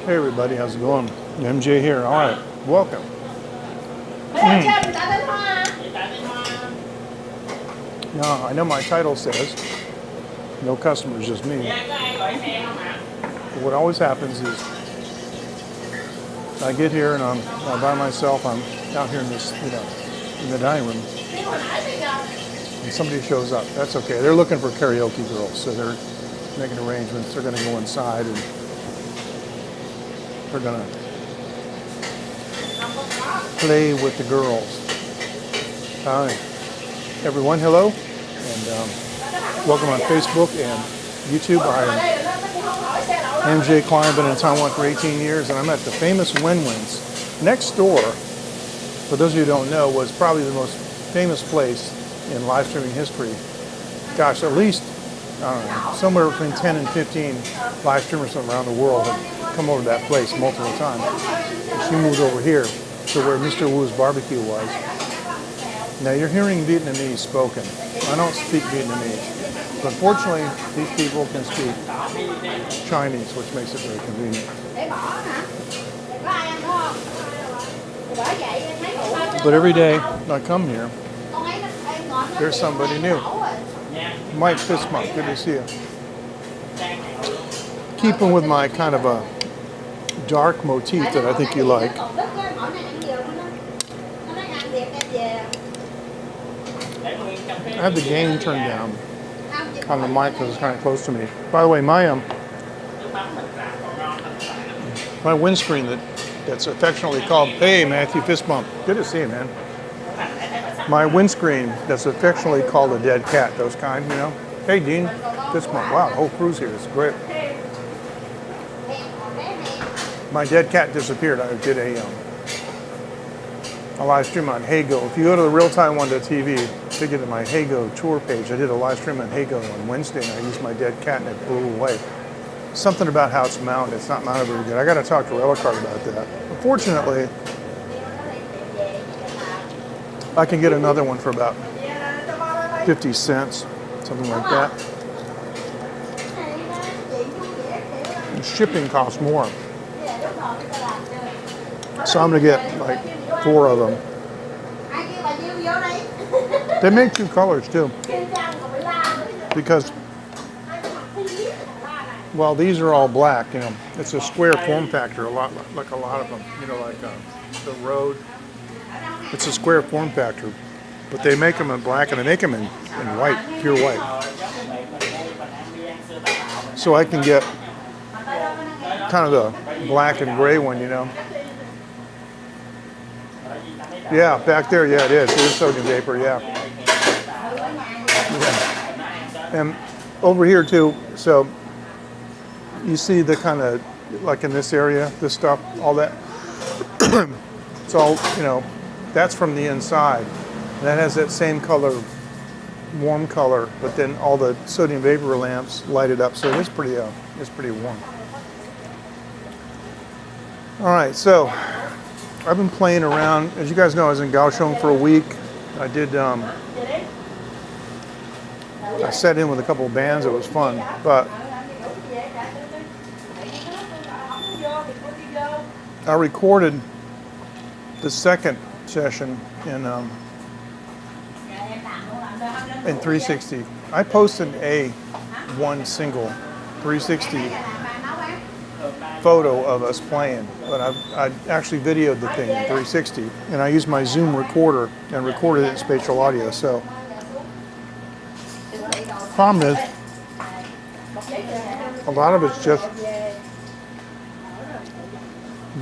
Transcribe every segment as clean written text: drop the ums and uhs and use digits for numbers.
Hey everybody, how's it going? MJ here. All right, welcome. Now, I know my title says no customers, just me. But what always happens is I get here and I'm by myself. I'm out here in this, in the dining room, and somebody shows up. That's okay. They're looking for karaoke girls, so they're making arrangements. They're going to go inside and they're going to play with the girls. Hi, everyone. Hello, and welcome on Facebook and YouTube. I'm MJ Klein. Been in Taiwan for 18 years, and I'm at the famous Wenwen's. Next door, for those of you who don't know, was probably the most famous place in live streaming history. Gosh, at least, I don't know, somewhere between 10 and 15 live streamers from around the world have come over to that place multiple times. And she moved over here to where Mr. Wu's barbecue was. Now you're hearing Vietnamese spoken. I don't speak Vietnamese, but fortunately these people can speak Chinese, which makes it very convenient. But every day I come here, there's somebody new. Mike Fistmonk, good to see you. Keeping with my kind of a dark motif that I think you like. I have the gain turned down on the mic because it's kind of close to me. By the way, my windscreen that's affectionately called, hey, Matthew Fistbump. Good to see you, man. My windscreen that's affectionately called a dead cat, those kind, you know. Hey, Dean Fistbump. Wow, the whole crew's here. It's great. My dead cat disappeared. I did a live stream on Hago. If you go to the realtime1.tv, to get to my Hago tour page, I did a live stream on Hago on Wednesday, and I used my dead cat, and it blew away. Something about how it's mounted. It's not mounted very good. I got to talk to Relicard about that. Unfortunately, I can get another one for about 50 cents, something like that. And shipping costs more. So I'm going to get like 4 of them. They make 2 colors too. Because, well, these are all black, you know. It's a square form factor, a lot like a lot of them. You know, like the Road. It's a square form factor. But they make them in black and they make them in white, pure white. So I can get kind of the black and gray one, you know. Yeah, back there, yeah, it is. It is sodium vapor, yeah. And over here too, so you see the kind of, like in this area, this stuff, all that. It's all, you know, that's from the inside. That has that same color, warm color, but then all the sodium vapor lamps light it up, so it's pretty warm. All right, so I've been playing around. As you guys know, I was in Kaohsiung for a week. I did, I sat in with a couple of bands. It was fun, but I recorded the second session in 360. I posted one single 360 photo of us playing, but I actually videoed the thing in 360, and I used my Zoom recorder and recorded it in spatial audio. So, problem is, a lot of it's just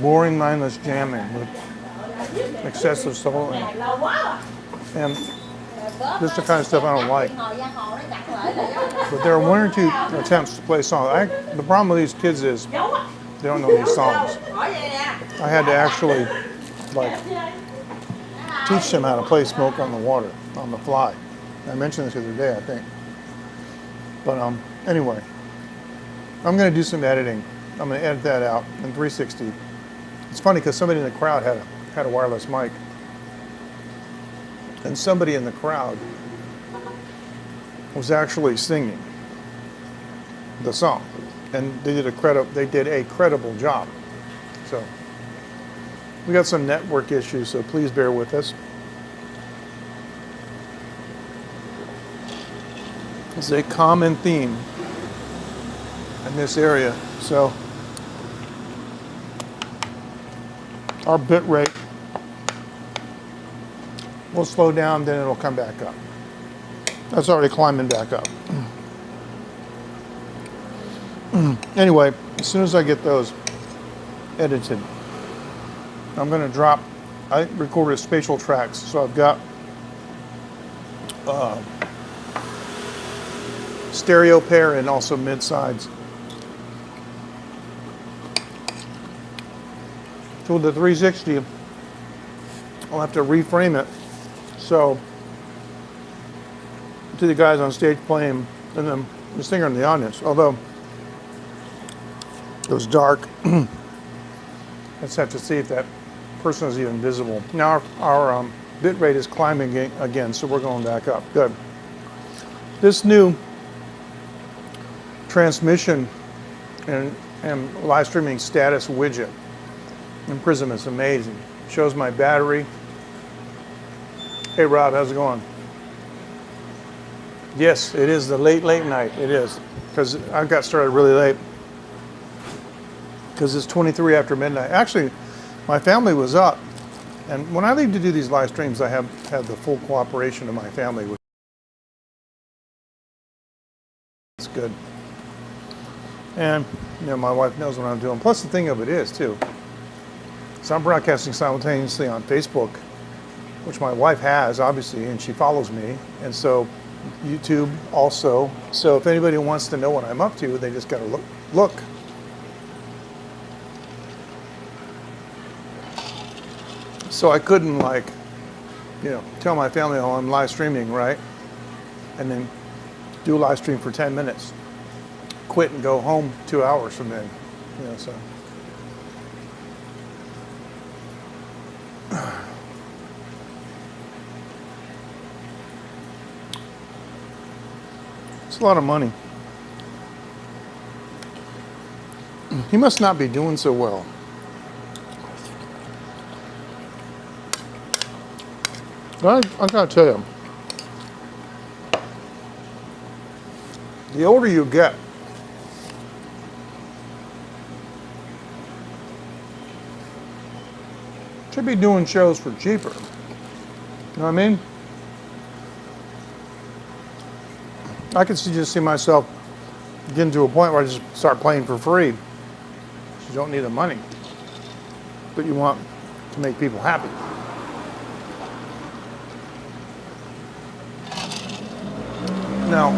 boring, mindless jamming with excessive soloing, and just the kind of stuff I don't like. But there are 1 or 2 attempts to play songs. The problem with these kids is they don't know these songs. I had to actually teach them how to play Smoke on the Water on the fly. I mentioned this the other day, I think. But anyway, I'm going to do some editing. I'm going to edit that out in 360. It's funny because somebody in the crowd had a wireless mic. And somebody in the crowd was actually singing the song, and they did a credible job. So we got some network issues, so please bear with us. It's a common theme in this area. So our bit rate will slow down, then it'll come back up. That's already climbing back up. Anyway, as soon as I get those edited, I'm going to drop. I recorded spatial tracks, so I've got stereo pair and also mid sides. So with the 360, I'll have to reframe it so to the guys on stage playing and then the singer in the audience. Although it was dark, I just have to see if that person is even visible. Now our bit rate is climbing again, so we're going back up. Good. This new transmission and live streaming status widget in Prism is amazing. It shows my battery. Hey Rob, how's it going? Yes, it is the late night. It is, because I got started really late because it's 23 after midnight. Actually, my family was up, and when I leave to do these live streams, I have had the full cooperation of my family, which is good. And you know, my wife knows what I'm doing. Plus, the thing of it is too, so I'm broadcasting simultaneously on Facebook, which my wife has obviously, and she follows me, and so YouTube also. So if anybody wants to know what I'm up to, they just got to look. So I couldn't, like, you know, tell my family, oh, I'm live streaming, right? And then do a live stream for 10 minutes, quit and go home 2 hours from then, you know, so. It's a lot of money. He must not be doing so well. I gotta tell you, the older you get, should be doing shows for cheaper. You know what I mean? I could just see myself getting to a point where I just start playing for free. You don't need the money, but you want to make people happy. Now,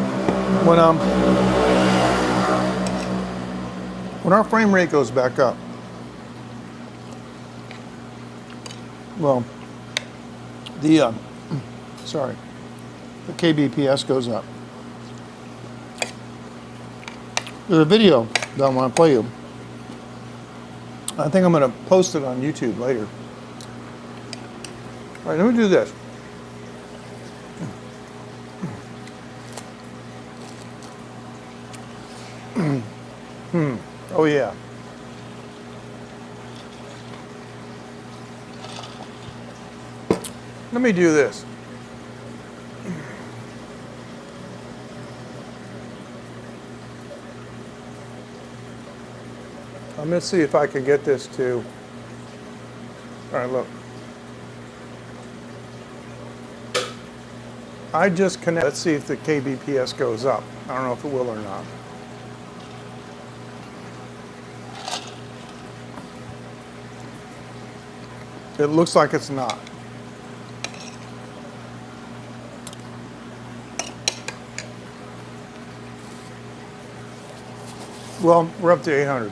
when our frame rate goes back up, well, the kbps goes up. There's a video that I want to play you. I think I'm going to post it on YouTube later. All right, let me do this. Oh yeah. Let me do this. I'm going to see if I can get this to. All right, look. I just connect. Let's see if the kbps goes up. I don't know if it will or not. It looks like it's not. Well, we're up to 800.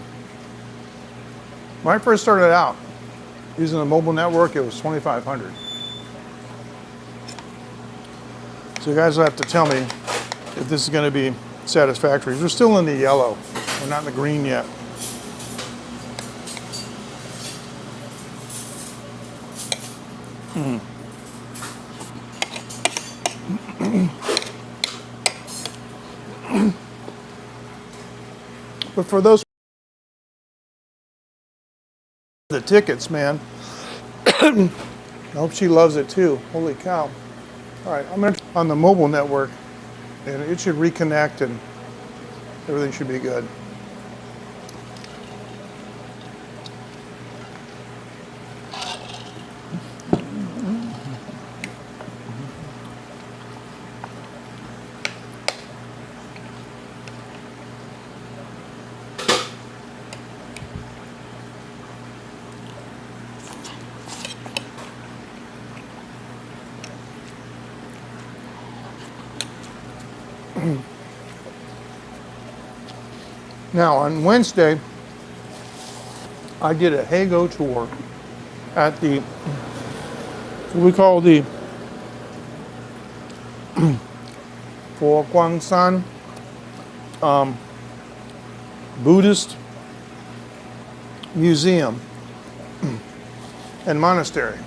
When I first started out using the mobile network, it was 2,500. So you guys will have to tell me if this is going to be satisfactory. We're still in the yellow. We're not in the green yet. But for those tickets, man. I hope she loves it too. Holy cow. All right, I'm gonna on the mobile network, and it should reconnect and everything should be good. Now, on Wednesday, I did a Hago tour at the, what we call the Fo Guangsan Buddhist Museum and Monastery.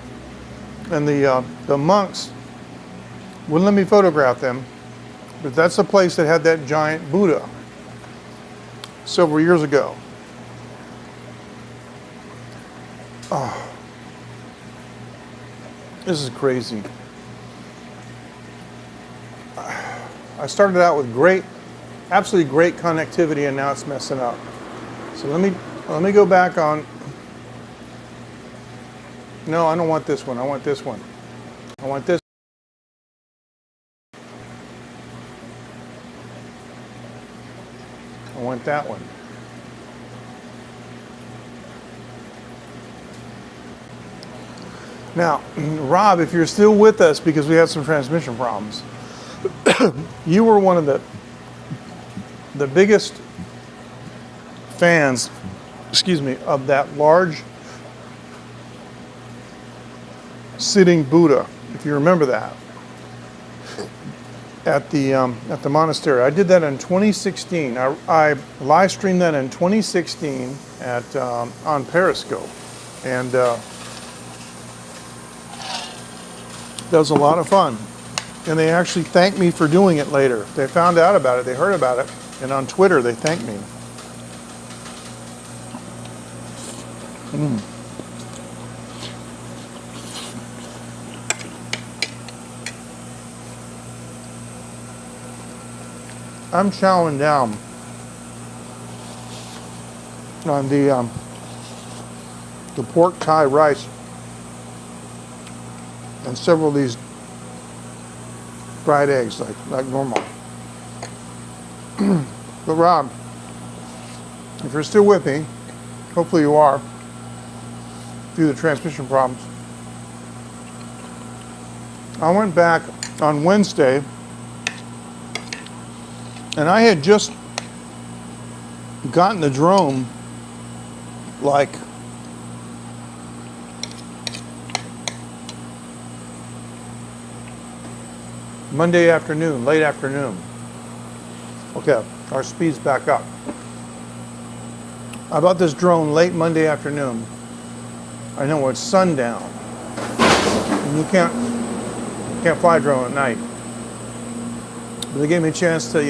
And the monks wouldn't let me photograph them, but that's the place that had that giant Buddha several years ago. Oh, this is crazy. I started out with absolutely great connectivity, and now it's messing up. So let me go back on. No, I don't want this one. I want this one. I want this. I want that one. Now, Rob, if you're still with us, because we had some transmission problems, you were one of the biggest fans, of that large sitting Buddha, if you remember that, at the monastery. I did that in 2016. I live streamed that in 2016 on Periscope, and that was a lot of fun. And they actually thanked me for doing it later. They found out about it, they heard about it, and on Twitter they thanked me. I'm chowing down on the pork Thai rice and several of these fried eggs like normal. But Rob, if you're still with me, hopefully you are, through the transmission problems, I went back on Wednesday, and I had just gotten the drone like Monday afternoon, late afternoon. Okay, our speed's back up. I bought this drone late Monday afternoon. I know it's sundown, and you can't fly a drone at night. But they gave me a chance to,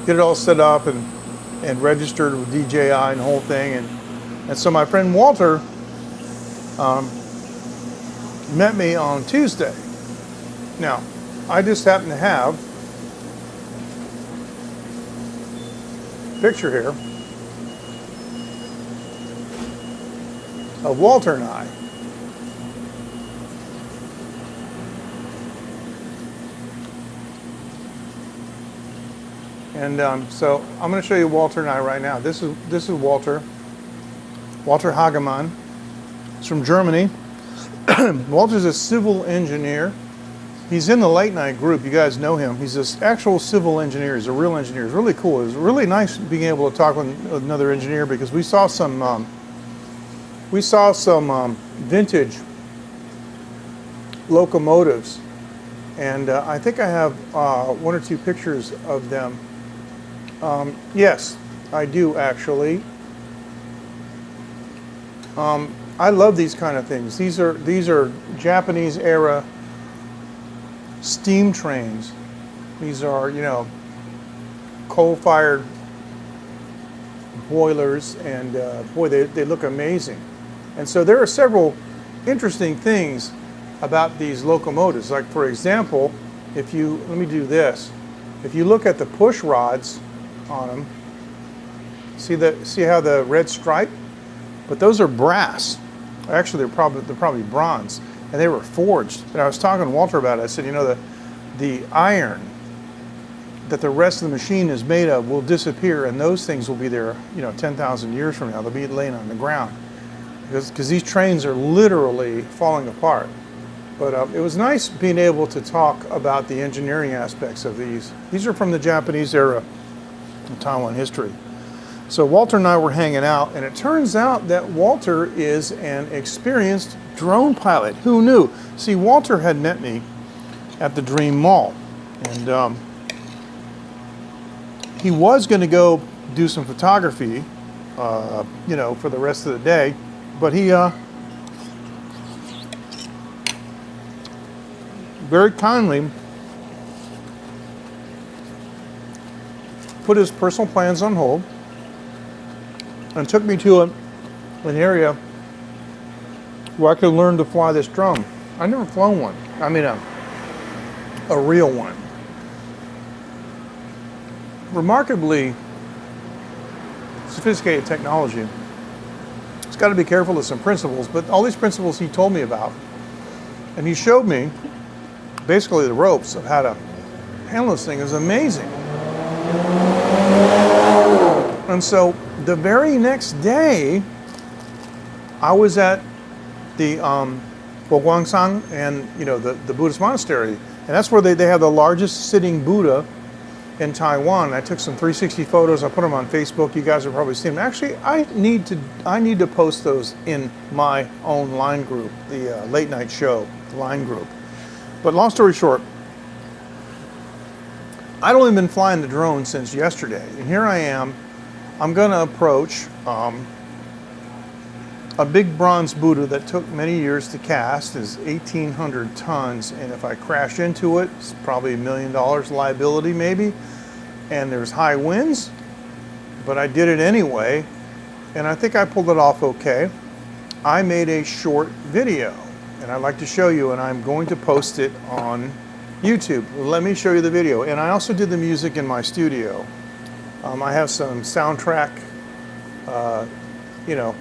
get it all set up and registered with DJI and the whole thing. And so my friend Walter met me on Tuesday. Now, I just happen to have a picture here of Walter and I. And so I'm going to show you Walter and I right now. This is Walter Hagemann. He's from Germany. Walter's a civil engineer. He's in the late night group. You guys know him. He's this actual civil engineer. He's a real engineer. It's really cool. It's really nice being able to talk with another engineer, because we saw some vintage locomotives, and I think I have one or two pictures of them. Yes, I do actually. I love these kind of things. These are Japanese era steam trains. These are, coal-fired boilers, and boy, they look amazing. And so there are several interesting things about these locomotives. Like, for example, if you, let me do this. If you look at the push rods on them, see how the red stripe? But those are brass. Actually, they're probably bronze, and they were forged. And I was talking to Walter about it. I said, you know, the iron that the rest of the machine is made of will disappear, and those things will be there, you know, 10,000 years from now. They'll be laying on the ground because these trains are literally falling apart. But it was nice being able to talk about the engineering aspects of these. These are from the Japanese era in Taiwan history. So Walter and I were hanging out, and it turns out that Walter is an experienced drone pilot. Who knew? See, Walter had met me at the Dream Mall, and he was going to go do some photography, you know, for the rest of the day, but he very kindly put his personal plans on hold and took me to an area where I could learn to fly this drone. I've never flown one. I mean, a real one. Remarkably sophisticated technology. It's got to be careful of some principles, but all these principles he told me about, and he showed me basically the ropes of how to handle this thing. Is amazing. And so the very next day, I was at the Guangsang, and you know, the Buddhist monastery, and that's where they have the largest sitting Buddha in Taiwan. I took some 360 photos. I put them on Facebook. You guys have probably seen them. Actually, I need to post those in my own line group, the late night show line group. But long story short, I'd only been flying the drone since yesterday, and here I am. I'm going to approach a big bronze Buddha that took many years to cast, is 1,800 tons, and if I crash into it, it's probably $1 million liability maybe, and there's high winds, but I did it anyway, and I think I pulled it off okay. I made a short video, and I'd like to show you, and I'm going to post it on YouTube. Let me show you the video, and I also did the music in my studio. I have some soundtrack, you know,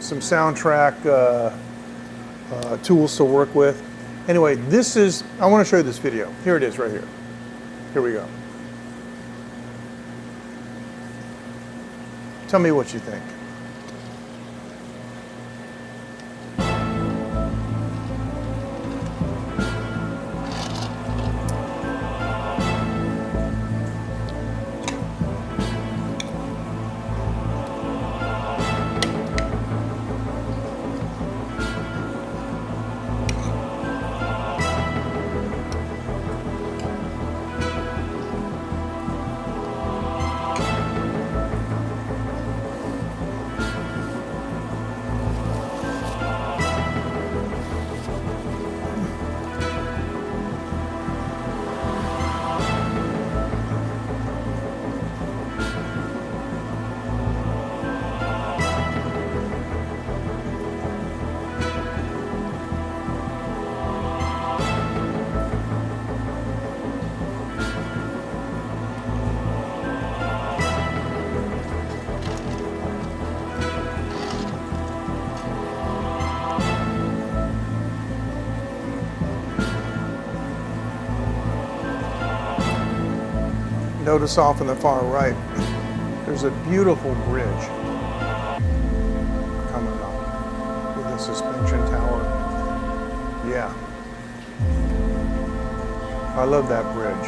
some soundtrack tools to work with. Anyway, I want to show you this video. Here it is right here. Here we go. Tell me what you think. Notice off in the far right, there's a beautiful bridge coming up with a suspension tower. Yeah, I love that bridge.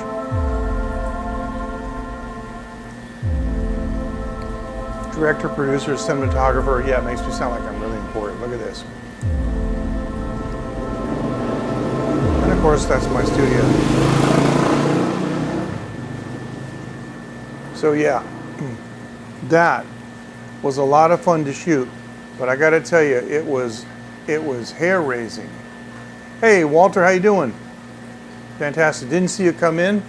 Director, producer, cinematographer. Yeah, it makes me sound like I'm really important. Look at this. And of course, that's my studio. So yeah, that was a lot of fun to shoot, but I got to tell you, it was hair-raising. Hey, Walter, how you doing? Fantastic. Didn't see you come in.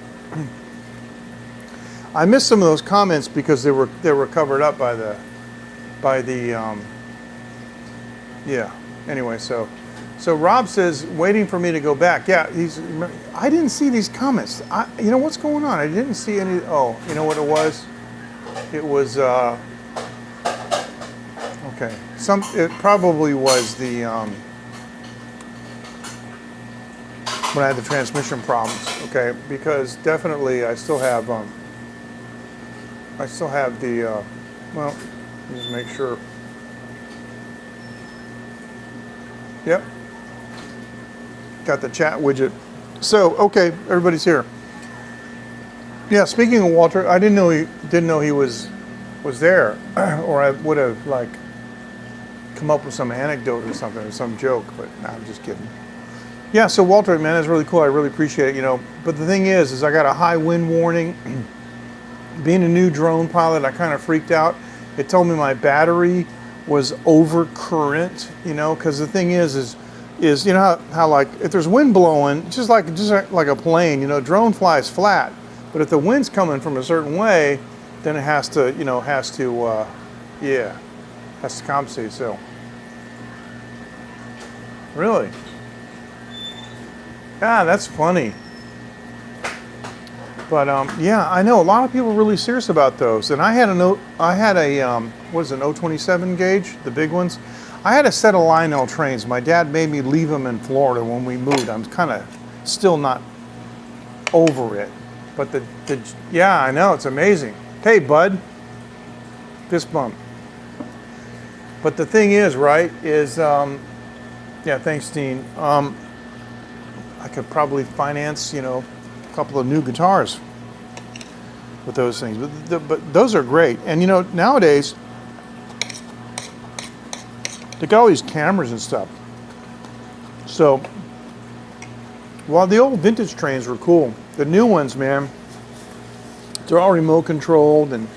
I missed some of those comments because they were covered up by the yeah. Anyway, so Rob says waiting for me to go back. Yeah, I didn't see these comments. You know what's going on? I didn't see any. Oh, you know what it was? It was okay. It probably was the when I had the transmission problems. Okay, because definitely I still have the well. Just make sure. Yep. Got the chat widget. So, okay, everybody's here. Yeah, speaking of Walter, I didn't know he was there, or I would have like come up with some anecdote or something or some joke. But no, I'm just kidding. Yeah, so Walter, man, that's really cool. I really appreciate it. You know, but the thing is I got a high wind warning. Being a new drone pilot, I kind of freaked out. It told me my battery was over current, you know, because the thing is you know how like if there's wind blowing, just like a plane, you know, drone flies flat, but if the wind's coming from a certain way, then it has to compensate. So really, that's funny. But yeah, I know a lot of people are really serious about those. And I had an 027 gauge, the big ones. I had a set of Lionel trains. My dad made me leave them in Florida when we moved. I'm kind of still not over it. But yeah, I know, it's amazing. Hey, bud, fist bump. But the thing is, right, yeah, thanks, Dean. I could probably finance, you know, couple of new guitars with those things, but those are great. And you know, nowadays they got all these cameras and stuff. So while the old vintage trains were cool, the new ones, man, they're all remote controlled, and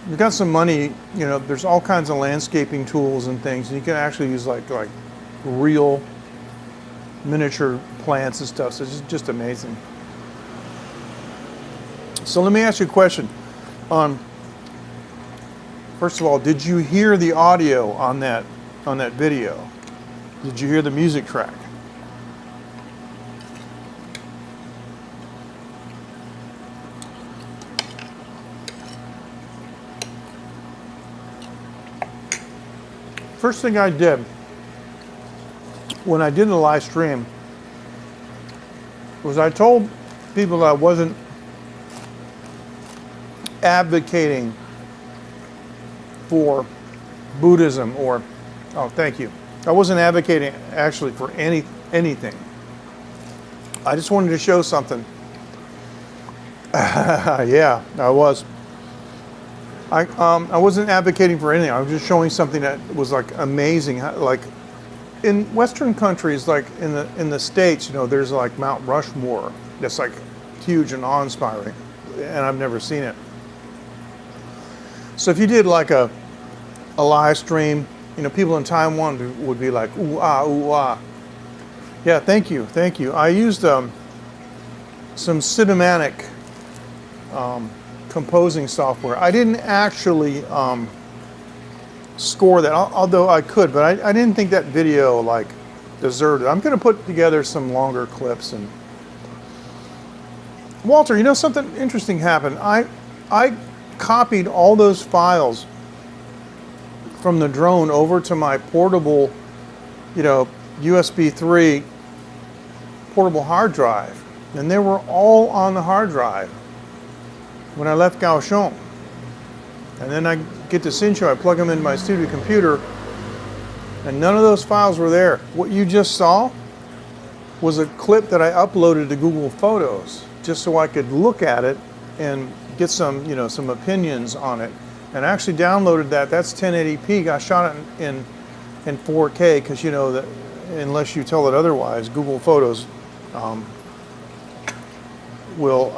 you've got some money, you know, there's all kinds of landscaping tools and things, and you can actually use like real miniature plants and stuff. So it's just amazing. So let me ask you a question. First of all, did you hear the audio on that video? Did you hear the music track? First thing I did when I did the live stream was I told people that I wasn't advocating for Buddhism or, oh, thank you. I wasn't advocating actually for anything. I just wanted to show something. Yeah, I was. I wasn't advocating for anything. I was just showing something that was like amazing. Like in Western countries, like in the States, you know, there's like Mount Rushmore. That's like huge and awe-inspiring, and I've never seen it. So if you did like a live stream, you know, people in Taiwan would be like, ooh ah, ooh ah. Yeah, thank you. I used some cinematic composing software. I didn't actually score that, although I could, but I didn't think that video like deserved it. I'm going to put together some longer clips. And Walter, you know, something interesting happened. I copied all those files from the drone over to my portable, you know, USB 3 portable hard drive, and they were all on the hard drive when I left Kaohsiung. And then I get to Hsinchu, I plug them into my studio computer, and none of those files were there. What you just saw was a clip that I uploaded to Google Photos just so I could look at it and get some, you know, some opinions on it. And I actually downloaded that. That's 1080p. I shot it in 4K because, you know, that unless you tell it otherwise, Google Photos will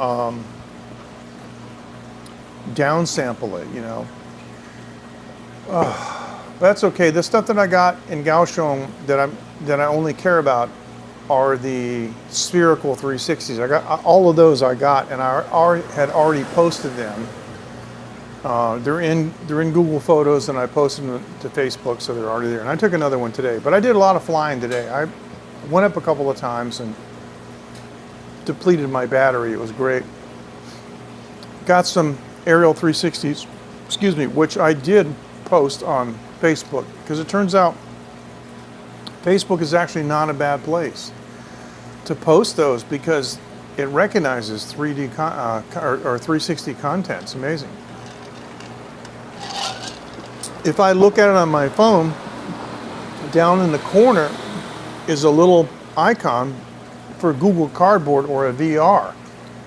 downsample it, you know. That's okay. The stuff that I got in Kaohsiung that I only care about are the spherical 360s. I got all of those I got, and I had already posted them. They're in Google Photos, and I posted them to Facebook, so they're already there. And I took another one today, but I did a lot of flying today. I went up a couple of times and depleted my battery. It was great. Got some aerial 360s, excuse me, which I did post on Facebook, because it turns out Facebook is actually not a bad place to post those, because it recognizes 3D or 360 content. It's amazing. If I look at it on my phone, down in the corner is a little icon for Google Cardboard or a VR.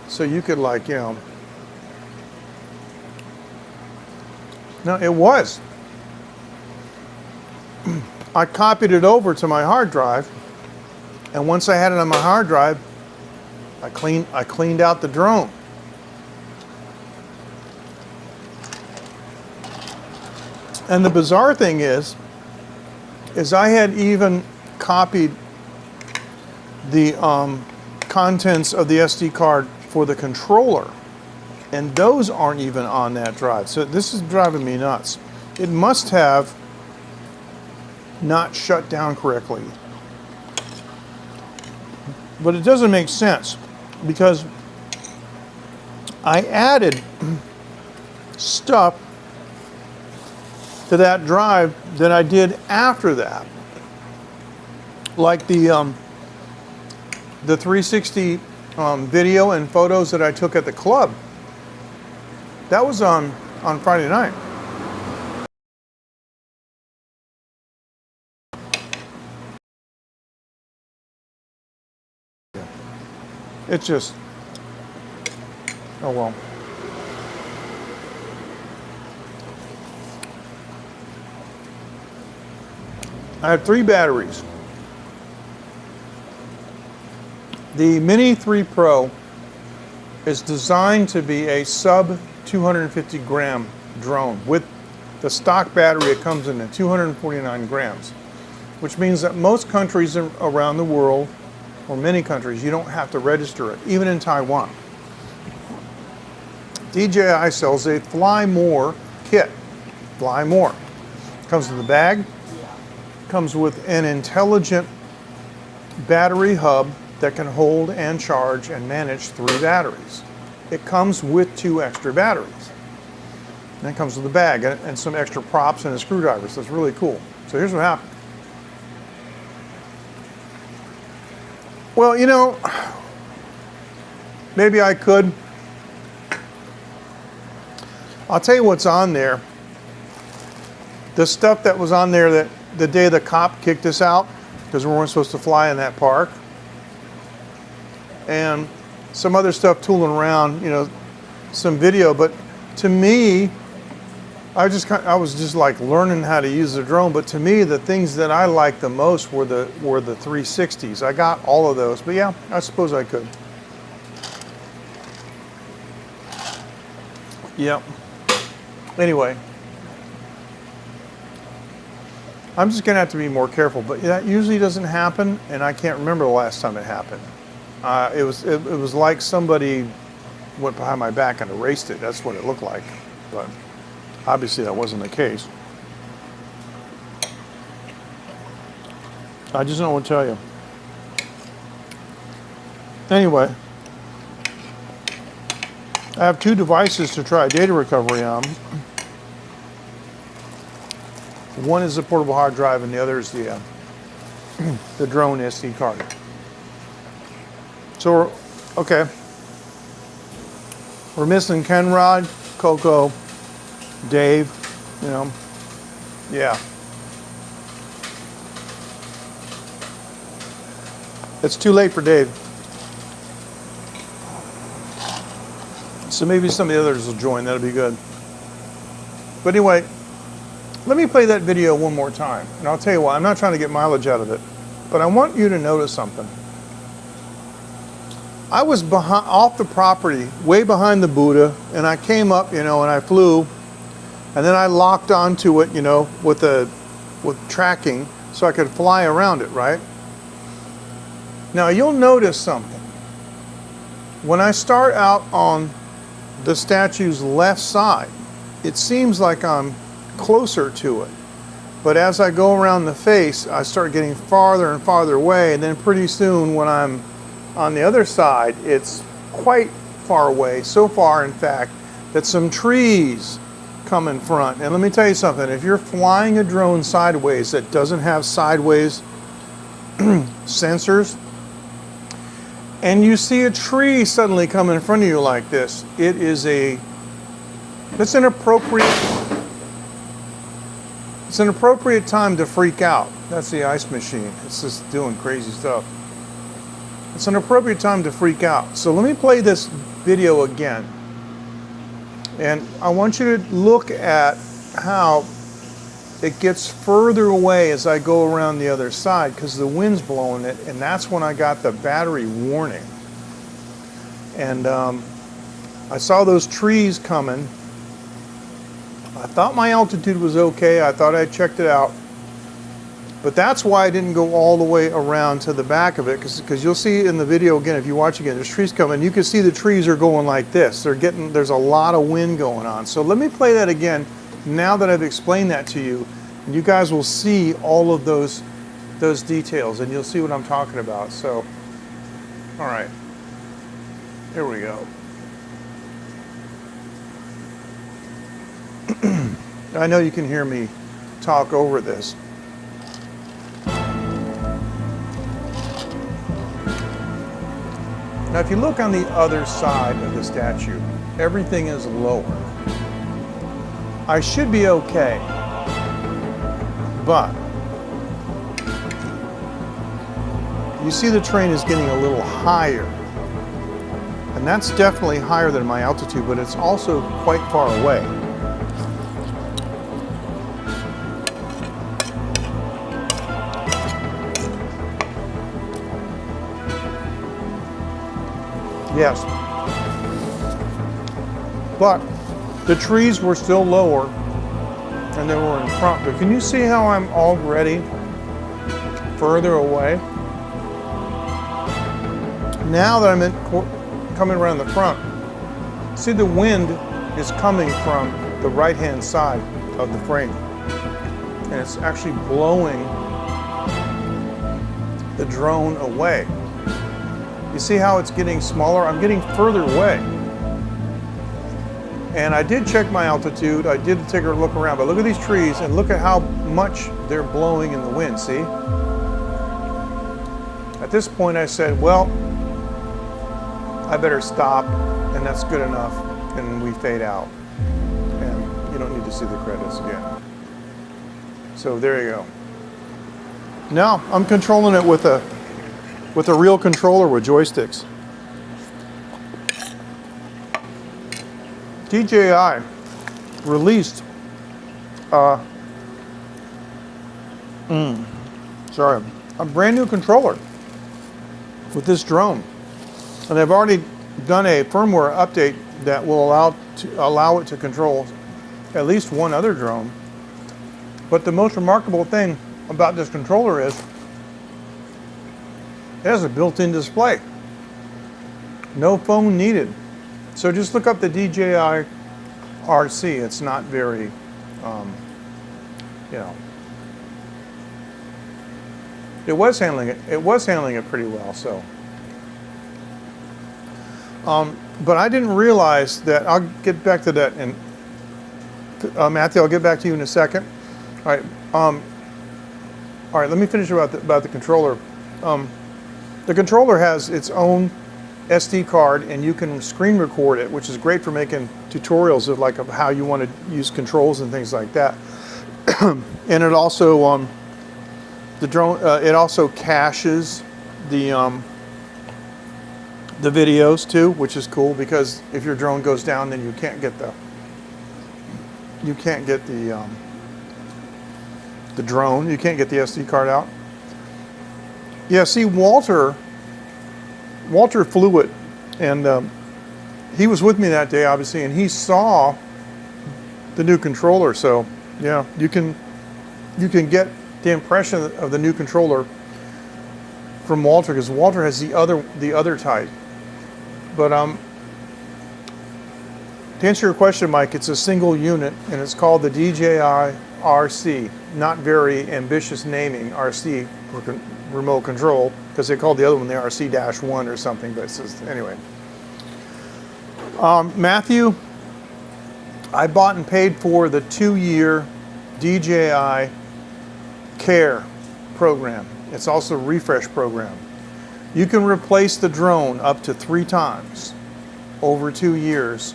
So you could, like, you know, no, it was. I copied it over to my hard drive, and once I had it on my hard drive, I cleaned out the drone. And the bizarre thing is I had even copied the contents of the SD card for the controller, and those aren't even on that drive. So this is driving me nuts. It must have not shut down correctly. But it doesn't make sense, because I added stuff to that drive that I did after that. Like the 360 video and photos that I took at the club. That was on Friday night. It's just, oh well. I have 3 batteries. The Mini 3 Pro is designed to be a sub 250 gram drone. With the stock battery, it comes in at 249 grams, which means that most countries around the world, or many countries, you don't have to register it, even in Taiwan. DJI sells a Fly More kit. Fly More. Comes with a bag, comes with an intelligent battery hub that can hold and charge and manage 3 batteries. It comes with 2 extra batteries. And it comes with a bag and some extra props and a screwdriver, so it's really cool. So here's what happened. Well, you know, maybe I could. I'll tell you what's on there. The stuff that was on there that the day the cop kicked us out, because we weren't supposed to fly in that park. And some other stuff tooling around, you know, some video. But to me, I was just like learning how to use the drone. But to me, the things that I liked the most were the 360s. I got all of those, but yeah, I suppose I could. Yep. Anyway, I'm just gonna have to be more careful. But that usually doesn't happen, and I can't remember the last time it happened. It was like somebody went behind my back and erased it. That's what it looked like, but obviously that wasn't the case. I just don't want to tell you. Anyway, I have 2 devices to try data recovery on. One is the portable hard drive, and the other is the drone SD card. So, okay. We're missing Kenrod, Coco, Dave, you know, yeah. It's too late for Dave. So maybe some of the others will join, that'll be good. But anyway, let me play that video one more time. And I'll tell you why, I'm not trying to get mileage out of it, but I want you to notice something. I was off the property, way behind the Buddha, and I came up, you know, and I flew, and then I locked onto it, you know, with tracking, so I could fly around it, right? Now you'll notice something. When I start out on the statue's left side, it seems like I'm closer to it. But as I go around the face, I start getting farther and farther away, and then pretty soon when I'm on the other side, it's quite far away. So far, in fact, that some trees come in front. And let me tell you something, if you're flying a drone sideways that doesn't have sideways sensors, and you see a tree suddenly come in front of you like this, it's an appropriate time to freak out. That's the ice machine. It's just doing crazy stuff. It's an appropriate time to freak out. So let me play this video again. And I want you to look at how it gets further away as I go around the other side because the wind's blowing it, and that's when I got the battery warning. And I saw those trees coming. I thought my altitude was okay. I thought I checked it out. But that's why I didn't go all the way around to the back of it, because you'll see in the video again, if you watch again, there's trees coming. You can see the trees are going like this. There's a lot of wind going on. So let me play that again. Now that I've explained that to you, you guys will see all of those details, and you'll see what I'm talking about. So, all right, here we go. I know you can hear me talk over this. Now, if you look on the other side of the statue, everything is lower. I should be okay, but you see the train is getting a little higher, and that's definitely higher than my altitude, but it's also quite far away. Yes, but the trees were still lower and they were in front. But can you see how I'm already further away? Now that I'm coming around the front, see the wind is coming from the right-hand side of the frame. And it's actually blowing the drone away. You see how it's getting smaller? I'm getting further away. And I did check my altitude. I did take a look around, but look at these trees and look at how much they're blowing in the wind, see? At this point I said, well, I better stop, and that's good enough, and we fade out. And you don't need to see the credits again. So there you go. Now I'm controlling it with a real controller with joysticks. DJI released a brand new controller with this drone, and they've already done a firmware update that will allow it to control at least one other drone. But the most remarkable thing about this controller is it has a built-in display. No phone needed. So just look up the DJI RC. It's not very, it was handling it pretty well. So, but I didn't realize that. I'll get back to that, and Matthew, I'll get back to you in a second. All right. All right. Let me finish about the controller. The controller has its own SD card, and you can screen record it, which is great for making tutorials of how you want to use controls and things like that. And it also the drone it also caches the videos too, which is cool, because if your drone goes down, then you can't get the drone. You can't get the SD card out. Yeah, see, Walter flew it, and he was with me that day, obviously, and he saw the new controller. So yeah, you can get the impression of the new controller from Walter, because Walter has the other type. But to answer your question, Mike, it's a single unit, and it's called the DJI RC. Not very ambitious naming, RC for remote control, because they called the other one the RC-1 or something. But it's just, anyway. Matthew, I bought and paid for the 2-year DJI Care program. It's also a refresh program. You can replace the drone up to 3 times over 2 years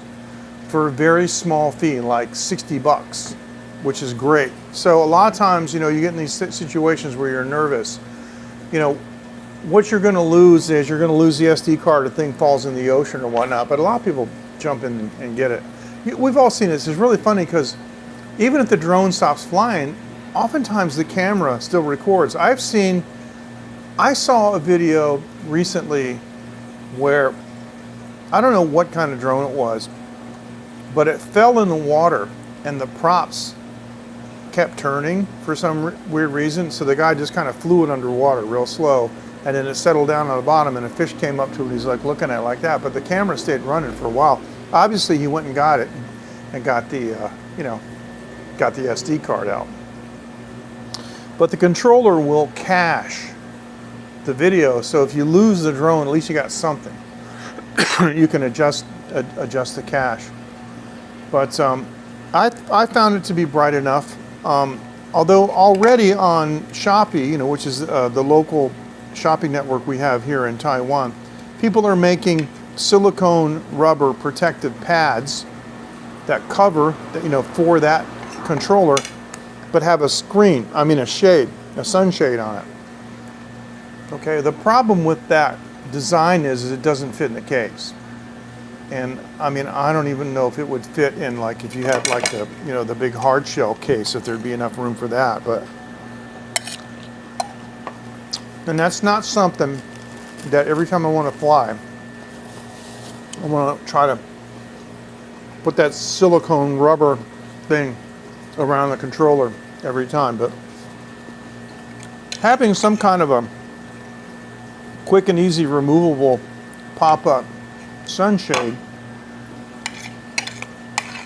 for a very small fee, like $60, which is great. So a lot of times, you know, you get in these situations where you're nervous. You know, what you're going to lose is you're going to lose the SD card, the thing falls in the ocean or whatnot, but a lot of people jump in and get it. We've all seen this. It's really funny because even if the drone stops flying, oftentimes the camera still records. I saw a video recently where, I don't know what kind of drone it was, but it fell in the water and the props kept turning for some weird reason. So the guy just kind of flew it underwater real slow, and then it settled down on the bottom and a fish came up to it. He's like looking at it like that, but the camera stayed running for a while. Obviously he went and got it and got the, got the SD card out. But the controller will cache the video, so if you lose the drone, at least you got something. You can adjust the cache. But I found it to be bright enough. Although already on Shopee, which is the local shopping network we have here in Taiwan, people are making silicone rubber protective pads that cover, for that controller, but have a screen, a shade, a sunshade on it. Okay, the problem with that design is it doesn't fit in the case. And I don't even know if it would fit in, like, if you had like the big hard shell case, if there'd be enough room for that. And that's not something that every time I want to fly, I want to try to put that silicone rubber thing around the controller every time. But having some kind of a quick and easy removable pop-up sunshade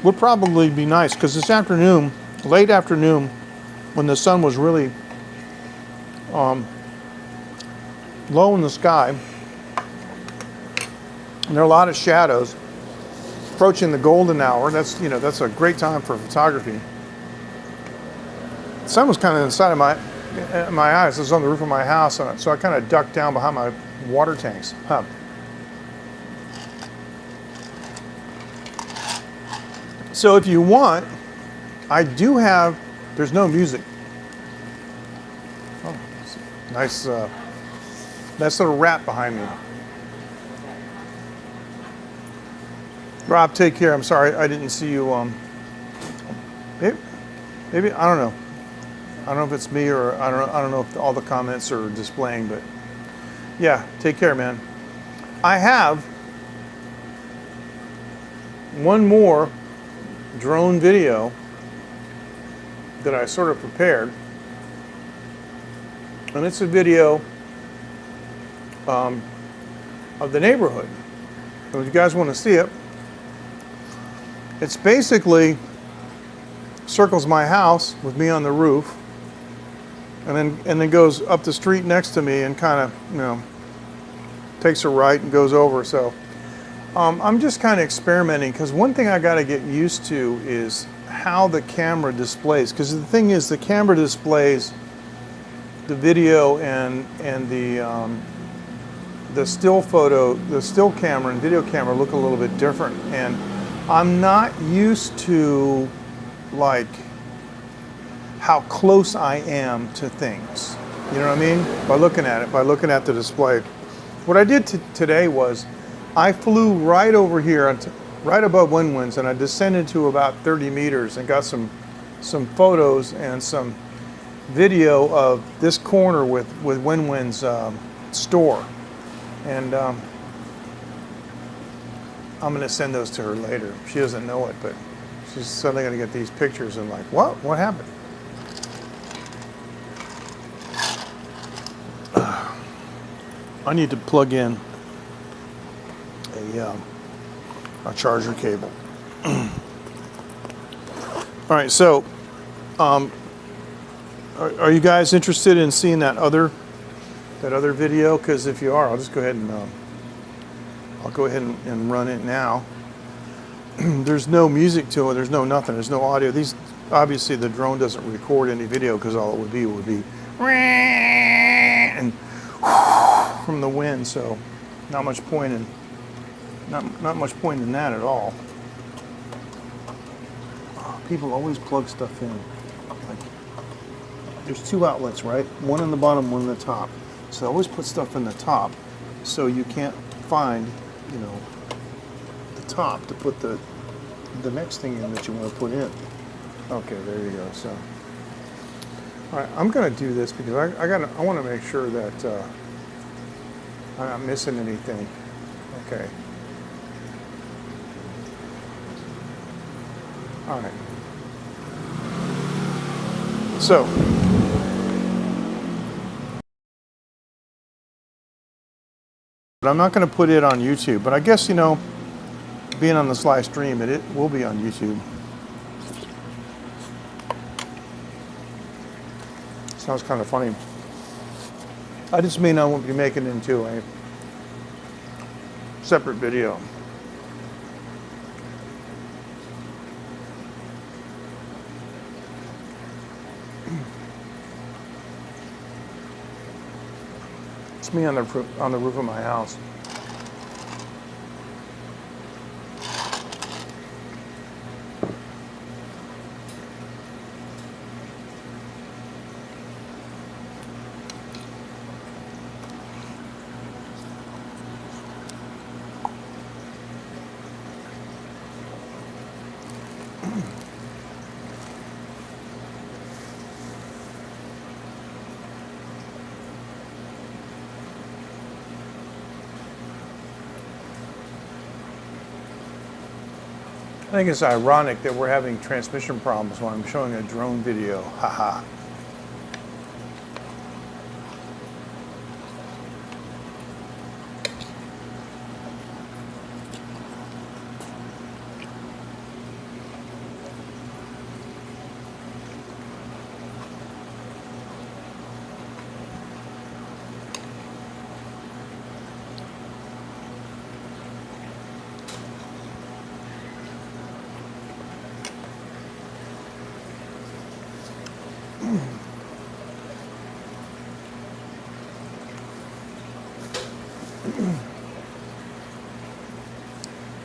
would probably be nice, because this afternoon, late afternoon, when the sun was really low in the sky, and there are a lot of shadows approaching the golden hour. That's a great time for photography. The sun was kind of inside of my eyes. It was on the roof of my house, so I kind of ducked down behind my water tanks. So if you want, I do have, there's no music. Oh, nice little rat behind me. Rob, take care. I'm sorry I didn't see you. Maybe I don't know. I don't know if it's me, or I don't know if all the comments are displaying, but yeah, take care, man. I have one more drone video that I sort of prepared, and it's a video of the neighborhood. So if you guys want to see it, it's basically circles my house with me on the roof, and then goes up the street next to me and kind of takes a right and goes over. So I'm just kind of experimenting, because one thing I got to get used to is how the camera displays, because the thing is, the camera displays the video and the still photo, the still camera and video camera look a little bit different, and I'm not used to like how close I am to things. You know what I mean? By looking at it, by looking at the display. What I did today was I flew right over here, right above Wenwen's, and I descended to about 30 meters and got some photos and some video of this corner with Wenwen's store. And I'm going to send those to her later. She doesn't know it, but she's suddenly going to get these pictures and like, what? What happened? I need to plug in a charger cable. All right, so are you guys interested in seeing that other video? Because if you are, I'll just go ahead and and run it now. There's no music to it. There's no nothing. There's no audio. These obviously the drone doesn't record any video because all it would be and from the wind. So not much point in that at all. People always plug stuff in. Like, there's two outlets, right? One in the bottom, one in the top. So I always put stuff in the top, so you can't find, you know, the top to put the next thing in that you want to put in. Okay, there you go. So, all right, I'm going to do this because I want to make sure that I'm not missing anything. Okay. All right. So, but I'm not going to put it on YouTube, but I guess, you know, being on this live stream, it will be on YouTube. Sounds kind of funny. I just mean I won't be making it into a separate video. It's me on the roof of my house. I think it's ironic that we're having transmission problems while I'm showing a drone video. Haha.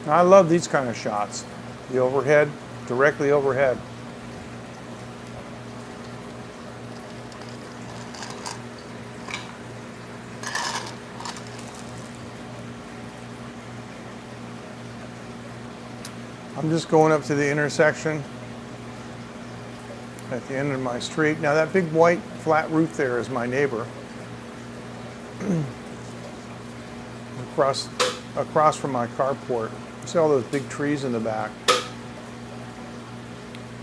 I love these kind of shots. The overhead, directly overhead. I'm just going up to the intersection at the end of my street. Now that big white flat roof there is my neighbor. Across from my carport. See all those big trees in the back?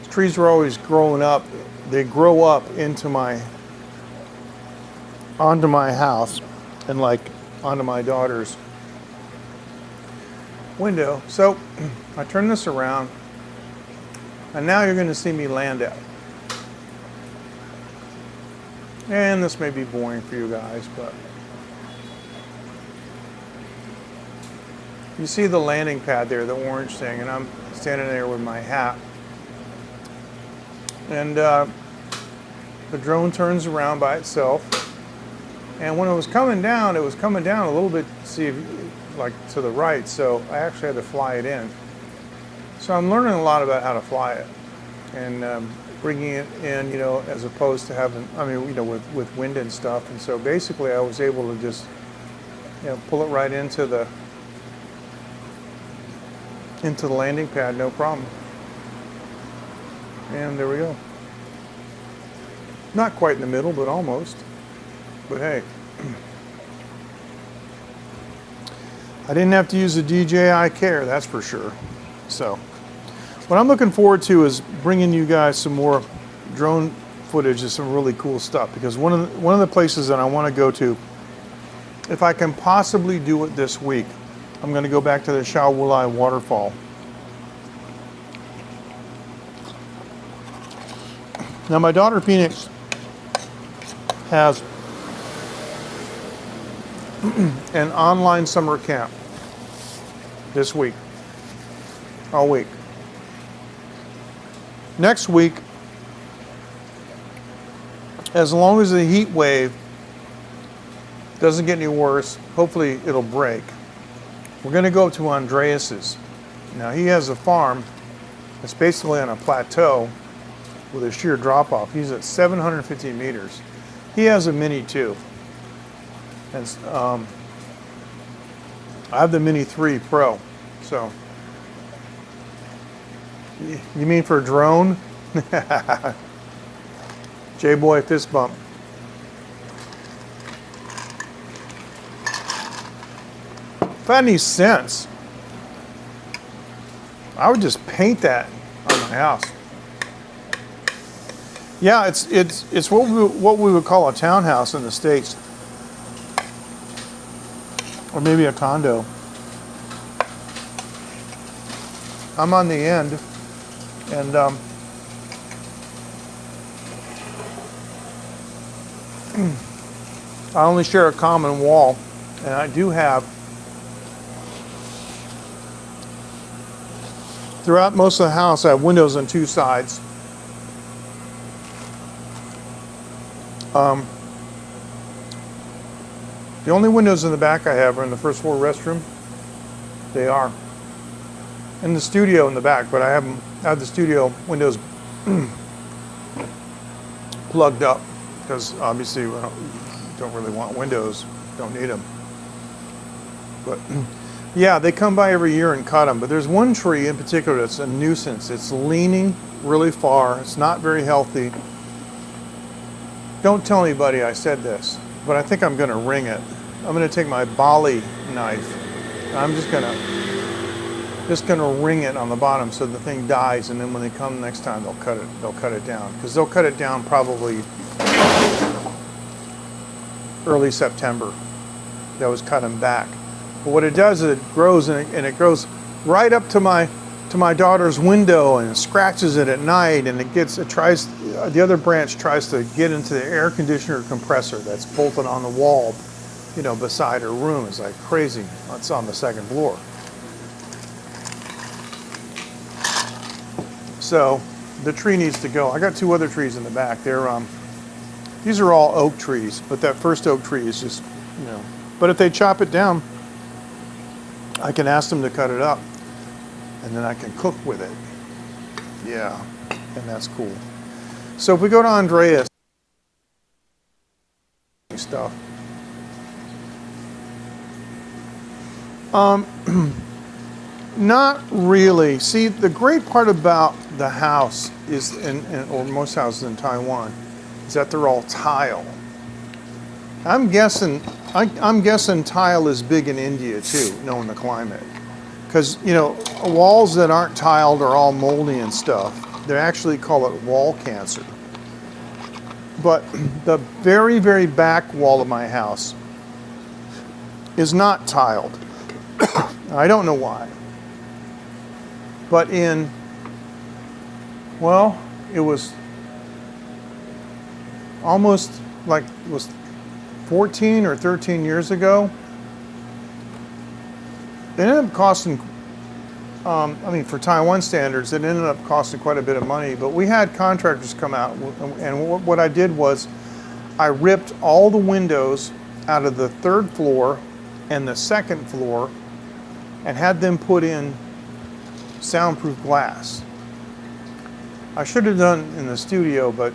These trees are always growing up. They grow up onto my house and like onto my daughter's window. So I turn this around and now you're going to see me land it. And this may be boring for you guys, but you see the landing pad there, the orange thing, and I'm standing there with my hat. And the drone turns around by itself. And when it was coming down a little bit, like to the right, so I actually had to fly it in. So I'm learning a lot about how to fly it. And bringing it in, you know, as opposed to having, with wind and stuff. And so basically I was able to just, you know, pull it right into the landing pad, no problem. And there we go. Not quite in the middle, but almost. But hey, I didn't have to use a DJI Care, that's for sure. So, what I'm looking forward to is bringing you guys some more drone footage of some really cool stuff, because one of the places that I want to go to if I can possibly do it this week, I'm going to go back to the Shaowulai waterfall. Now my daughter Phoenix has an online summer camp this week, all week. Next week, as long as the heat wave doesn't get any worse, hopefully it'll break. We're going to go to Andreas's. Now he has a farm that's basically on a plateau with a sheer drop off. He's at 750 meters. He has a Mini too. And I have the Mini 3 Pro. So, you mean for a drone? J-Boy fist bump. If I had any sense, I would just paint that on my house. Yeah, it's what we would call a townhouse in the States, or maybe a condo. I'm on the end, and I only share a common wall, and I do have, throughout most of the house, I have windows on two sides. The only windows in the back I have are in the first floor restroom. They are. In the studio in the back, but I have the studio windows plugged up because obviously we don't really want windows, don't need them. But yeah, they come by every year and cut them. But there's one tree in particular that's a nuisance. It's leaning really far. It's not very healthy. Don't tell anybody I said this, but I think I'm going to ring it. I'm going to take my Bali knife. I'm just going to ring it on the bottom so the thing dies, and then when they come next time, they'll cut it down, because they'll cut it down probably early September. They always cut them back. But what it does is it grows, and it grows right up to my daughter's window, and it scratches it at night, and the other branch tries to get into the air conditioner compressor that's bolted on the wall, beside her room. It's like crazy. It's on the second floor. So the tree needs to go. I got two other trees in the back. These are all oak trees, but that first oak tree is just, But if they chop it down, I can ask them to cut it up, and then I can cook with it. Yeah, and that's cool. So if we go to Andreas stuff. Not really. See, the great part about the house is, or most houses in Taiwan, is that they're all tile. I'm guessing tile is big in India too, knowing the climate. Because, walls that aren't tiled are all moldy and stuff. They actually call it wall cancer. But the very, very back wall of my house is not tiled. I don't know why. But it was almost like, it was 14 or 13 years ago. It ended up costing, for Taiwan standards, it ended up costing quite a bit of money, but we had contractors come out, and what I did was I ripped all the windows out of the third floor and the second floor and had them put in soundproof glass. I should have done in the studio, but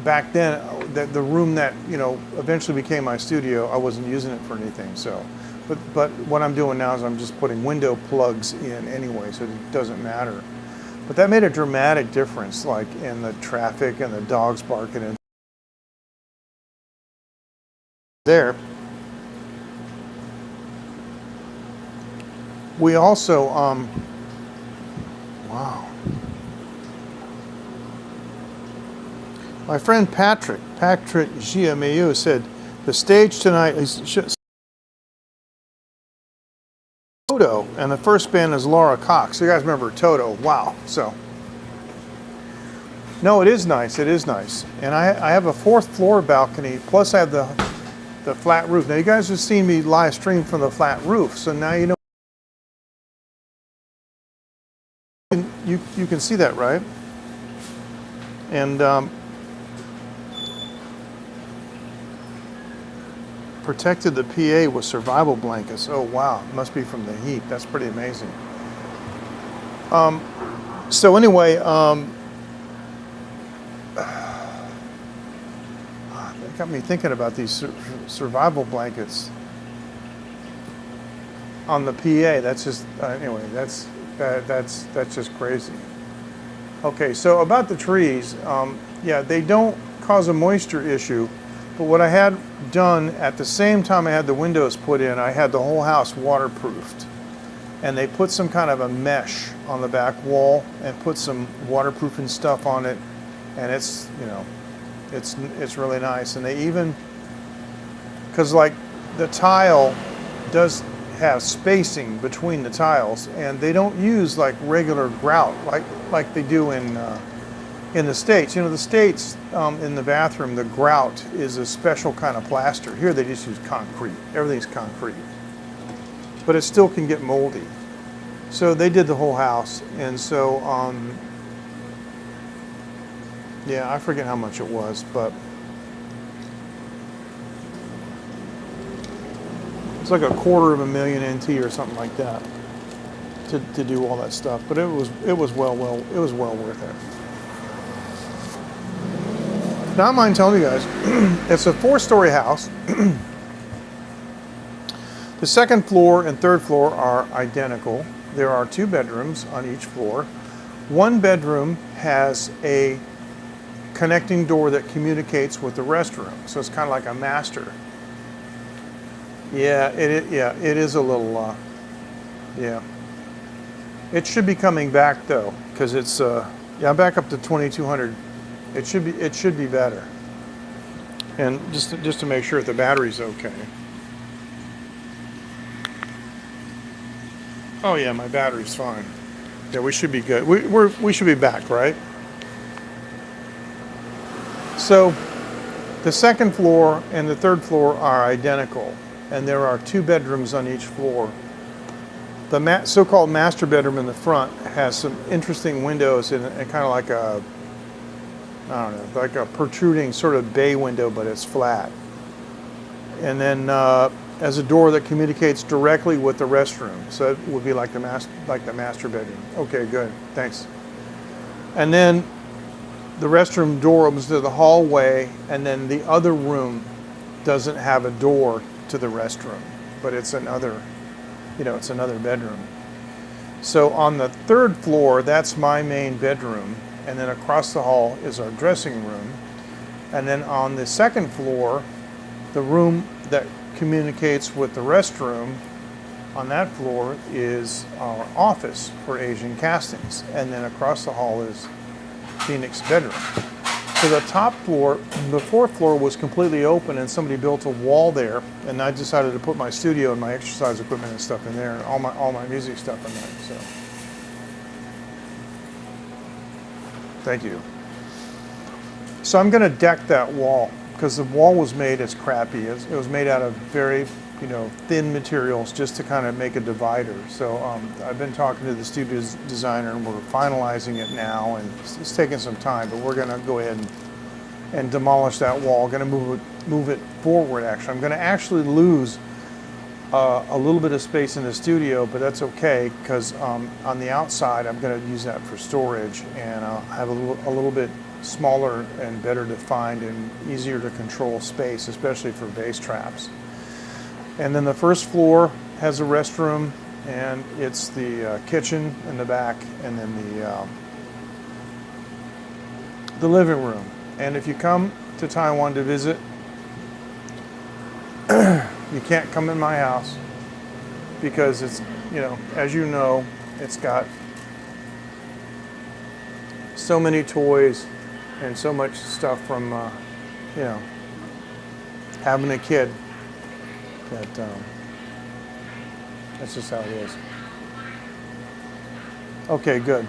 back then, the room that eventually became my studio, I wasn't using it for anything. So, but what I'm doing now is I'm just putting window plugs in anyway, so it doesn't matter. But that made a dramatic difference, like in the traffic and the dogs barking and there. We also, wow. My friend Patrick Giameu said, The stage tonight is Toto, and the first band is Laura Cox. You guys remember Toto? Wow. So, no, it is nice. It is nice. And I have a 4th floor balcony. Plus, I have the flat roof. Now, you guys have seen me live stream from the flat roof, so now you know. You can see that, right? And protected the PA with survival blankets. Oh wow, must be from the heat. That's pretty amazing. So anyway, that got me thinking about these survival blankets on the PA. That's just anyway. That's just crazy. Okay, so about the trees, yeah, they don't cause a moisture issue. But what I had done at the same time I had the windows put in, I had the whole house waterproofed. And they put some kind of a mesh on the back wall and put some waterproofing stuff on it. And it's, you know, it's really nice. And they even, because like the tile does have spacing between the tiles, and they don't use like regular grout like they do in the States. You know, the States, in the bathroom, the grout is a special kind of plaster. Here they just use concrete. Everything's concrete. But it still can get moldy. So they did the whole house. And so, yeah, I forget how much it was, but it's like $250,000 NT or something like that to do all that stuff. But it was well worth it. Now, I mind telling you guys, it's a 4-story house. The 2nd floor and 3rd floor are identical. There are 2 bedrooms on each floor. One bedroom has a connecting door that communicates with the restroom, so it's kind of like a master. Yeah, it is a little. Yeah, it should be coming back though, because it's yeah, I'm back up to 2,200. It should be better. And just to make sure that the battery's okay. Oh yeah, my battery's fine. Yeah, we should be good. We should be back, right? So the 2nd floor and the 3rd floor are identical, and there are 2 bedrooms on each floor. The so-called master bedroom in the front has some interesting windows and kind of like a, I don't know, like a protruding sort of bay window, but it's flat. And then as a door that communicates directly with the restroom, so it would be like the master bedroom. Okay, good, thanks. And then the restroom door opens to the hallway, and then the other room doesn't have a door to the restroom, but it's another, you know, it's another bedroom. So on the 3rd floor, that's my main bedroom, and then across the hall is our dressing room. And then on the 2nd floor, the room that communicates with the restroom, on that floor is our office for Asian castings. And then across the hall is Phoenix's bedroom. So the top floor, the 4th floor was completely open, and somebody built a wall there, and I decided to put my studio and my exercise equipment and stuff in there, and all my music stuff in there. So thank you. So I'm going to deck that wall, because the wall was made as crappy. It was made out of very, you know, thin materials just to kind of make a divider. So I've been talking to the studio designer, and we're finalizing it now, and it's taking some time, but we're going to go ahead and demolish that wall. Going to move it forward. Actually, I'm going to actually lose a little bit of space in the studio, but that's okay, because on the outside I'm going to use that for storage, and I'll have a little bit smaller and better defined and easier to control space, especially for bass traps. And then the 1st floor has a restroom, and it's the kitchen in the back, and then the living room. And if you come to Taiwan to visit, you can't come in my house, because it's, you know, as you know, it's got so many toys and so much stuff from, you know, having a kid. That's just how it is. Okay, good.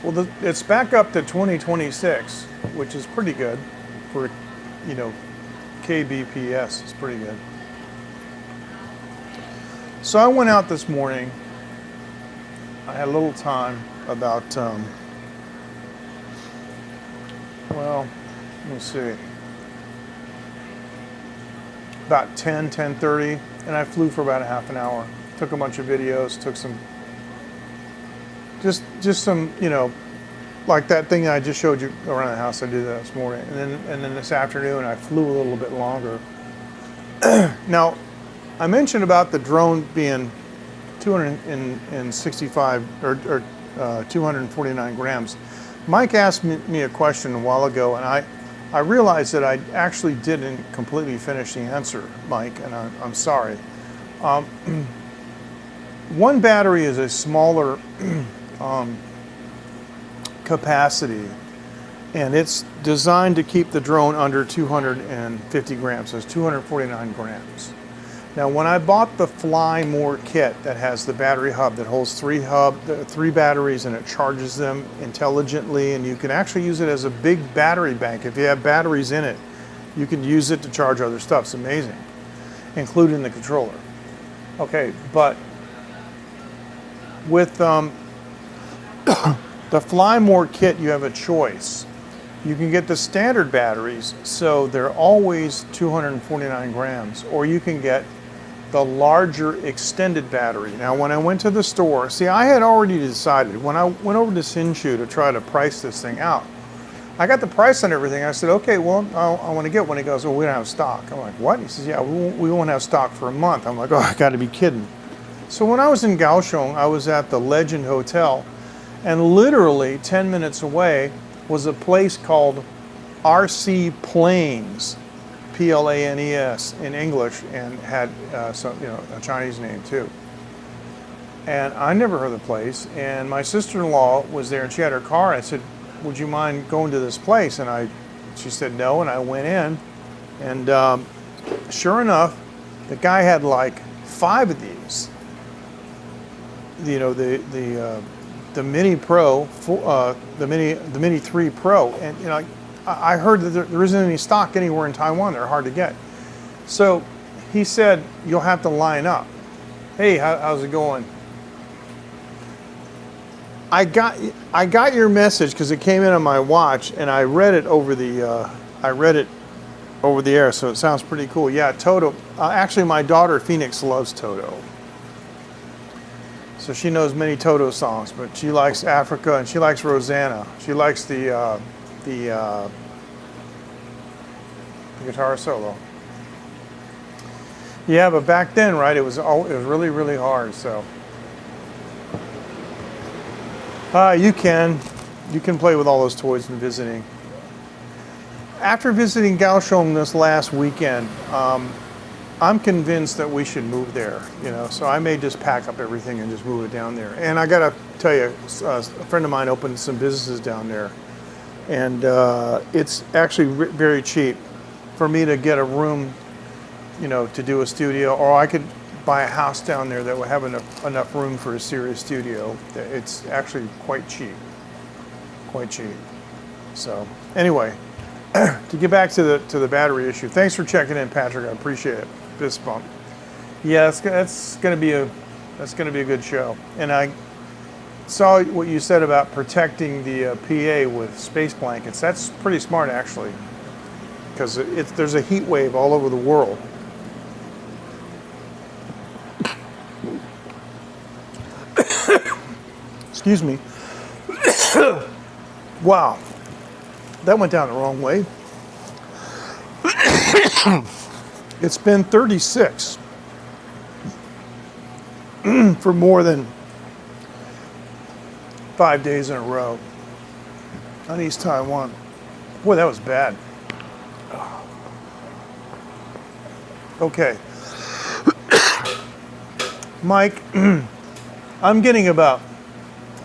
Well, it's back up to 2026, which is pretty good for, you know, kbps. It's pretty good. So I went out this morning. I had a little time about, well, let me see, about 10:30, and I flew for about a half an hour. Took a bunch of videos, took some, just some, you know, like that thing I just showed you around the house. I did that this morning, and then this afternoon I flew a little bit longer. Now, I mentioned about the drone being 265 or 249 grams. Mike asked me a question a while ago, and I realized that I actually didn't completely finish the answer, Mike, and I'm sorry. One battery is a smaller capacity, and it's designed to keep the drone under 250 grams, so it's 249 grams. Now, when I bought the Fly More kit that has the battery hub that holds three batteries, and it charges them intelligently, and you can actually use it as a big battery bank. If you have batteries in it, you can use it to charge other stuff. It's amazing, including the controller. Okay, but with the Fly More kit, you have a choice. You can get the standard batteries, so they're always 249 grams, or you can get the larger extended battery. Now, when I went to the store, see, I had already decided, when I went over to Sinshu to try to price this thing out, I got the price on everything. I said, okay, well, I want to get one. He goes, well, we don't have stock. I'm like, what? He says, yeah, we won't have stock for a month. I'm like, oh, I got to be kidding. So when I was in Kaohsiung, I was at the Legend Hotel, and literally 10 minutes away was a place called RC Planes, Planes in English, and had some, you know, a Chinese name too. And I never heard of the place. And my sister-in-law was there, and she had her car. I said, "Would you mind going to this place?" And she said no, and I went in, and sure enough, the guy had like 5 of these. You know, the Mini Pro, the Mini 3 Pro, and you know, I heard that there isn't any stock anywhere in Taiwan. They're hard to get. So he said, you'll have to line up. Hey, how's it going? I got your message because it came in on my watch, and I read it over the air. So it sounds pretty cool. Yeah, Toto. Actually, my daughter Phoenix loves Toto. So she knows many Toto songs, but she likes Africa, and she likes Rosanna. She likes the guitar solo. Yeah, but back then, right, it was really, really hard. So you can play with all those toys and visiting. After visiting Kaohsiung this last weekend, I'm convinced that we should move there, you know, so I may just pack up everything and just move it down there. And I gotta tell you, a friend of mine opened some businesses down there, and it's actually very cheap for me to get a room, you know, to do a studio, or I could buy a house down there that would have enough room for a serious studio. It's actually quite cheap, So anyway, to get back to the battery issue, thanks for checking in, Patrick. I appreciate it. Fist bump. Yeah, that's going to be a good show. And I saw what you said about protecting the PA with space blankets. That's pretty smart, actually, because there's a heat wave all over the world. Excuse me. Wow, that went down the wrong way. It's been 36 for more than 5 days in a row on East Taiwan. Boy, that was bad. Okay. Mike, I'm getting about,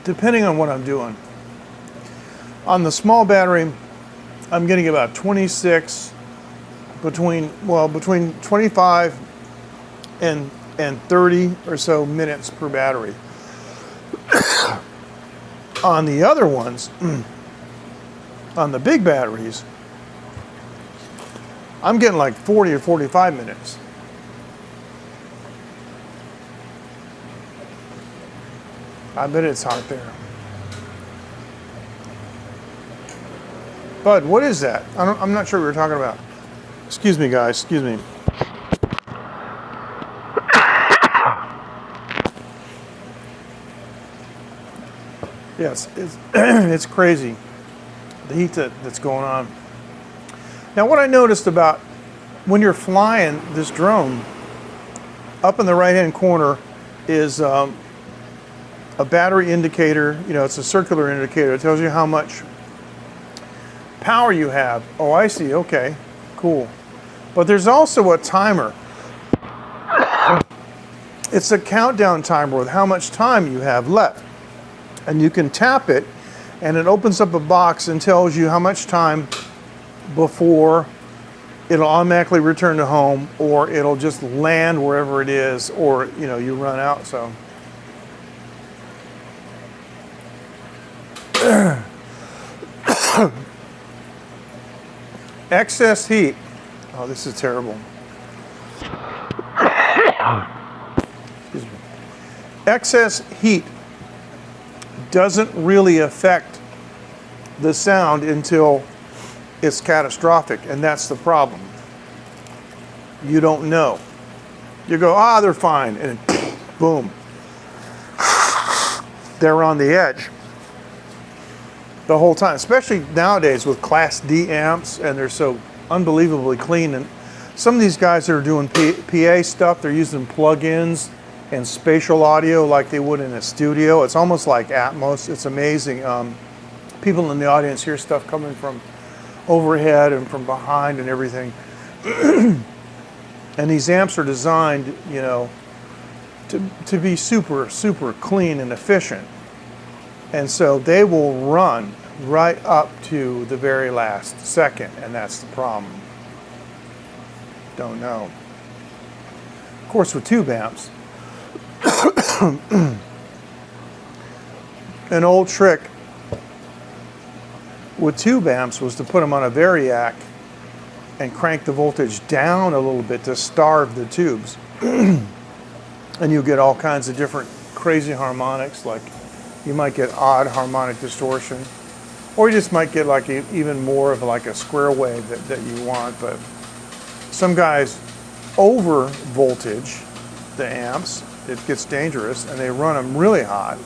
depending on what I'm doing, on the small battery, I'm getting about 26 between 25 and 30 or so minutes per battery. On the other ones, on the big batteries, I'm getting like 40 or 45 minutes. I bet it's hot there. Bud, what is that? I'm not sure what we're talking about. Excuse me, guys. Excuse me. Yes, it's crazy, the heat that's going on. Now, what I noticed about when you're flying this drone, up in the right-hand corner is a battery indicator. You know, it's a circular indicator. It tells you how much power you have. Oh, I see. Okay, cool. But there's also a timer. It's a countdown timer with how much time you have left. And you can tap it, and it opens up a box and tells you how much time before it'll automatically return to home, or it'll just land wherever it is, or you know, you run out. So excess heat. Oh, this is terrible. Excuse me. Excess heat doesn't really affect the sound until it's catastrophic, and that's the problem. You don't know. You go, they're fine, and boom. They're on the edge the whole time, especially nowadays with Class D amps, and they're so unbelievably clean. And some of these guys that are doing PA stuff, they're using plugins and spatial audio like they would in a studio. It's almost like Atmos. It's amazing. People in the audience hear stuff coming from overhead and from behind and everything. And these amps are designed, you know, to be super, super clean and efficient. And so they will run right up to the very last second, and that's the problem. Don't know. Of course, with tube amps, an old trick with tube amps was to put them on a variac and crank the voltage down a little bit to starve the tubes. And you get all kinds of different crazy harmonics, like you might get odd harmonic distortion, or you just might get like even more of like a square wave that you want. But some guys over voltage the amps, it gets dangerous, and they run them really hot.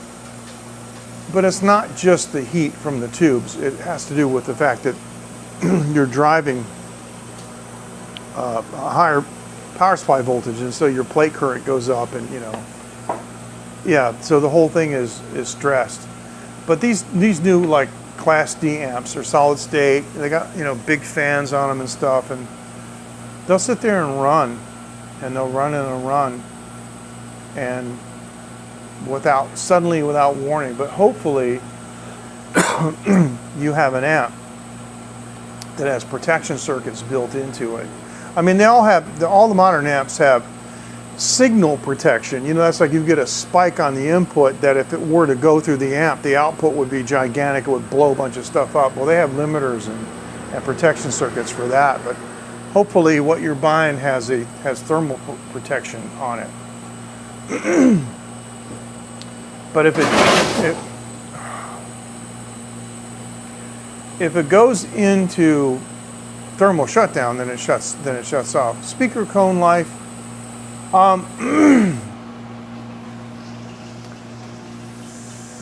But it's not just the heat from the tubes. It has to do with the fact that you're driving a higher power supply voltage, and so your plate current goes up, and you know, yeah, so the whole thing is stressed. But these new like Class D amps are solid state. They got, you know, big fans on them and stuff, and they'll sit there and run, and they'll run and run, and without warning. But hopefully you have an amp that has protection circuits built into it. I mean, they all have, all the modern amps have signal protection. You know, that's like you get a spike on the input that if it were to go through the amp, the output would be gigantic. It would blow a bunch of stuff up. Well, they have limiters and protection circuits for that. But hopefully what you're buying has thermal protection on it. But if it goes into thermal shutdown, then it shuts off. Speaker cone life.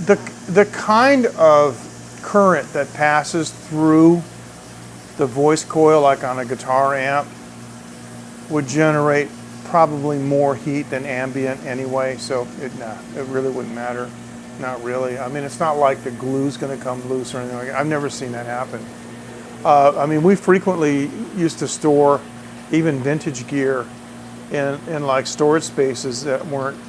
The kind of current that passes through the voice coil, like on a guitar amp, would generate probably more heat than ambient anyway, so it really wouldn't matter. Not really. I mean, it's not like the glue's going to come loose or anything like that. I've never seen that happen. I mean, we frequently used to store even vintage gear in like storage spaces that weren't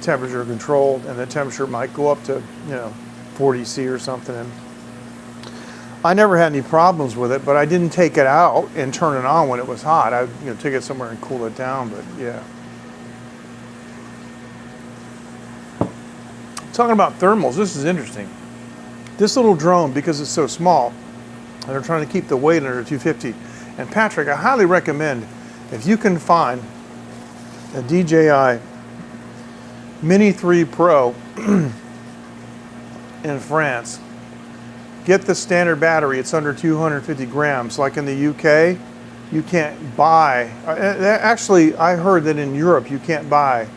temperature controlled, and the temperature might go up to, you know, 40 C or something. And I never had any problems with it, but I didn't take it out and turn it on when it was hot. I take it somewhere and cool it down, but yeah. Talking about thermals, this is interesting. This little drone, because it's so small, and they're trying to keep the weight under 250. And Patrick, I highly recommend, if you can find a DJI Mini 3 Pro in France, get the standard battery. It's under 250 grams. Like in the UK, you can't buy, actually I heard that in Europe you can't buy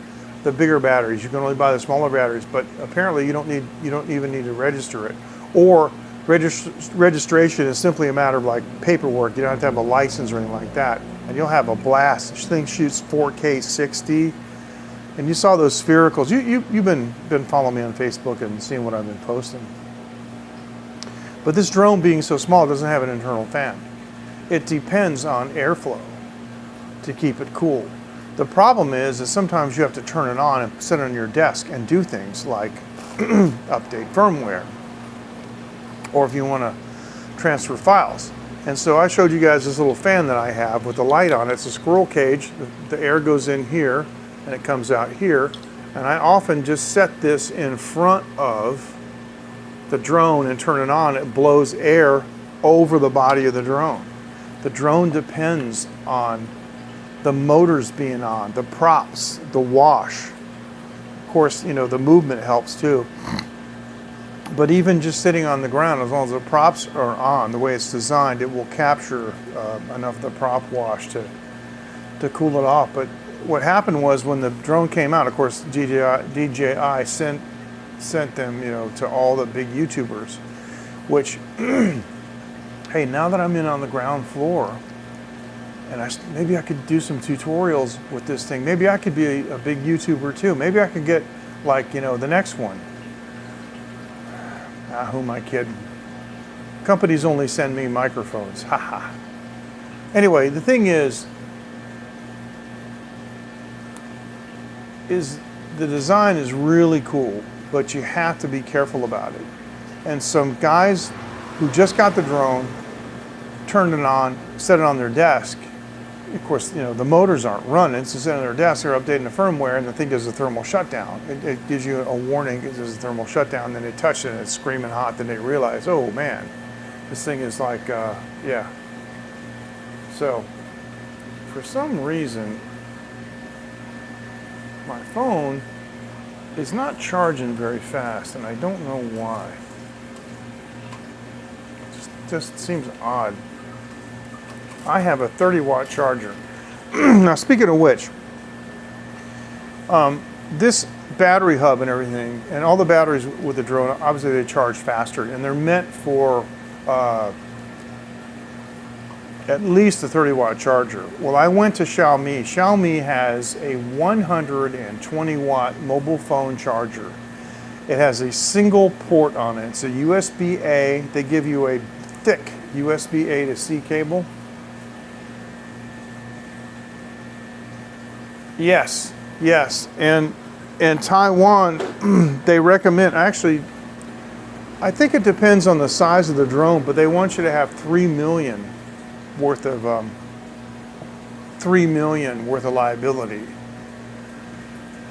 the bigger batteries. You can only buy the smaller batteries, but apparently you don't even need to register it. Or registration is simply a matter of like paperwork. You don't have to have a license or anything like that. And you'll have a blast. This thing shoots 4K 60. And you saw those sphericals. You've been following me on Facebook and seeing what I've been posting. But this drone being so small doesn't have an internal fan. It depends on airflow to keep it cool. The problem is that sometimes you have to turn it on and sit on your desk and do things like update firmware, or if you want to transfer files. And so I showed you guys this little fan that I have with the light on it. It's a squirrel cage. The air goes in here and it comes out here. And I often just set this in front of the drone and turn it on. It blows air over the body of the drone. The drone depends on the motors being on, the props, the wash. Of course, the movement helps too. But even just sitting on the ground, as long as the props are on, the way it's designed, it will capture enough of the prop wash to cool it off. But what happened was when the drone came out, of course, DJI sent them, to all the big YouTubers, which, hey, now that I'm in on the ground floor, and maybe I could do some tutorials with this thing. Maybe I could be a big YouTuber too. Maybe I could get like, the next one. Who am I kidding? Companies only send me microphones. Haha. Anyway, the thing is the design is really cool, but you have to be careful about it. And some guys who just got the drone, turned it on, set it on their desk. Of course, the motors aren't running. It's just on their desk. They're updating the firmware, and the thing does a thermal shutdown. It gives you a warning. It does a thermal shutdown. Then they touch it, and it's screaming hot. Then they realize, oh man, this thing is like, yeah. So, for some reason, my phone is not charging very fast, and I don't know why. It just seems odd. I have a 30-watt charger. Now, speaking of which, this battery hub and everything, and all the batteries with the drone, obviously they charge faster, and they're meant for at least a 30-watt charger. Well, I went to Xiaomi. Xiaomi has a 120-watt mobile phone charger. It has a single port on it. It's a USB-A. They give you a thick USB-A to C cable. Yes, yes, and in Taiwan, they recommend, actually, I think it depends on the size of the drone, but they want you to have 3 million worth of liability.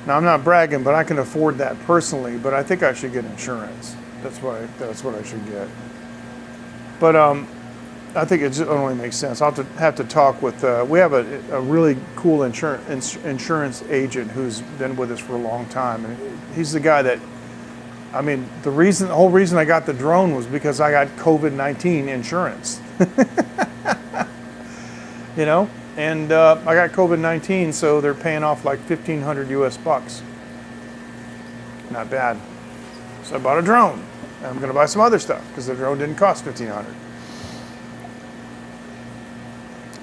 Now, I'm not bragging, but I can afford that personally, but I think I should get insurance. That's what I should get. But I think it only makes sense. I'll have to talk with, we have a really cool insurance agent who's been with us for a long time. And he's the guy that, I mean, the whole reason I got the drone was because I got COVID-19 insurance. And I got COVID-19, so they're paying off like 1,500 US bucks. Not bad. So I bought a drone. And I'm going to buy some other stuff because the drone didn't cost 1,500.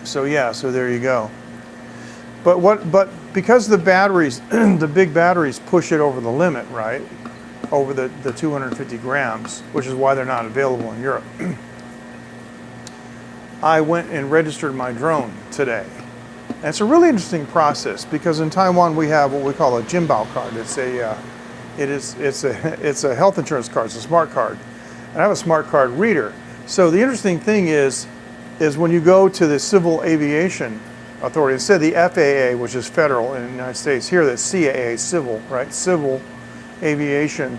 So yeah, so there you go. But because the batteries, the big batteries push it over the limit, right? Over the 250 grams, which is why they're not available in Europe. I went and registered my drone today. And it's a really interesting process because in Taiwan we have what we call a Jimbao card. It's a health insurance card. It's a smart card. And I have a smart card reader. So the interesting thing is when you go to the Civil Aviation Authority, instead of the FAA, which is federal in the United States, here that's CAA, civil, right? Civil Aviation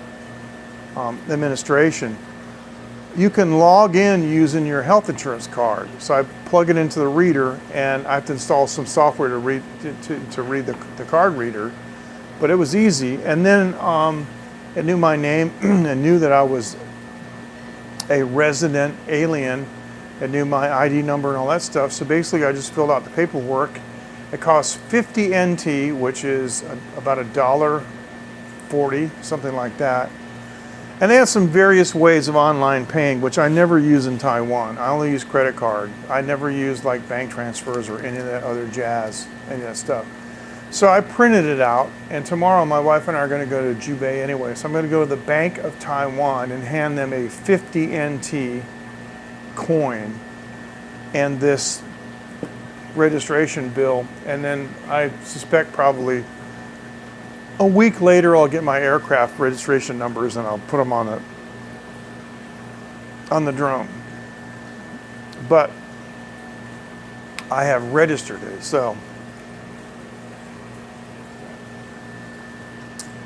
Administration. You can log in using your health insurance card. So I plug it into the reader, and I have to install some software to read the card reader. But it was easy. And then it knew my name and knew that I was a resident alien. It knew my ID number and all that stuff. So basically, I just filled out the paperwork. It costs 50 NT, which is about $1.40, something like that. And they have some various ways of online paying, which I never use in Taiwan. I only use credit card. I never use like bank transfers or any of that other jazz, any of that stuff. So I printed it out, and tomorrow my wife and I are going to go to Jubei anyway. So I'm going to go to the Bank of Taiwan and hand them a 50 NT coin and this registration bill. And then I suspect probably a week later I'll get my aircraft registration numbers and I'll put them on the drone. But I have registered it, so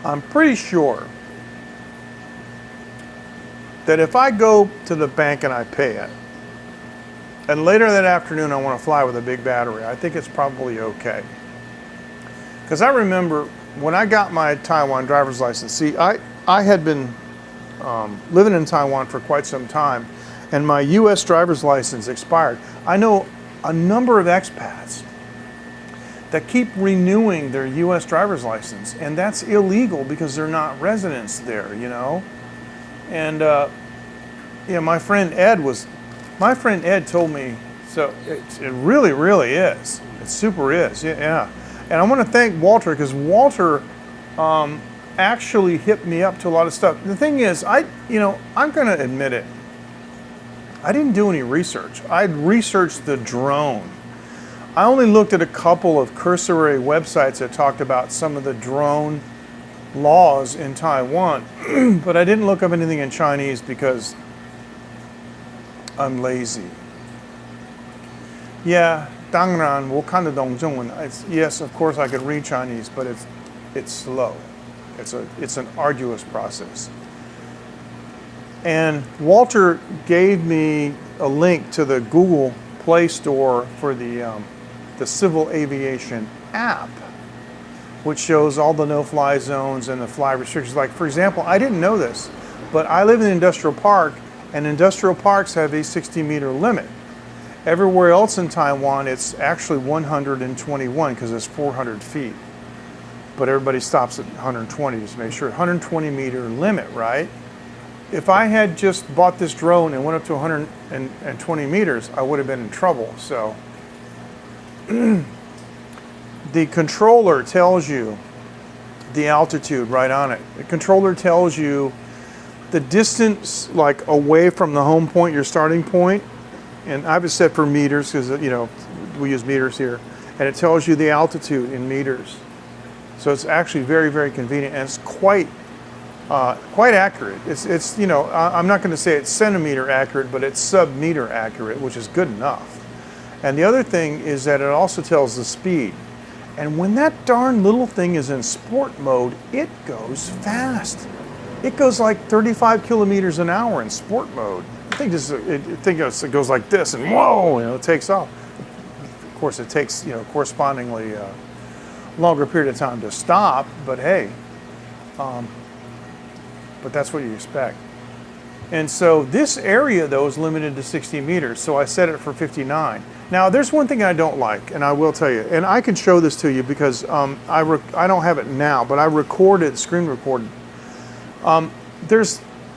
I'm pretty sure that if I go to the bank and I pay it, and later that afternoon I want to fly with a big battery, I think it's probably okay. Because I remember when I got my Taiwan driver's license, see, I had been living in Taiwan for quite some time, and my US driver's license expired. I know a number of expats that keep renewing their US driver's license, and that's illegal because they're not residents there, you know? And yeah, my friend Ed told me, so it really, really is. It super is, yeah. And I want to thank Walter, because Walter actually hit me up to a lot of stuff. The thing is, I'm going to admit it. I didn't do any research. I'd researched the drone. I only looked at a couple of cursory websites that talked about some of the drone laws in Taiwan, but I didn't look up anything in Chinese because I'm lazy. Yeah, 当然我看得懂中文. Yes, of course I could read Chinese, but it's slow. It's an arduous process. And Walter gave me a link to the Google Play Store for the Civil Aviation app, which shows all the no-fly zones and the fly restrictions. Like, for example, I didn't know this, but I live in an industrial park, and industrial parks have a 60-meter limit. Everywhere else in Taiwan, it's actually 121 because it's 400 feet. But everybody stops at 120 just to make sure. 120-meter limit, right? If I had just bought this drone and went up to 120 meters, I would have been in trouble. So the controller tells you the altitude right on it. The controller tells you the distance, like away from the home point, your starting point, and I have it set for meters because we use meters here, and it tells you the altitude in meters. So it's actually very, very convenient, and it's quite accurate. It's I'm not going to say it's centimeter accurate, but it's sub-meter accurate, which is good enough. And the other thing is that it also tells the speed. And when that darn little thing is in sport mode, it goes fast. It goes like 35 kilometers an hour in sport mode. I think it goes like this, and whoa, it takes off. Of course, it takes correspondingly longer period of time to stop. But hey, but that's what you expect. And so this area though is limited to 60 meters. So I set it for 59. Now there's one thing I don't like, and I will tell you, and I can show this to you because I don't have it now, but I recorded, screen recorded.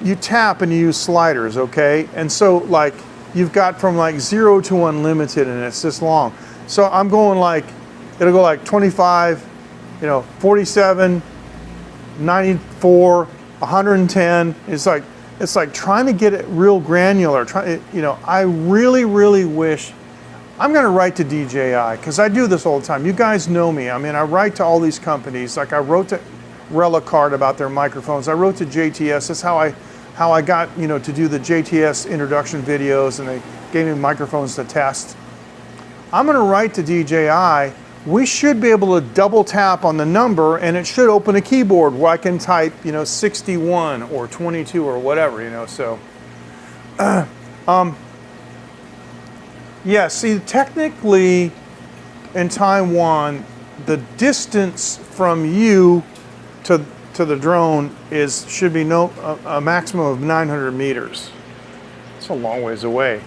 You tap and you use sliders, okay? And so like you've got from like 0 to unlimited, and it's this long. So I'm going like, it'll go like 25, 47, 94, 110. It's like trying to get it real granular. I really, really wish. I'm going to write to DJI because I do this all the time. You guys know me. I mean, I write to all these companies. Like I wrote to Relicard about their microphones. I wrote to JTS. That's how how I got, to do the JTS introduction videos, and they gave me microphones to test. I'm going to write to DJI. We should be able to double tap on the number, and it should open a keyboard where I can type, 61 or 22 or whatever, so. Yeah, see, technically in Taiwan, the distance from you to the drone should be a maximum of 900 meters. It's a long ways away.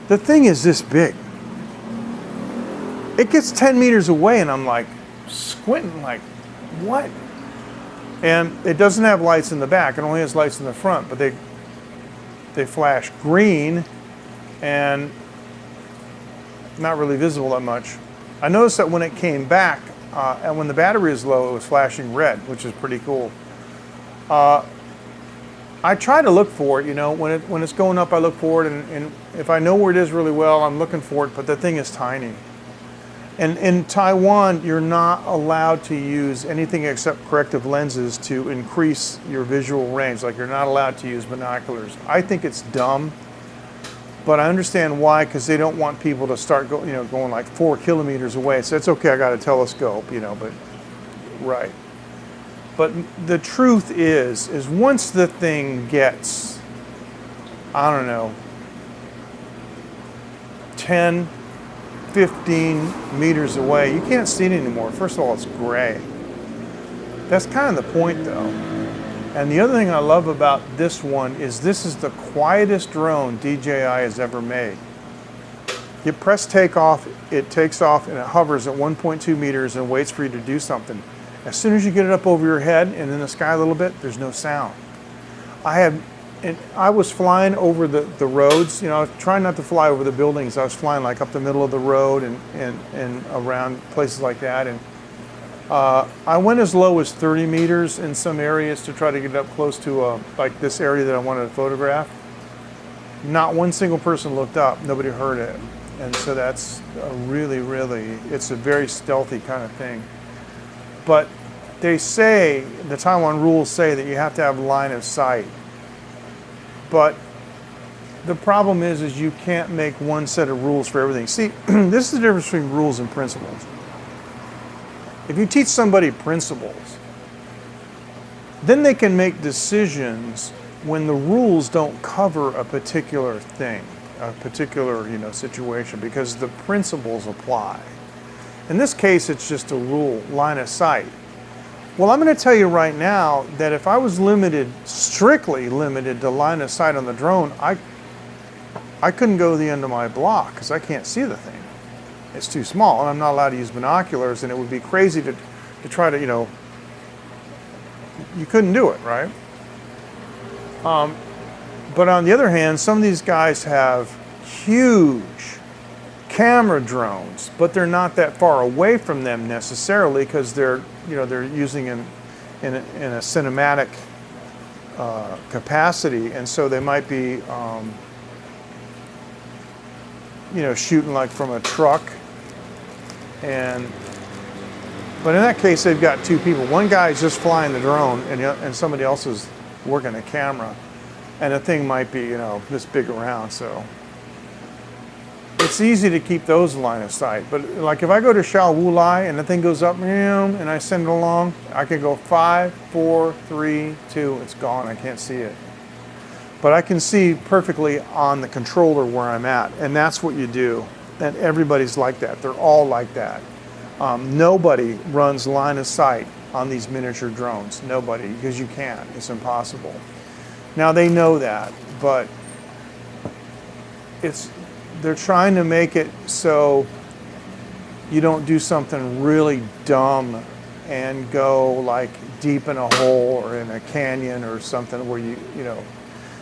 The thing is this big. It gets 10 meters away, and I'm like squinting, like, what? And it doesn't have lights in the back. It only has lights in the front, but they flash green and not really visible that much. I noticed that when it came back, and when the battery is low, it was flashing red, which is pretty cool. I try to look for it, when it's going up, I look for it, and if I know where it is really well, I'm looking for it, but the thing is tiny. And in Taiwan, you're not allowed to use anything except corrective lenses to increase your visual range. Like, you're not allowed to use binoculars. I think it's dumb, but I understand why, because they don't want people to start going like 4 kilometers away. So it's okay, I got a telescope, but right. But the truth is once the thing gets, I don't know, 10, 15 meters away, you can't see it anymore. First of all, it's gray. That's kind of the point, though. And the other thing I love about this one is this is the quietest drone DJI has ever made. You press takeoff, it takes off, and it hovers at 1.2 meters and waits for you to do something. As soon as you get it up over your head and in the sky a little bit, there's no sound. I was flying over the roads. I was trying not to fly over the buildings. I was flying like up the middle of the road and around places like that. And I went as low as 30 meters in some areas to try to get up close to like this area that I wanted to photograph. Not one single person looked up. Nobody heard it. And so that's it's a very stealthy kind of thing. But they say, the Taiwan rules say that you have to have line of sight. But the problem is you can't make one set of rules for everything. See, this is the difference between rules and principles. If you teach somebody principles, then they can make decisions when the rules don't cover a particular thing, a particular situation, because the principles apply. In this case, it's just a rule, line of sight. Well, I'm going to tell you right now that if I was strictly limited to line of sight on the drone, I couldn't go to the end of my block because I can't see the thing. It's too small, and I'm not allowed to use binoculars, and it would be crazy to try to, you couldn't do it, right? But on the other hand, some of these guys have huge camera drones, but they're not that far away from them necessarily because they're using in a cinematic capacity, and so they might be shooting like from a truck, but in that case they've got two people. One guy's just flying the drone, and somebody else is working the camera, and the thing might be this big around, so it's easy to keep those line of sight. But like if I go to Shao Wu Lai and the thing goes up and I send it along, I can go 5, 4, 3, 2, it's gone. I can't see it. But I can see perfectly on the controller where I'm at, and that's what you do. And everybody's like that. They're all like that. Nobody runs line of sight on these miniature drones. Nobody, because you can't. It's impossible. Now they know that, but they're trying to make it so you don't do something really dumb and go like deep in a hole or in a canyon or something where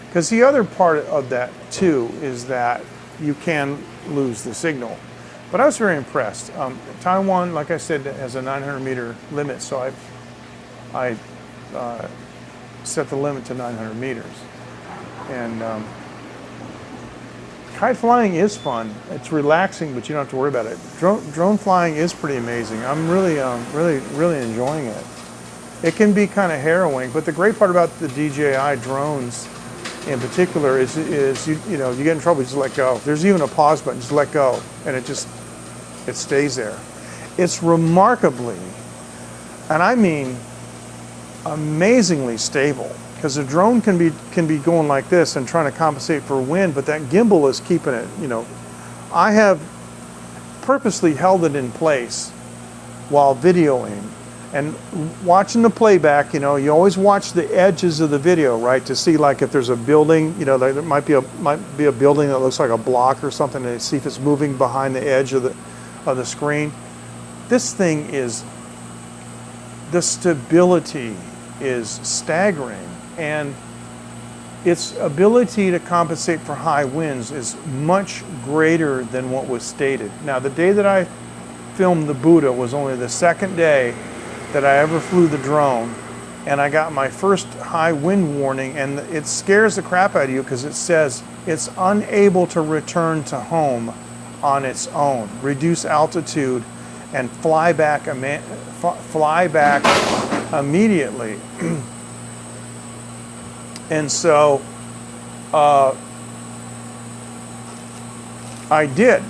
because the other part of that too is that you can lose the signal. But I was very impressed. Taiwan, like I said, has a 900 meter limit, so I set the limit to 900 meters. And kite flying is fun. It's relaxing, but you don't have to worry about it. Drone flying is pretty amazing. I'm really enjoying it. It can be kind of harrowing, but the great part about the DJI drones in particular is you know, you get in trouble, you just let go. There's even a pause button, just let go, and it stays there. It's remarkably, and I mean amazingly stable, because a drone can be going like this and trying to compensate for wind, but that gimbal is keeping it, you know. I have purposely held it in place while videoing, and watching the playback, you know, you always watch the edges of the video, right, to see like if there's a building, you know, there might be a building that looks like a block or something, and see if it's moving behind the edge of the screen. This thing is, the stability is staggering, and its ability to compensate for high winds is much greater than what was stated. Now, the day that I filmed the Buddha was only the second day that I ever flew the drone, and I got my first high wind warning, and it scares the crap out of you because it says it's unable to return to home on its own, reduce altitude, and fly back immediately. And so I did,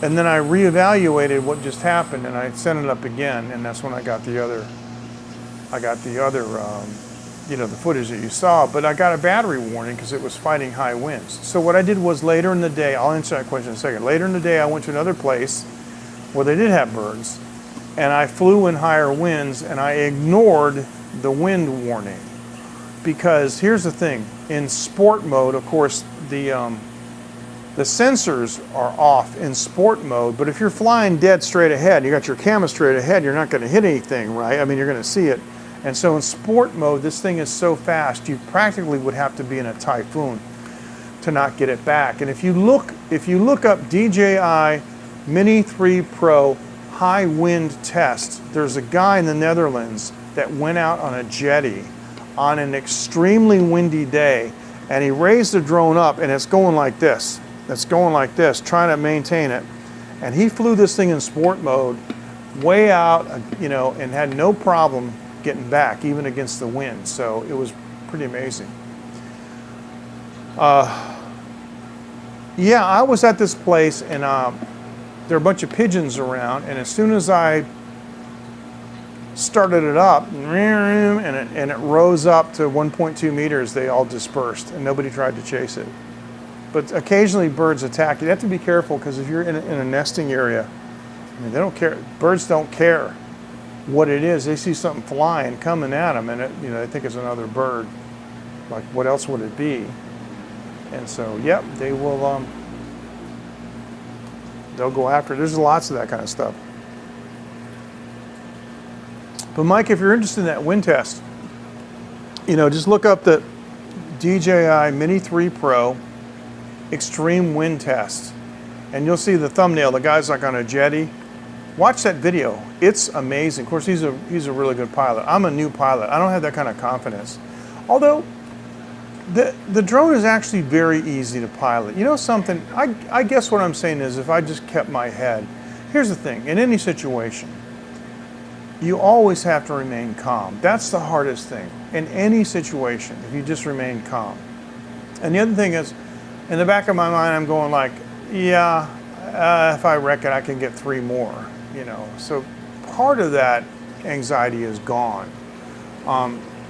and then I reevaluated what just happened, and I sent it up again, and that's when I got the other, you know, the footage that you saw. But I got a battery warning because it was fighting high winds. So what I did was, later in the day, I'll answer that question in a second. Later in the day, I went to another place where they did have birds, and I flew in higher winds, and I ignored the wind warning. Because here's the thing, in sport mode, of course, the sensors are off in sport mode, but if you're flying dead straight ahead, you got your camera straight ahead, you're not going to hit anything, right? I mean, you're going to see it. And so in sport mode, this thing is so fast, you practically would have to be in a typhoon to not get it back. And if you look up DJI Mini 3 Pro high wind test, there's a guy in the Netherlands that went out on a jetty on an extremely windy day, and he raised the drone up, and it's going like this. It's going like this, trying to maintain it. And he flew this thing in sport mode way out, you know, and had no problem getting back, even against the wind. So it was pretty amazing. Yeah, I was at this place, and there are a bunch of pigeons around, and as soon as I started it up, and it rose up to 1.2 meters, they all dispersed, and nobody tried to chase it. But occasionally birds attack. You have to be careful, because if you're in a nesting area, I mean, they don't care. Birds don't care what it is. They see something flying, coming at them, and you know, they think it's another bird. Like, what else would it be? And so, yep, they will. They'll go after it. There's lots of that kind of stuff. But Mike, if you're interested in that wind test, you know, just look up the DJI Mini 3 Pro Extreme Wind Test, and you'll see the thumbnail. The guy's like on a jetty. Watch that video. It's amazing. Of course, he's a really good pilot. I'm a new pilot. I don't have that kind of confidence. Although the drone is actually very easy to pilot. You know something? I guess what I'm saying is, if I just kept my head. Here's the thing. In any situation, you always have to remain calm. That's the hardest thing in any situation, if you just remain calm. And the other thing is, in the back of my mind, I'm going like, yeah, if I reckon I can get 3 more, you know. So part of that anxiety is gone.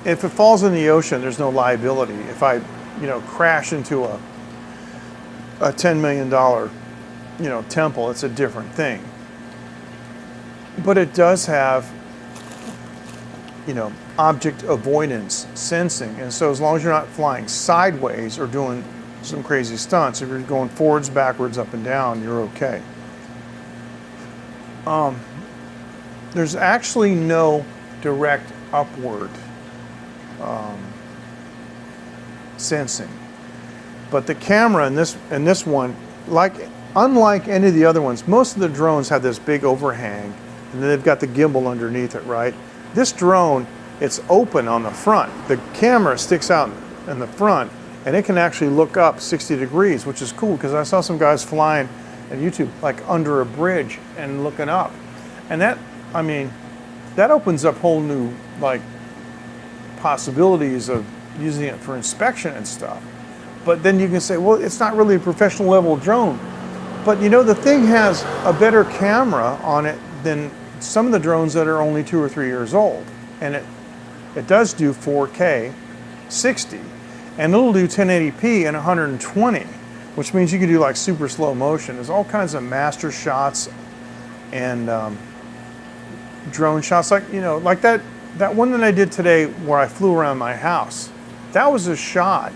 If it falls in the ocean, there's no liability. If I, you know, crash into a $10 million, you know, temple, it's a different thing. But it does have, you know, object avoidance sensing. And so as long as you're not flying sideways or doing some crazy stunts, if you're going forwards, backwards, up and down, you're okay. There's actually no direct upward sensing. But the camera in this one, unlike any of the other ones, most of the drones have this big overhang, and then they've got the gimbal underneath it, right? This drone, it's open on the front. The camera sticks out in the front, and it can actually look up 60 degrees, which is cool, because I saw some guys flying at YouTube, like under a bridge and looking up. And that, I mean, that opens up whole new, like, possibilities of using it for inspection and stuff. But then you can say, well, it's not really a professional level drone. But you know, the thing has a better camera on it than some of the drones that are only 2 or 3 years old. And it does do 4K 60, and it'll do 1080p and 120, which means you can do like super slow motion. There's all kinds of master shots and drone shots, like, you know, like that one that I did today where I flew around my house. That was a shot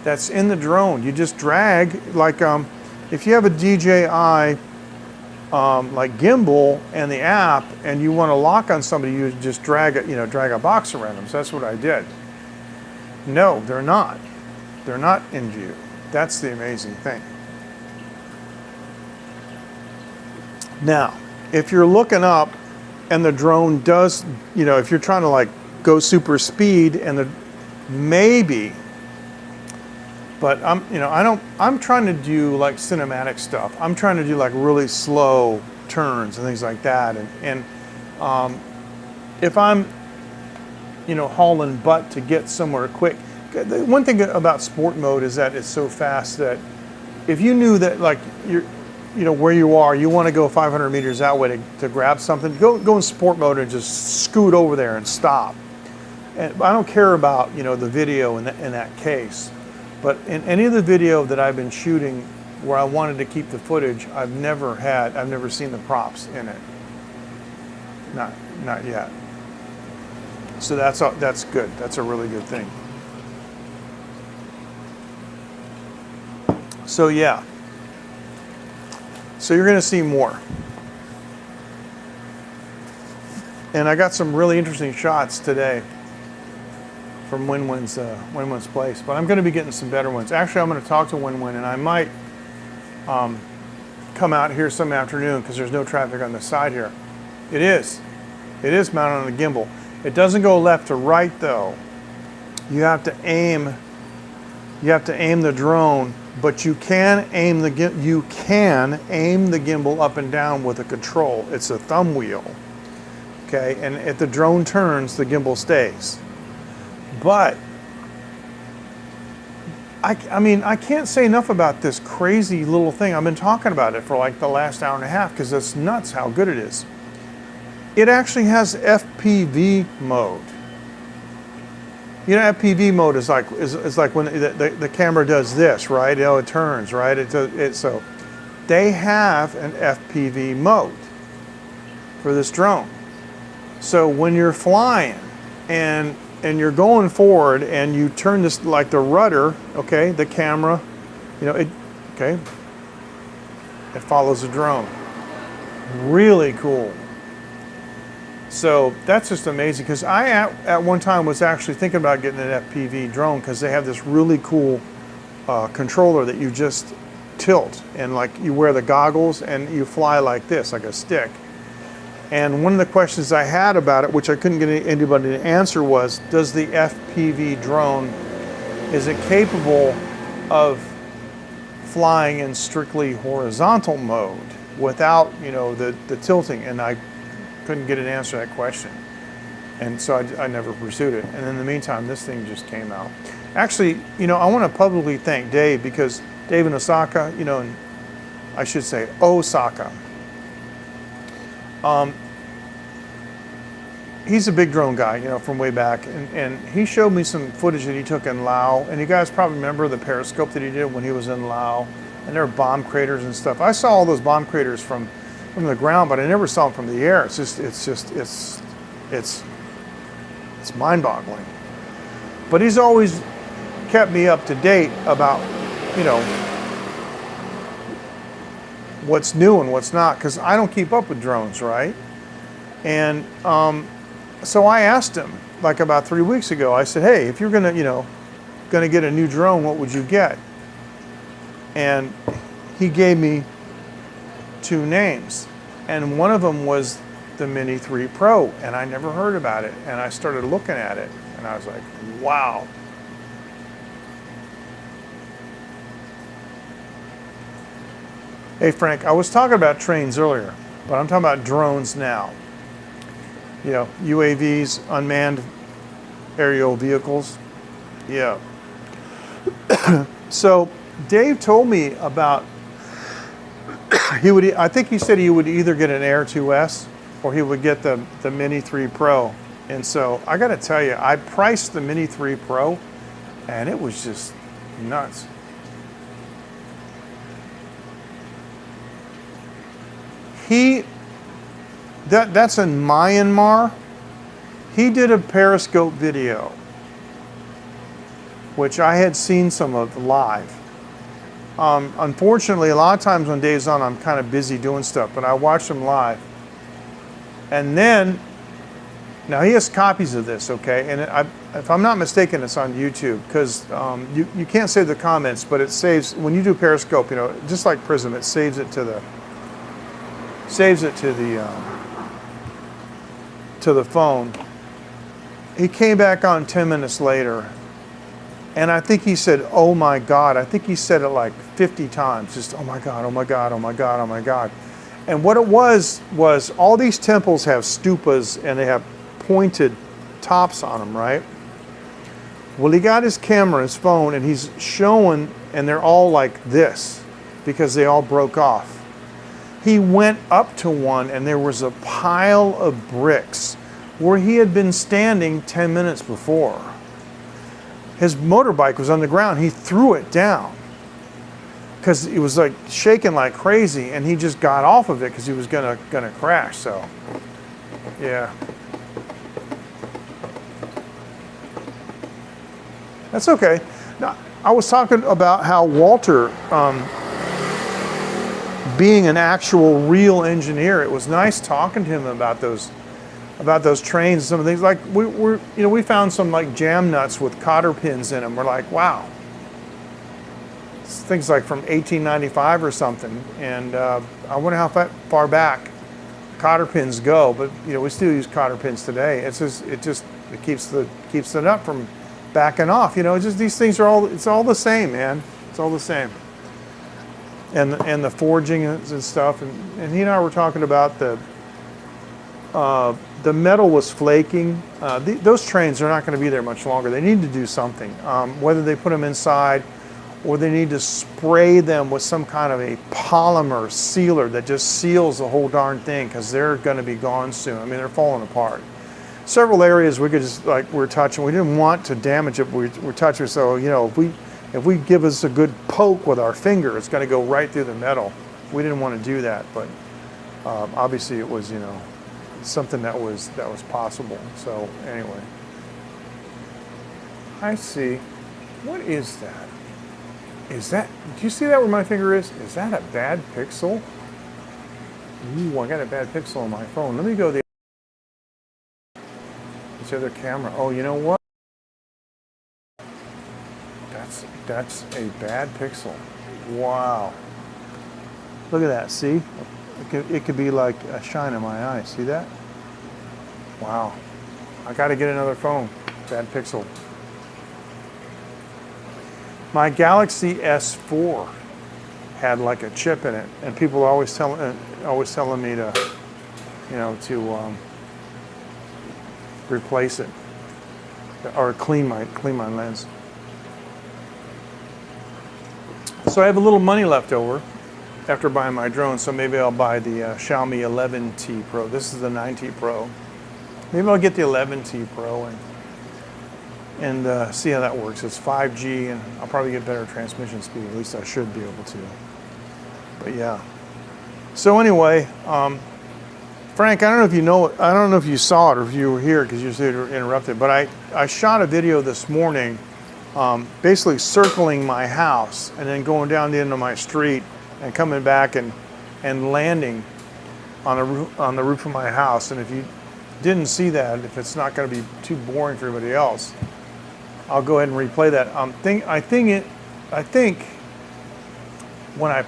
that's in the drone. You just drag, like if you have a DJI like gimbal and the app, and you want to lock on somebody, you just drag it, you know, drag a box around them. So that's what I did. No, they're not. They're not in view. That's the amazing thing. Now, if you're looking up and the drone does, you know, if you're trying to like go super speed and the maybe, but I'm trying to do like cinematic stuff. I'm trying to do like really slow turns and things like that. And if I'm, you know, hauling butt to get somewhere quick, the one thing about sport mode is that it's so fast that if you knew that like you're, you know, where you are, you want to go 500 meters that way to grab something, go in sport mode and just scoot over there and stop. And I don't care about, you know, the video in that case. But in any of the video that I've been shooting where I wanted to keep the footage, I've never seen the props in it. Not yet. So that's good. That's a really good thing. So yeah. So you're going to see more. And I got some really interesting shots today from Wenwen's place, but I'm going to be getting some better ones. Actually, I'm going to talk to Wenwen, and I might come out here some afternoon because there's no traffic on the side here. It is mounted on a gimbal. It doesn't go left to right though. You have to aim the drone, but you can aim the gimbal up and down with a control. It's a thumb wheel. Okay, and if the drone turns, the gimbal stays. But I mean, I can't say enough about this crazy little thing. I've been talking about it for like the last hour and a half because it's nuts how good it is. It actually has FPV mode. You know, FPV mode is like when the camera does this, right? You know, it turns, right? So they have an FPV mode for this drone. So when you're flying and you're going forward and you turn this, like the rudder, okay, the camera, you know, it follows the drone. Really cool. So that's just amazing, because I at one time was actually thinking about getting an FPV drone because they have this really cool controller that you just tilt, and like you wear the goggles and you fly like this, like a stick. And one of the questions I had about it, which I couldn't get anybody to answer, was, does the FPV drone, is it capable of flying in strictly horizontal mode without, you know, the tilting? And I couldn't get an answer to that question. And so I never pursued it. And in the meantime, this thing just came out. Actually, you know, I want to publicly thank Dave, because Dave in Osaka, you know, and I should say Osaka. He's a big drone guy, you know, from way back, and he showed me some footage that he took in Laos. And you guys probably remember the periscope that he did when he was in Laos, and there were bomb craters and stuff. I saw all those bomb craters from the ground, but I never saw them from the air. It's mind-boggling. But he's always kept me up to date about, you know, what's new and what's not, because I don't keep up with drones, right? And so I asked him, like about 3 weeks ago, I said, hey, if you're gonna get a new drone, what would you get? And he gave me 2 names, and one of them was the Mini 3 Pro, and I never heard about it, and I started looking at it, and I was like, wow. Hey Frank, I was talking about trains earlier, but I'm talking about drones now. You know, UAVs, unmanned aerial vehicles. Yeah. So Dave told me about, I think he said he would either get an Air 2S or he would get the Mini 3 Pro. And so I got to tell you, I priced the Mini 3 Pro and it was just nuts. That's in Myanmar. He did a Periscope video, which I had seen some of live. Unfortunately, a lot of times when Dave's on, I'm kind of busy doing stuff, but I watched him live. And then, now he has copies of this, okay? And if I'm not mistaken, it's on YouTube, because you can't save the comments, but it saves, when you do Periscope, you know, just like Prism, it saves it to the phone. He came back on 10 minutes later, and I think he said, "Oh my God." I think he said it like 50 times, just, "Oh my God, oh my God, oh my God, oh my God." And what it was all these temples have stupas and they have pointed tops on them, right? Well, he got his camera, his phone, and he's showing, and they're all like this because they all broke off. He went up to one and there was a pile of bricks where he had been standing 10 minutes before. His motorbike was on the ground. He threw it down because it was like shaking like crazy, and he just got off of it because he was gonna crash. So, yeah. That's okay. Now, I was talking about how Walter, being an actual real engineer, it was nice talking to him about those trains, some of the things. Like we found some like jam nuts with cotter pins in them. We're like, wow, it's things like from 1895 or something. And I wonder how far back cotter pins go. But you know, we still use cotter pins today. It keeps the nut from backing off. You know, it's just these things it's all the same, man. It's all the same. And the forging and stuff. And he and I were talking about the metal was flaking. Those trains are not going to be there much longer. They need to do something. Whether they put them inside or they need to spray them with some kind of a polymer sealer that just seals the whole darn thing, because they're going to be gone soon. I mean, they're falling apart. Several areas we could just, like, we're touching. We didn't want to damage it, but we're touching. So, you know, if we give us a good poke with our finger, it's going to go right through the metal. We didn't want to do that, but obviously it was, you know, something that was possible. So anyway, I see. What is that? Is that? Do you see that where my finger is? Is that a bad pixel? Ooh, I got a bad pixel on my phone. Let me go the other camera. Oh, you know what? That's a bad pixel. Wow. Look at that. See? It could be like a shine in my eye. See that? Wow. I got to get another phone. Bad pixel. My Galaxy S4 had like a chip in it, and people are always telling me to, you know, to replace it or clean my lens. So I have a little money left over after buying my drone, so maybe I'll buy the Xiaomi 11T Pro. This is the 9T Pro. Maybe I'll get the 11T Pro and see how that works. It's 5G, and I'll probably get better transmission speed. At least I should be able to. But yeah. So anyway, Frank, I don't know if you know. I don't know if you saw it or if you were here because you were interrupted. But I shot a video this morning, basically circling my house and then going down the end of my street and coming back and landing on the roof of my house. And if you didn't see that, if it's not going to be too boring for everybody else, I'll go ahead and replay that. I think when I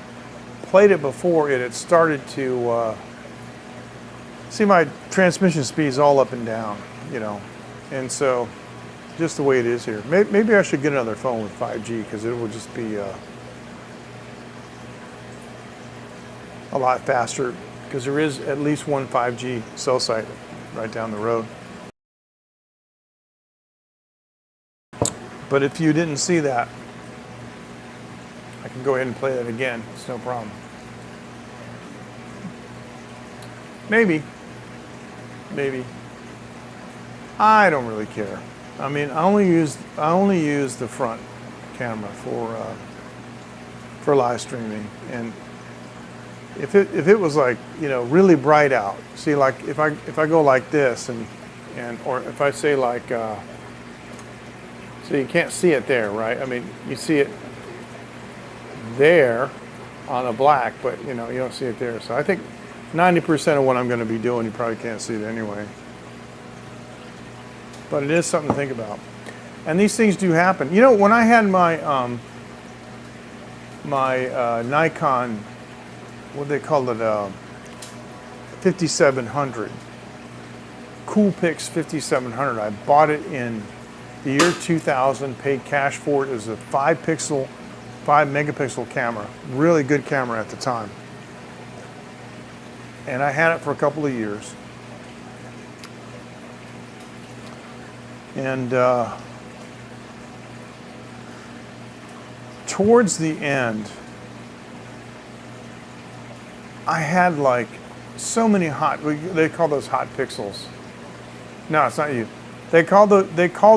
played it before, it had started to see my transmission speed is all up and down, you know, and so just the way it is here. Maybe I should get another phone with 5G, because it will just be a lot faster, because there is at least one 5G cell site right down the road. But if you didn't see that, I can go ahead and play that again. It's no problem. Maybe. I don't really care. I mean, I only use the front camera for live streaming. And if it was like, you know, really bright out, see, like if I go like this and or if I say like, so you can't see it there, right? I mean, you see it there on a black, but you know, you don't see it there. So I think 90% of what I'm going to be doing, you probably can't see it anyway. But it is something to think about. And these things do happen. You know, when I had my Nikon, what do they call it, 5700, Coolpix 5700. I bought it in the year 2000, paid cash for it. It was a 5 megapixel camera, really good camera at the time. And I had it for a couple of years. And towards the end, I had like so many they call those hot pixels. No, it's not you. They call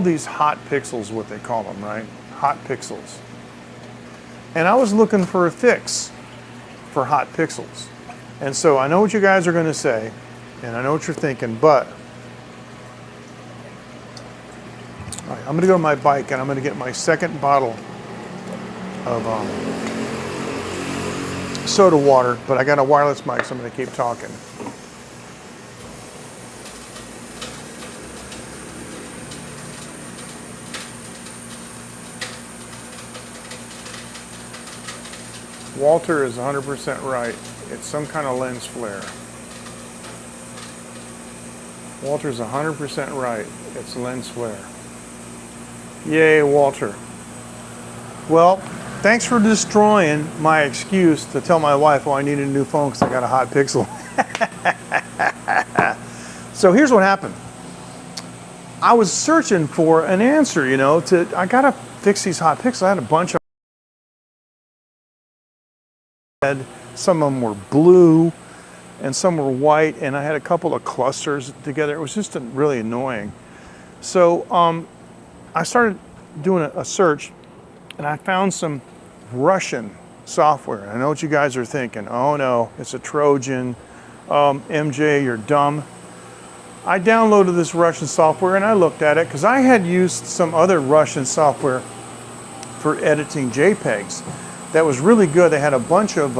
these hot pixels what they call them, right? Hot pixels. And I was looking for a fix for hot pixels. And so I know what you guys are going to say, and I know what you're thinking, but all right, I'm going to go to my bike and I'm going to get my second bottle of soda water, but I got a wireless mic, so I'm going to keep talking. Walter is 100% right. It's some kind of lens flare. Walter's 100% right. It's lens flare. Yay, Walter. Well, thanks for destroying my excuse to tell my wife, oh, I needed a new phone because I got a hot pixel. So here's what happened. I was searching for an answer, you know, I got to fix these hot pixels. I had a bunch of some of them were blue and some were white, and I had a couple of clusters together. It was just really annoying. So I started doing a search, and I found some Russian software. I know what you guys are thinking. Oh no, it's a Trojan. MJ, you're dumb. I downloaded this Russian software and I looked at it because I had used some other Russian software for editing JPEGs that was really good. They had a bunch of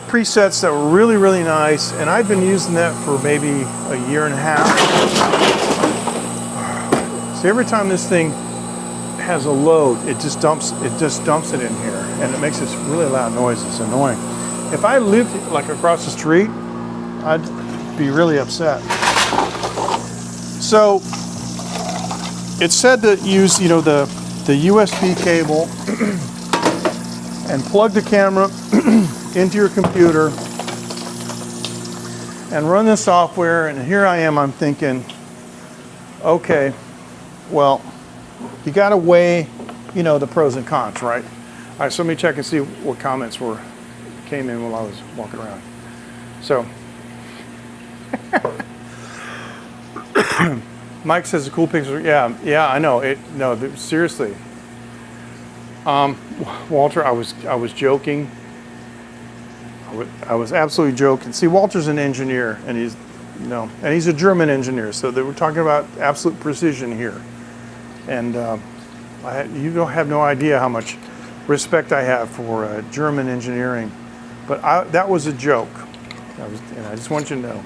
presets that were really, really nice, and I've been using that for maybe a year and a half. So every time this thing has a load, it just dumps it in here, and it makes this really loud noise. It's annoying. If I lived like across the street, I'd be really upset. So it said to use, you know, the USB cable and plug the camera into your computer and run the software. And here I am, I'm thinking, okay, well, you got to weigh, you know, the pros and cons, right? All right, so let me check and see what comments came in while I was walking around. So, Mike says a cool picture. Yeah, I know it. No, seriously, Walter, I was joking. I was absolutely joking. See, Walter's an engineer, and he's a German engineer. So they were talking about absolute precision here, and you don't have no idea how much respect I have for German engineering. But that was a joke, and I just want you to know.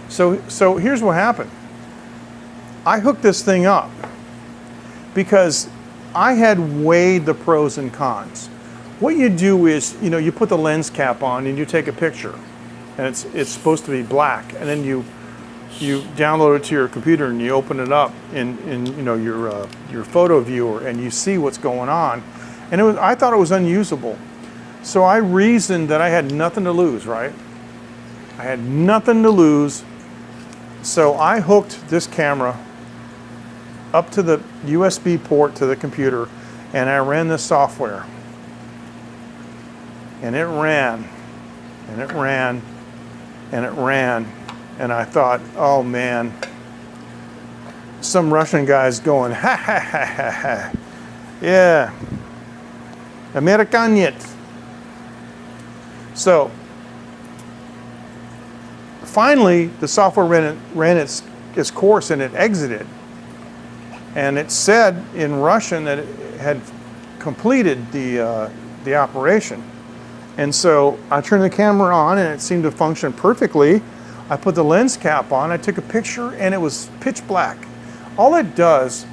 So here's what happened. I hooked this thing up because I had weighed the pros and cons. What you do is, you know, you put the lens cap on and you take a picture, and it's supposed to be black, and then you download it to your computer and you open it up in you know, your photo viewer, and you see what's going on. And I thought it was unusable. So I reasoned that I had nothing to lose, right? I had nothing to lose. So I hooked this camera up to the USB port to the computer, and I ran this software. And it ran, and it ran, and it ran. And I thought, oh man, some Russian guy's going, ha ha ha ha ha. Yeah, Amerikaniet. So finally, the software ran its course and it exited. And it said in Russian that it had completed the operation. And so I turned the camera on and it seemed to function perfectly. I put the lens cap on, I took a picture, and it was pitch black. All it does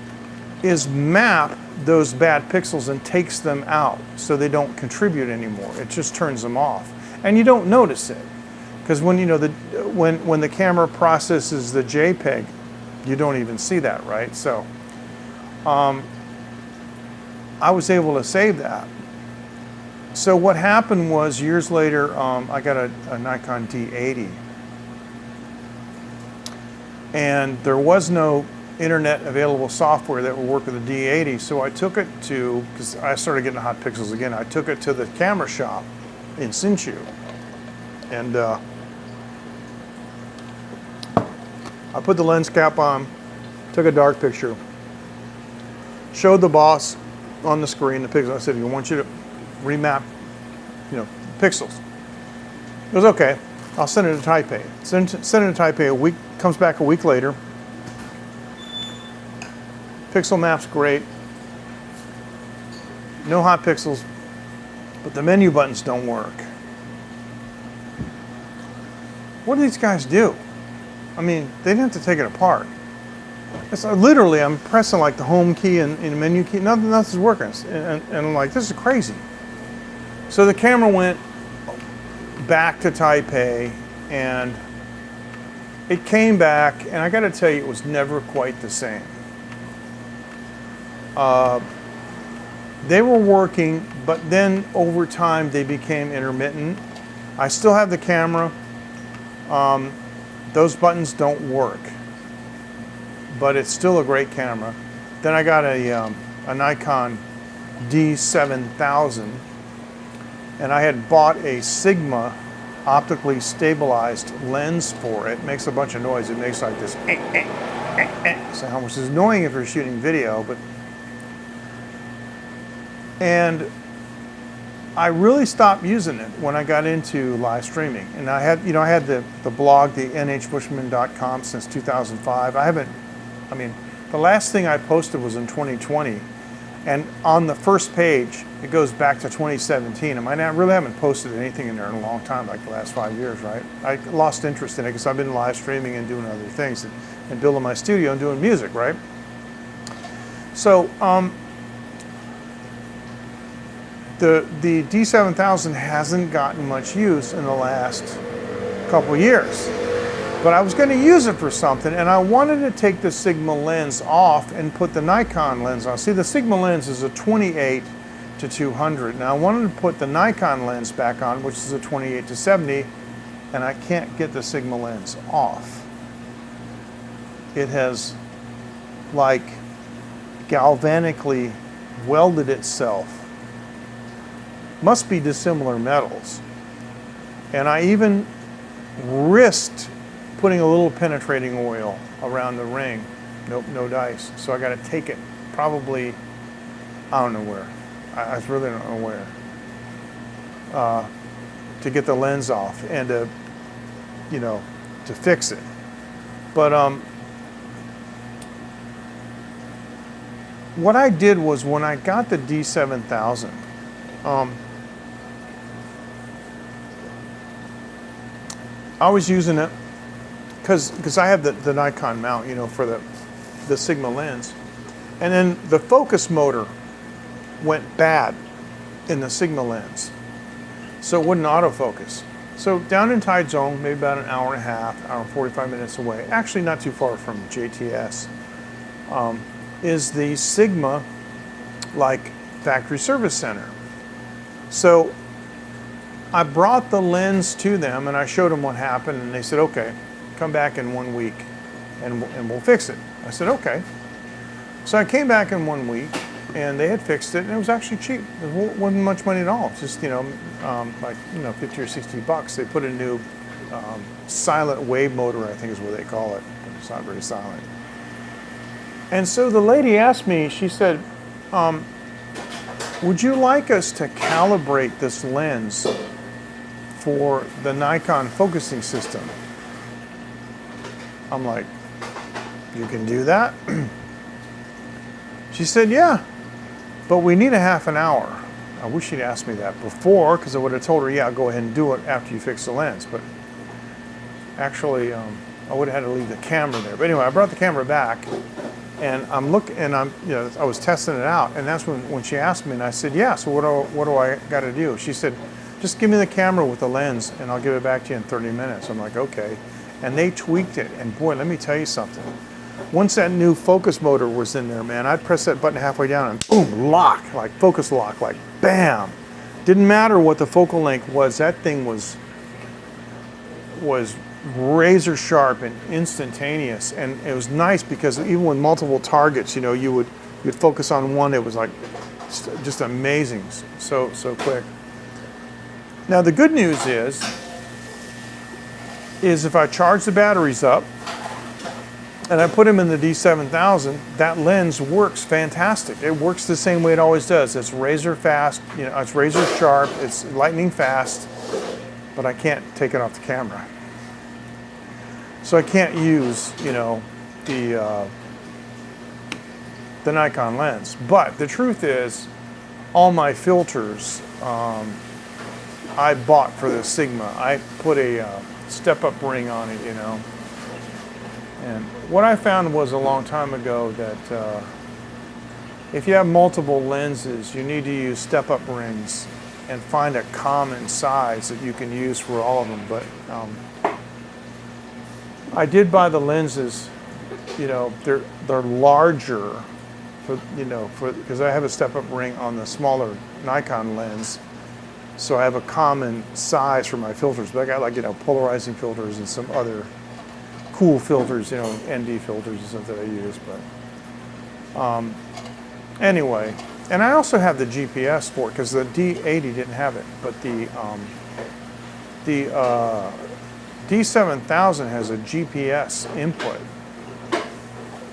is map those bad pixels and takes them out so they don't contribute anymore. It just turns them off. And you don't notice it. Because when, when the camera processes the JPEG, you don't even see that, right? So I was able to save that. So what happened was, years later, I got a Nikon D80. And there was no internet available software that would work with the D80, so I took it to, because I started getting hot pixels again, I took it to the camera shop in Sinchu. And I put the lens cap on, took a dark picture, showed the boss on the screen the pixels. I said, I want you to remap, pixels. It was okay. I'll send it to Taipei. Send it to Taipei a week, comes back a week later. Pixel map's great. No hot pixels, but the menu buttons don't work. What do these guys do? I mean, they didn't have to take it apart. It's literally, I'm pressing like the home key and the menu key, nothing's working. And I'm like, this is crazy. So the camera went back to Taipei, and it came back, and I gotta tell you, it was never quite the same. They were working, but then over time they became intermittent. I still have the camera. Those buttons don't work, but it's still a great camera. Then I got a Nikon D7000, and I had bought a Sigma optically stabilized lens for it. It makes a bunch of noise. It makes like this sound, which is annoying if you're shooting video, but. And I really stopped using it when I got into live streaming. And I had, I had the blog, the nhbushman.com, since 2005. The last thing I posted was in 2020. And on the first page, it goes back to 2017. And I really haven't posted anything in there in a long time, like the last 5 years, right? I lost interest in it because I've been live streaming and doing other things and building my studio and doing music, right? So, the D7000 hasn't gotten much use in the last couple of years. But I was going to use it for something, and I wanted to take the Sigma lens off and put the Nikon lens on. See, the Sigma lens is a 28 to 200. Now I wanted to put the Nikon lens back on, which is a 28 to 70, and I can't get the Sigma lens off. It has, like, galvanically welded itself. Must be dissimilar metals. And I even risked putting a little penetrating oil around the ring. Nope, no dice. So I got to take it probably, I don't know where. I really don't know where. To get the lens off and to, to fix it. But what I did was, when I got the D7000, I was using it because I have the Nikon mount, for the Sigma lens. And then the focus motor went bad in the Sigma lens. So it wouldn't autofocus. So down in Taichung, maybe about an hour and a half, hour and 45 minutes away, actually not too far from JTS, is the Sigma, like, factory service center. So I brought the lens to them and I showed them what happened, and they said, okay, come back in 1 week and we'll fix it. I said, okay. So I came back in 1 week, and they had fixed it, and it was actually cheap. It wasn't much money at all. It's just, like, 50 or 60 bucks. They put a new silent wave motor, I think is what they call it. It's not very silent. And so the lady asked me, she said, would you like us to calibrate this lens for the Nikon focusing system? I'm like, you can do that? She said, yeah, but we need a half an hour. I wish she'd asked me that before, because I would have told her, yeah, go ahead and do it after you fix the lens. But actually, I would have had to leave the camera there. But anyway, I brought the camera back, and I was testing it out, and that's when she asked me, and I said, yeah. So what do I got to do? She said, just give me the camera with the lens, and I'll give it back to you in 30 minutes. I'm like, okay. And they tweaked it, and boy, let me tell you something. Once that new focus motor was in there, man, I'd press that button halfway down and boom, lock, like focus lock, like bam. Didn't matter what the focal length was, that thing was razor sharp and instantaneous. And it was nice because even with multiple targets, you'd focus on one, it was like just amazing, so quick. Now the good news is if I charge the batteries up, and I put them in the D7000, that lens works fantastic. It works the same way it always does. It's razor fast, it's razor sharp, it's lightning fast, but I can't take it off the camera. So I can't use, the Nikon lens. But the truth is, all my filters I bought for the Sigma. I put a step-up ring on it, And what I found was a long time ago that if you have multiple lenses, you need to use step-up rings and find a common size that you can use for all of them. But I did buy the lenses, they're larger, because I have a step-up ring on the smaller Nikon lens, so I have a common size for my filters. But I got polarizing filters and some other cool filters, ND filters and stuff that I use. But anyway, and I also have the GPS for it because the D80 didn't have it, but the D7000 has a GPS input,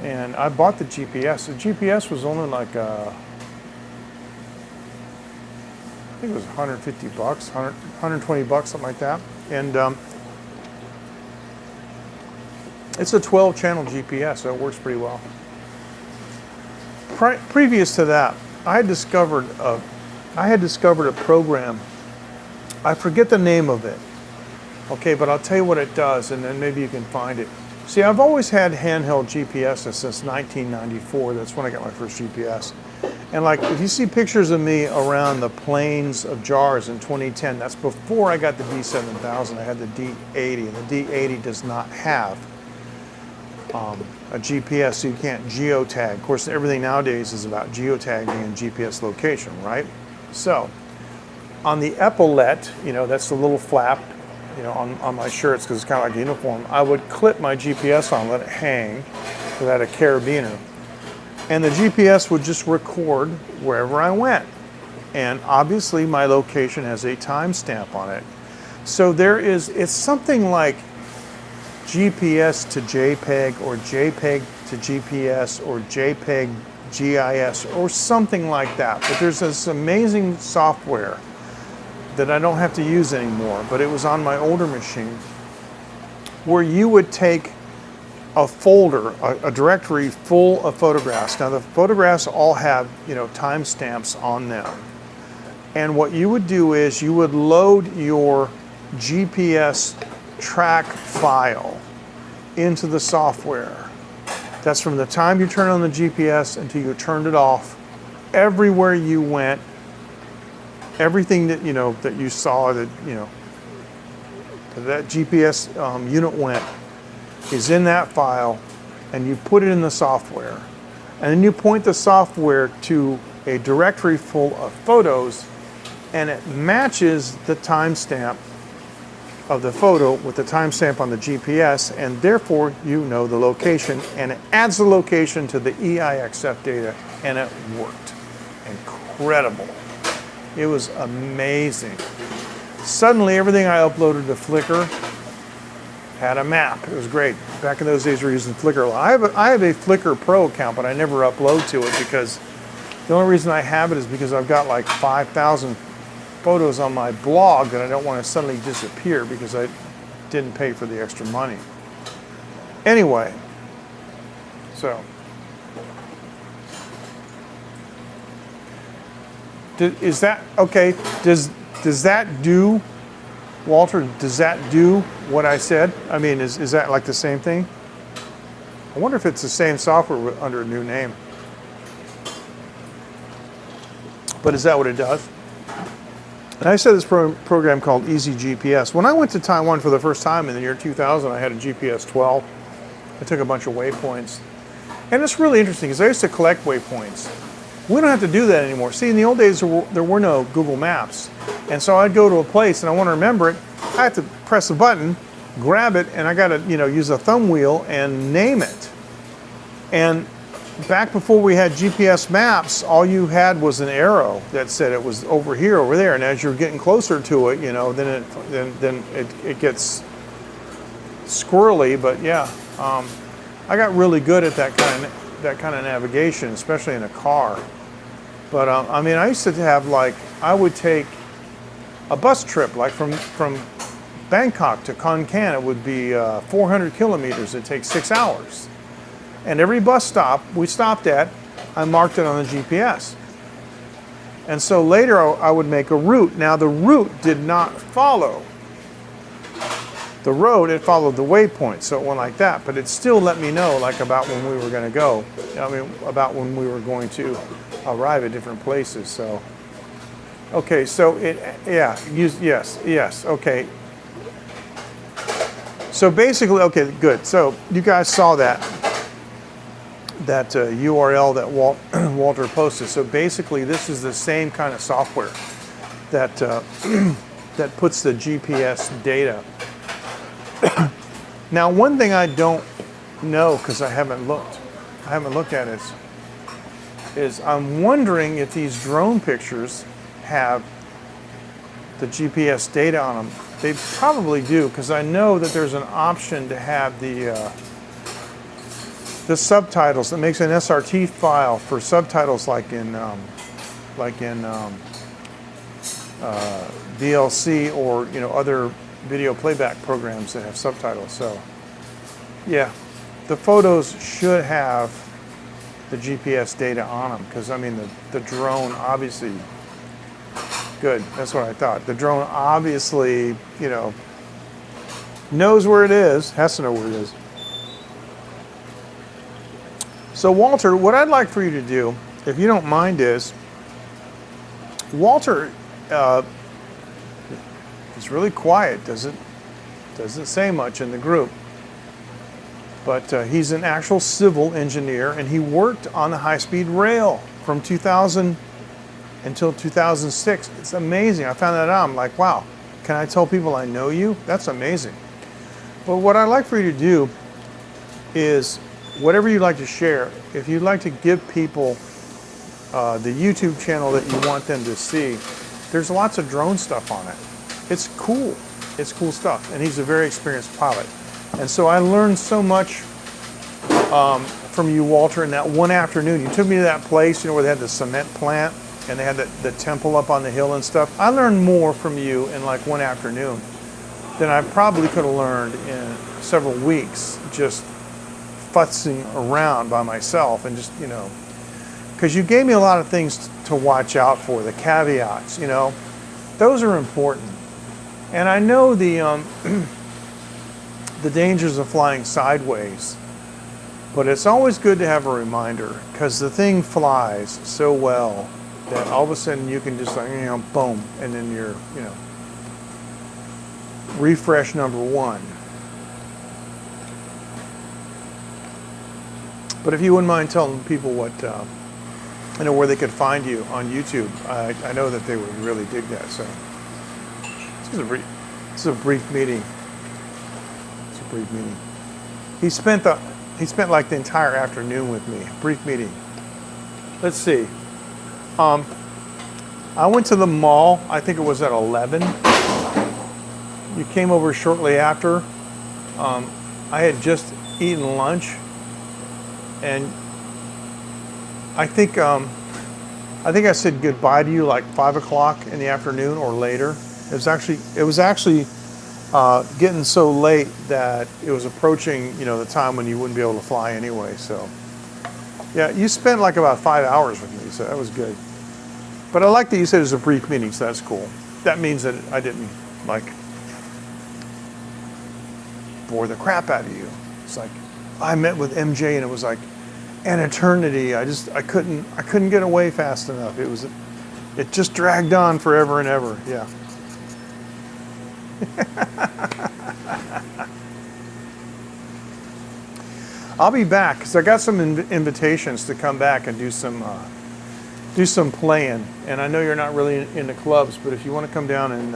and I bought the GPS. The GPS was only like I think it was 150 bucks, 120 bucks, something like that, and it's a 12-channel GPS, so it works pretty well. Previous to that, I had discovered a program. I forget the name of it. Okay, but I'll tell you what it does, and then maybe you can find it. See, I've always had handheld GPS since 1994. That's when I got my first GPS. And like, if you see pictures of me around the plains of jars in 2010, that's before I got the D7000. I had the D80, and the D80 does not have a GPS, so you can't geotag. Of course, everything nowadays is about geotagging and GPS location, right? So, on the epaulette, that's the little flap, on my shirts, because it's kind of like a uniform, I would clip my GPS on, let it hang, because I had a carabiner. And the GPS would just record wherever I went. And obviously, my location has a timestamp on it. So it's something like GPS to JPEG, or JPEG to GPS, or JPEG GIS, or something like that. But there's this amazing software that I don't have to use anymore, but it was on my older machine, where you would take a folder, a directory full of photographs. Now the photographs all have, timestamps on them. And what you would do is you would load your GPS track file into the software. That's from the time you turn on the GPS until you turned it off. Everywhere you went, everything that that you saw, that that GPS unit went, is in that file, and you put it in the software, and then you point the software to a directory full of photos, and it matches the timestamp of the photo with the timestamp on the GPS, and therefore you know the location, and it adds the location to the EIXF data, and it worked. Incredible. It was amazing. Suddenly everything I uploaded to Flickr had a map. It was great. Back in those days we were using Flickr a lot. I have a Flickr Pro account, but I never upload to it because the only reason I have it is because I've got like 5,000 photos on my blog that I don't want to suddenly disappear because I didn't pay for the extra money. Anyway, so is that okay? Does that do, Walter? Does that do what I said? I mean, is that like the same thing? I wonder if it's the same software under a new name. But is that what it does? And I said this program called Easy GPS. When I went to Taiwan for the first time in the year 2000, I had a GPS 12. I took a bunch of waypoints. And it's really interesting because I used to collect waypoints. We don't have to do that anymore. See, in the old days, there were no Google Maps. And so I'd go to a place and I want to remember it. I have to press a button, grab it, and I got to, use a thumb wheel and name it. And back before we had GPS maps, all you had was an arrow that said it was over here, over there. And as you're getting closer to it, then it gets squirrely. But yeah, I got really good at that kind of navigation, especially in a car. But I mean, I used to have I would take a bus trip, like from Bangkok to Khon Kaen. It would be 400 kilometers. It'd take 6 hours. And every bus stop we stopped at, I marked it on the GPS. And so later I would make a route. Now the route did not follow the road, it followed the waypoint, so it went like that. But it still let me know about when we were going to go. I mean, about when we were going to arrive at different places. So, okay, so yes, okay. So basically, okay, good. So you guys saw that URL that Walter posted. So basically, this is the same kind of software that that puts the GPS data. Now, one thing I don't know because I haven't looked at it is I'm wondering if these drone pictures have the GPS data on them. They probably do because I know that there's an option to have the subtitles that makes an SRT file for subtitles like in VLC or other video playback programs that have subtitles. So yeah, the photos should have the GPS data on them because I mean the drone obviously, good, that's what I thought. The drone obviously knows where it is, has to know where it is. So Walter, what I'd like for you to do, if you don't mind, is Walter is really quiet, doesn't say much in the group, but he's an actual civil engineer and he worked on the high-speed rail from 2000 until 2006. It's amazing. I found that out. I'm like, wow, can I tell people I know you? That's amazing. But what I'd like for you to do is whatever you'd like to share. If you'd like to give people the YouTube channel that you want them to see, there's lots of drone stuff on it. It's cool. It's cool stuff. And he's a very experienced pilot. And so I learned so much from you, Walter, in that one afternoon. You took me to that place, where they had the cement plant and they had the temple up on the hill and stuff. I learned more from you in like one afternoon than I probably could have learned in several weeks just futzing around by myself and just, because you gave me a lot of things to watch out for, the caveats, those are important. And I know the dangers of flying sideways, but it's always good to have a reminder because the thing flies so well that all of a sudden you can just boom, and then you're, refresh number one. But if you wouldn't mind telling people what, where they could find you on YouTube, I know that they would really dig that. So this is a It's a brief meeting. It's a brief meeting. He spent like the entire afternoon with me. Brief meeting. Let's see. I went to the mall. I think it was at 11. You came over shortly after. I had just eaten lunch, and I think I said goodbye to you like 5 o'clock in the afternoon or later. It was actually getting so late that it was approaching, the time when you wouldn't be able to fly anyway. So, yeah, you spent like about 5 hours with me, so that was good. But I like that you said it was a brief meeting, so that's cool. That means that I didn't bore the crap out of you. It's like I met with MJ and it was like an eternity. I couldn't get away fast enough. It just dragged on forever and ever. Yeah. I'll be back because I got some invitations to come back and do some playing. And I know you're not really into clubs, but if you want to come down and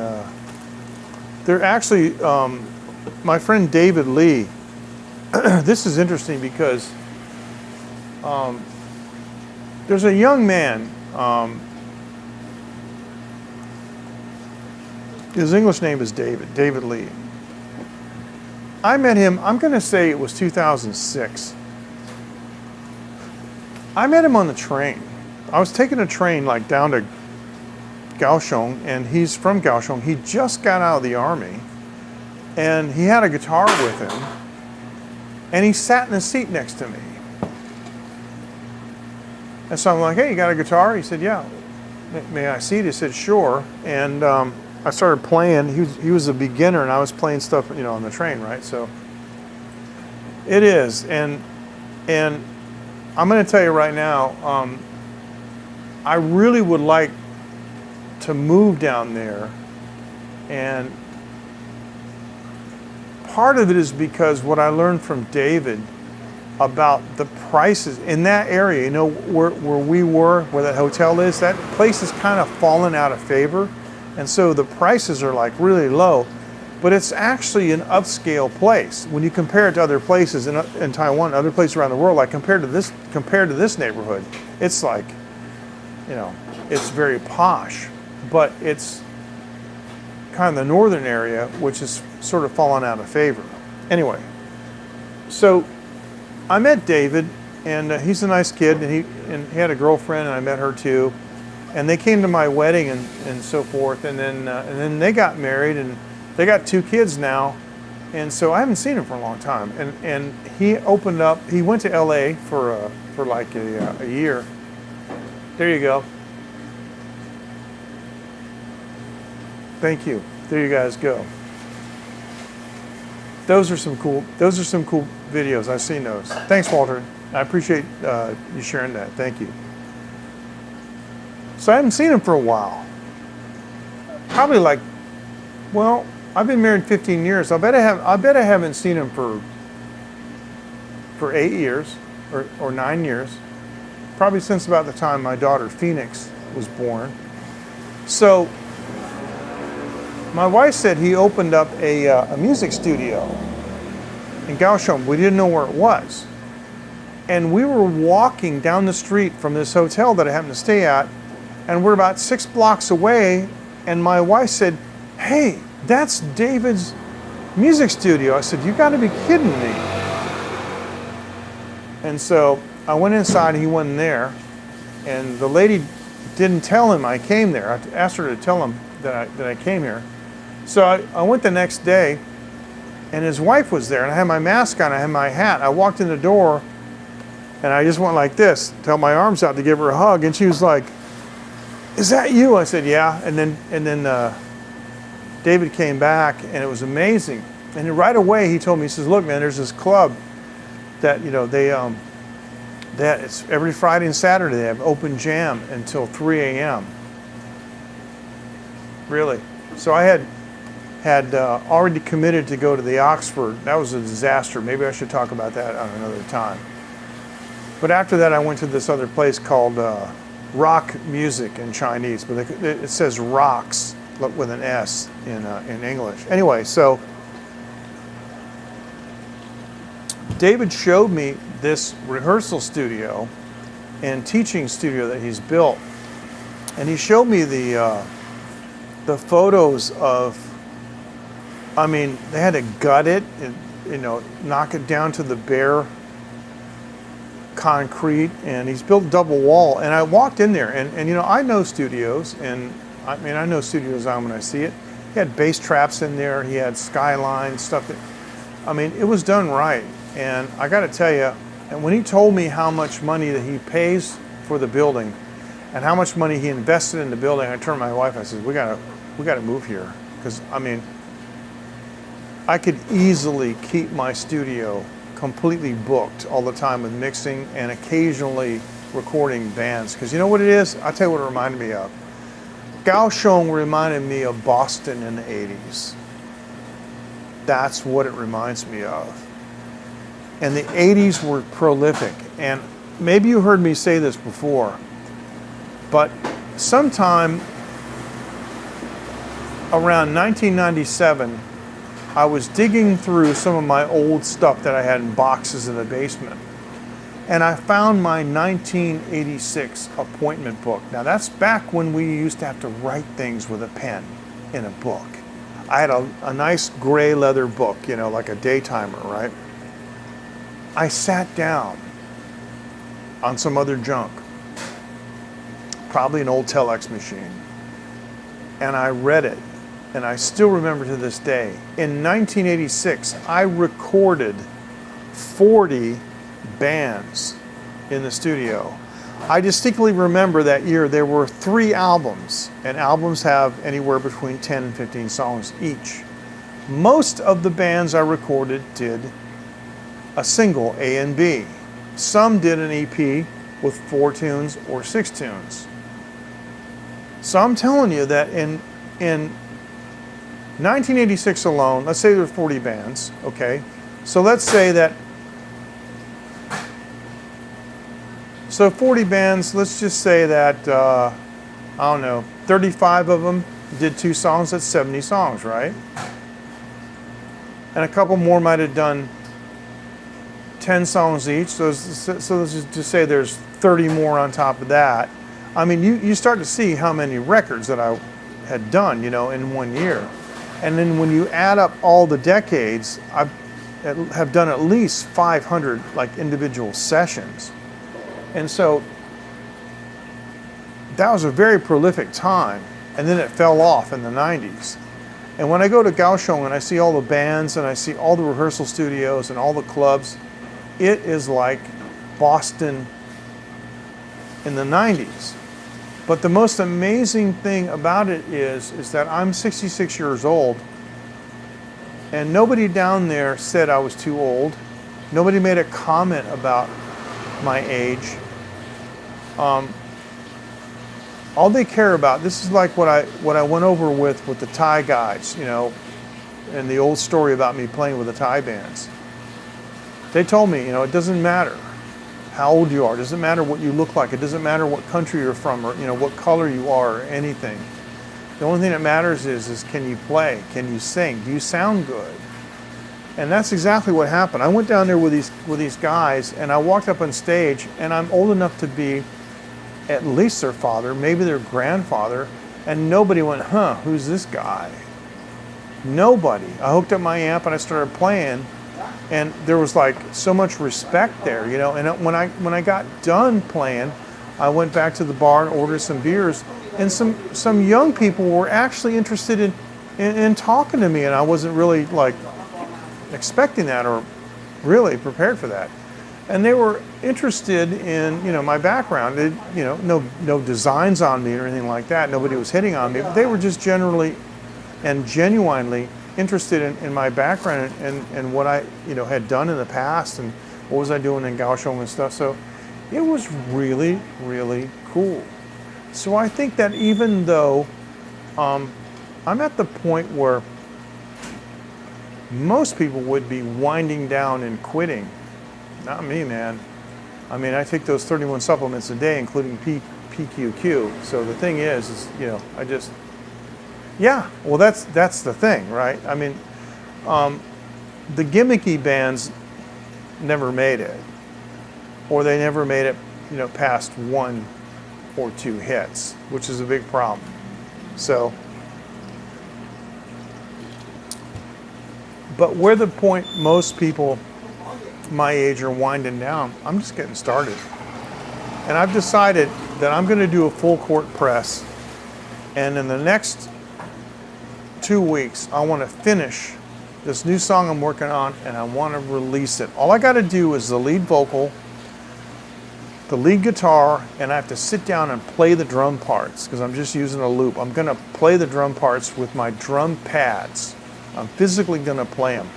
they're actually my friend David Lee. This is interesting because there's a young man. His English name is David Lee. I met him, I'm going to say it was 2006. I met him on the train. I was taking a train like down to Kaohsiung, and he's from Kaohsiung. He just got out of the army, and he had a guitar with him, and he sat in the seat next to me. And so I'm like, hey, you got a guitar? He said, yeah. May I see it? He said, sure. And I started playing. He was a beginner, and I was playing stuff, on the train, right? So it is, and I'm going to tell you right now, I really would like to move down there, and part of it is because what I learned from David about the prices in that area, where we were, where that hotel is, that place has kind of fallen out of favor. And so the prices are like really low, but it's actually an upscale place. When you compare it to other places in Taiwan, other places around the world, like compared to this neighborhood, it's like, it's very posh, but it's kind of the northern area, which is sort of fallen out of favor. Anyway, so I met David, and he's a nice kid, and he had a girlfriend, and I met her too. And they came to my wedding and so forth, and then they got married, and they got 2 kids now, and so I haven't seen him for a long time. And he opened up. He went to LA for like a year. There you go. Thank you. There you guys go. Those are some cool videos. I've seen those. Thanks, Walter. I appreciate you sharing that. Thank you. So I haven't seen him for a while. Probably I've been married 15 years. I bet I haven't seen him for 8 years or 9 years. Probably since about the time my daughter Phoenix was born. So my wife said he opened up a music studio in Kaohsiung. We didn't know where it was. And we were walking down the street from this hotel that I happened to stay at, and we're about 6 blocks away, and my wife said, hey, that's David's music studio. I said, you got to be kidding me. And so I went inside, and he wasn't there, and the lady didn't tell him I came there. I asked her to tell him that I came here. So I went the next day, and his wife was there, and I had my mask on, I had my hat. I walked in the door, and I just went like this, held my arms out to give her a hug, and she was like, is that you? I said, yeah. And then David came back, and it was amazing. And right away he told me, he says, look, man, there's this club that it's every Friday and Saturday they have open jam until 3 a.m. Really. So I had already committed to go to the Oxford. That was a disaster. Maybe I should talk about that on another time. But after that, I went to this other place called Rock Music in Chinese, but it says Rocks. with an S in English. Anyway, so David showed me this rehearsal studio and teaching studio that he's built, and he showed me the photos of. I mean, they had to gut it and, you know, knock it down to the bare concrete, and he's built double wall. And I walked in there, and you know, I know studios, and I mean, I know studio design when I see it. He had bass traps in there, he had skyline stuff that, I mean, it was done right. And I got to tell you, and when he told me how much money that he pays for the building and how much money he invested in the building, I turned to my wife, I said, we gotta move here. Because, I mean, I could easily keep my studio completely booked all the time with mixing and occasionally recording bands. Because you know what it is? I'll tell you what it reminded me of. Kaohsiung reminded me of Boston in the 80s. That's what it reminds me of. And the 80s were prolific. And maybe you heard me say this before, but sometime around 1997, I was digging through some of my old stuff that I had in boxes in the basement, and I found my 1986 appointment book. Now that's back when we used to have to write things with a pen in a book. I had a nice gray leather book, you know, like a daytimer, right? I sat down on some other junk, probably an old telex machine, and I read it. And I still remember to this day, in 1986, I recorded 40 bands in the studio. I distinctly remember that year there were 3 albums, and albums have anywhere between 10 and 15 songs each. Most of the bands I recorded did a single, A and B. Some did an EP with 4 tunes or 6 tunes. So I'm telling you that in 1986 alone, let's say there were 40 bands, okay? So let's say that, so 40 bands, let's just say that, I don't know, 35 of them did 2 songs, that's 70 songs, right? And a couple more might have done 10 songs each, so let's just say there's 30 more on top of that. I mean, you start to see how many records that I had done, you know, in one year. And then when you add up all the decades, I have done at least 500 like individual sessions. And so that was a very prolific time. And then it fell off in the 90s. And when I go to Kaohsiung and I see all the bands and I see all the rehearsal studios and all the clubs, it is like Boston in the 90s. But the most amazing thing about it is that I'm 66 years old, and nobody down there said I was too old. Nobody made a comment about my age. All they care about, this is like what I went over with the Thai guys, you know, and the old story about me playing with the Thai bands. They told me, you know, it doesn't matter how old you are. It doesn't matter what you look like. It doesn't matter what country you're from or, you know, what color you are or anything. The only thing that matters is can you play? Can you sing? Do you sound good? And that's exactly what happened. I went down there with these guys, and I walked up on stage, and I'm old enough to be at least their father, maybe their grandfather, and nobody went, huh, who's this guy? Nobody. I hooked up my amp and I started playing, and there was like so much respect there, you know. And when I got done playing, I went back to the bar and ordered some beers, and some young people were actually interested in talking to me, and I wasn't really like expecting that or really prepared for that. And they were interested in, you know, my background. They, you know, no designs on me or anything like that. Nobody was hitting on me, but they were just generally and genuinely interested in my background and what I, you know, had done in the past and what was I doing in Kaohsiung and stuff. So it was really, really cool. So I think that even though I'm at the point where most people would be winding down and quitting, not me, man. I mean, I take those 31 supplements a day, including PQQ. So the thing is, you know, Yeah, well, that's the thing, right? I mean, the gimmicky bands never made it, or they never made it, past 1 or 2 hits, which is a big problem. So, but where the point most people my age are winding down, I'm just getting started. And I've decided that I'm going to do a full court press, and in the next 2 weeks, I want to finish this new song I'm working on, and I want to release it. All I got to do is the lead vocal, the lead guitar, and I have to sit down and play the drum parts because I'm just using a loop. I'm going to play the drum parts with my drum pads. I'm physically going to play them.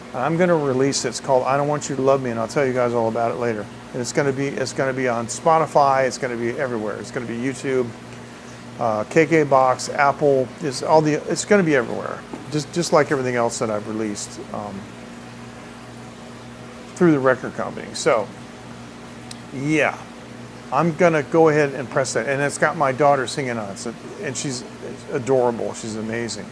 And I'm going to release it. It's called I Don't Want You to Love Me, and I'll tell you guys all about it later. And it's going to be on Spotify. It's going to be everywhere. It's going to be YouTube, KKBox, Apple. It's going to be everywhere. Just like everything else that I've released through the record company. So, yeah, I'm going to go ahead and press that. And it's got my daughter singing on it. And she's adorable. She's amazing.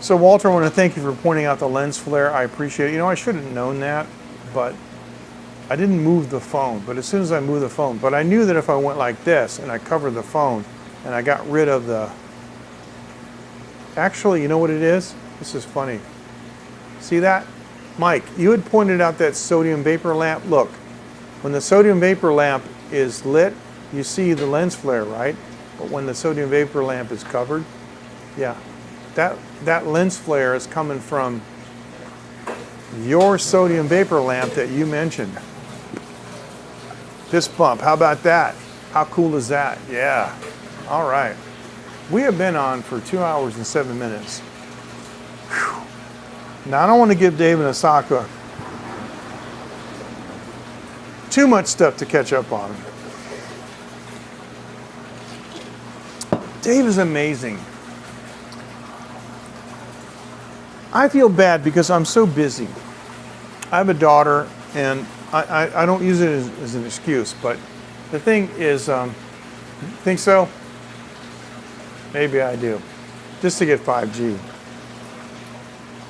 So, Walter, I want to thank you for pointing out the lens flare. I appreciate it. I should have known that, but I didn't move the phone. But as soon as I moved the phone, but I knew that if I went like this and I covered the phone and I got rid of the... Actually, you know what it is? This is funny. See that? Mike, you had pointed out that sodium vapor lamp. Look, when the sodium vapor lamp is lit, you see the lens flare, right? But when the sodium vapor lamp is covered, yeah, that lens flare is coming from your sodium vapor lamp that you mentioned. Fist bump, how about that? How cool is that? Yeah, all right. We have been on for 2 hours and 7 minutes. Whew. Now, I don't want to give Dave and Asaka too much stuff to catch up on. Dave is amazing. I feel bad because I'm so busy. I have a daughter, and I don't use it as an excuse, but the thing is, think so? Maybe I do, just to get 5G.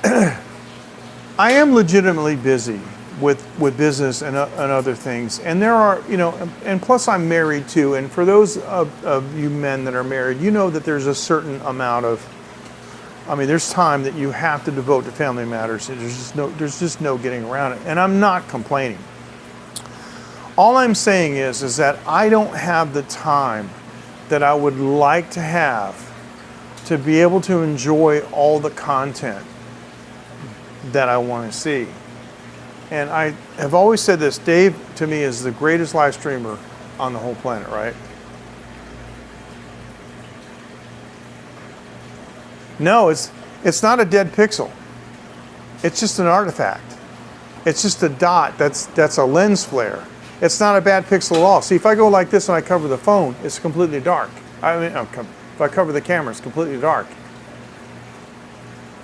I am legitimately busy with business and other things, and there are, and plus I'm married too. And for those of you men that are married, you know that there's a certain amount of, there's time that you have to devote to family matters. There's just no getting around it, and I'm not complaining. All I'm saying is that I don't have the time that I would like to have to be able to enjoy all the content that I want to see. And I have always said this, Dave to me is the greatest live streamer on the whole planet, right? No, it's not a dead pixel. It's just an artifact. It's just a dot that's a lens flare. It's not a bad pixel at all. See, if I go like this and I cover the phone, it's completely dark. If I cover the camera, it's completely dark.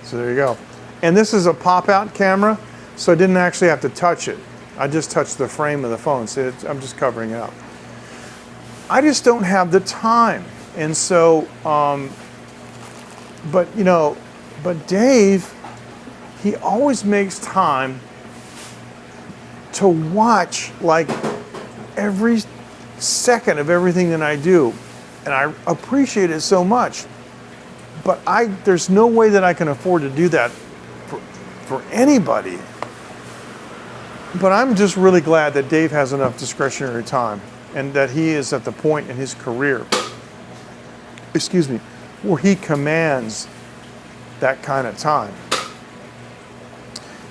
So there you go. And this is a pop-out camera, so I didn't actually have to touch it. I just touched the frame of the phone, so I'm just covering it up. I just don't have the time. And so, but Dave, he always makes time to watch like every second of everything that I do. And I appreciate it so much. But there's no way that I can afford to do that for anybody. But I'm just really glad that Dave has enough discretionary time and that he is at the point in his career, where he commands that kind of time.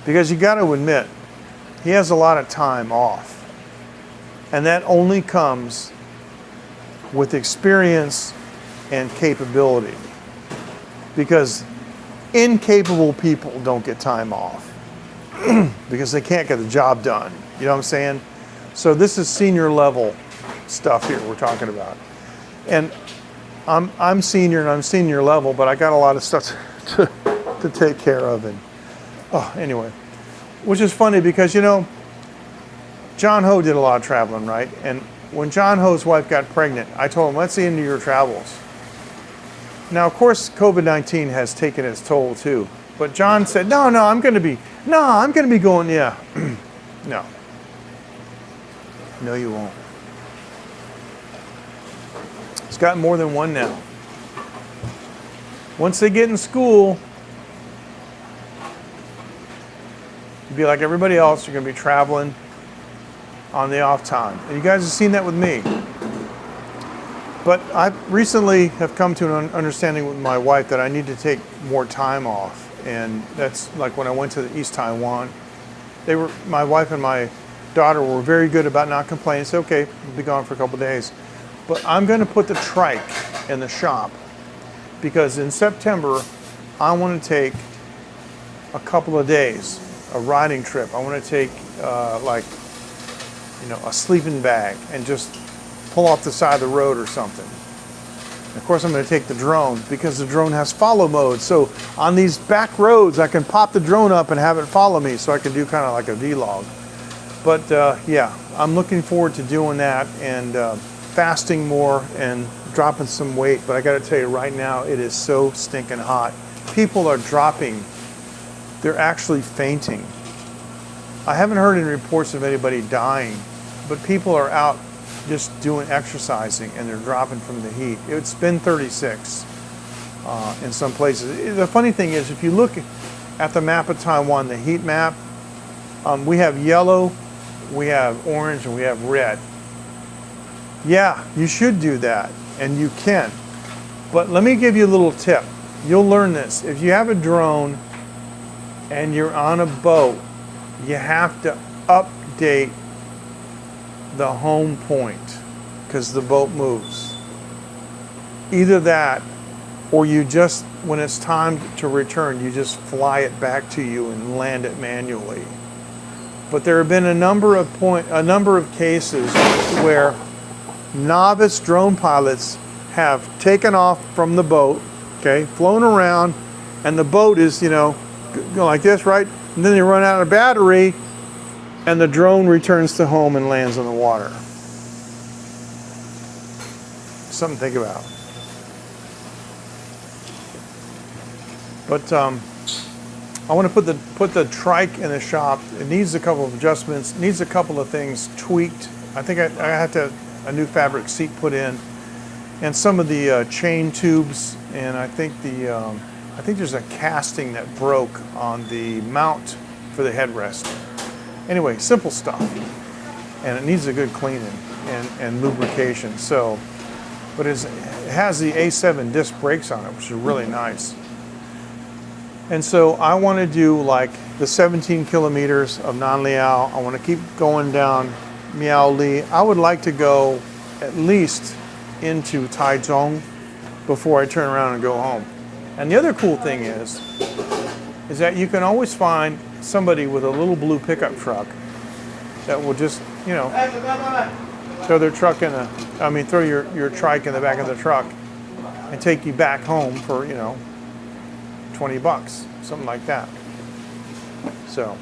Because you got to admit, he has a lot of time off. And that only comes with experience and capability. Because incapable people don't get time off because they can't get the job done. You know what I'm saying? So this is senior level stuff here we're talking about. And I'm senior and I'm senior level, but I got a lot of stuff to take care of. And anyway, which is funny because, John Ho did a lot of traveling, right? And when John Ho's wife got pregnant, I told him, let's see into your travels. Now, of course, COVID-19 has taken its toll too. But John said, no, I'm going to be going, yeah. No. No, you won't. It's got more than one now. Once they get in school, you'll be like everybody else. You're going to be traveling on the off time. And you guys have seen that with me. But I recently have come to an understanding with my wife that I need to take more time off. And that's like when I went to East Taiwan. My wife and my daughter were very good about not complaining. Said, okay, we'll be gone for a couple of days. But I'm going to put the trike in the shop because in September, I want to take a couple of days, a riding trip. I want to take a sleeping bag and just pull off the side of the road or something. And of course, I'm going to take the drone because the drone has follow mode. So on these back roads, I can pop the drone up and have it follow me so I can do kind of like a vlog. But yeah, I'm looking forward to doing that and fasting more and dropping some weight. But I got to tell you right now, it is so stinking hot. People are dropping. They're actually fainting. I haven't heard any reports of anybody dying, but people are out just doing exercising and they're dropping from the heat. It's been 36 in some places. The funny thing is, if you look at the map of Taiwan, the heat map, we have yellow, we have orange, and we have red. Yeah, you should do that, and you can. But let me give you a little tip. You'll learn this. If you have a drone and you're on a boat, you have to update the home point because the boat moves. Either that, or you just, when it's time to return, you just fly it back to you and land it manually. But there have been a number of cases where novice drone pilots have taken off from the boat, okay, flown around, and the boat is, going like this, right? And then they run out of battery, and the drone returns to home and lands on the water. Something to think about. But I want to put the trike in the shop. It needs a couple of adjustments. It needs a couple of things tweaked. I think I have to have a new fabric seat put in, and some of the chain tubes. And I think there's a casting that broke on the mount for the headrest. Anyway, simple stuff, and it needs a good cleaning and lubrication. So, but it has the A7 disc brakes on it, which is really nice. And so I want to do like the 17 kilometers of Nanliao. I want to keep going down Miaoli. I would like to go at least into Taichung before I turn around and go home. And the other cool thing is that you can always find somebody with a little blue pickup truck that will just, throw their truck throw your trike in the back of the truck and take you back home for, $20, something like that. So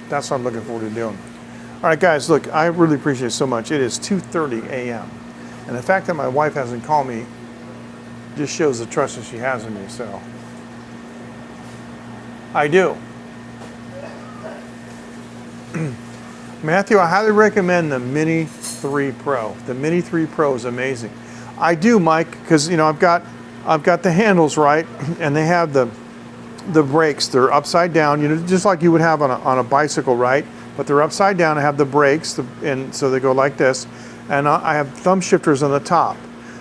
that's what I'm looking forward to doing. All right, guys, look, I really appreciate it so much. It is 2:30 a.m. And the fact that my wife hasn't called me just shows the trust that she has in me, so I do. Matthew, I highly recommend the Mini 3 Pro. The Mini 3 Pro is amazing. I do, Mike, because I've got the handles right, and they have the brakes. They're upside down, just like you would have on a bicycle, right? But they're upside down. I have the brakes, and so they go like this, and I have thumb shifters on the top.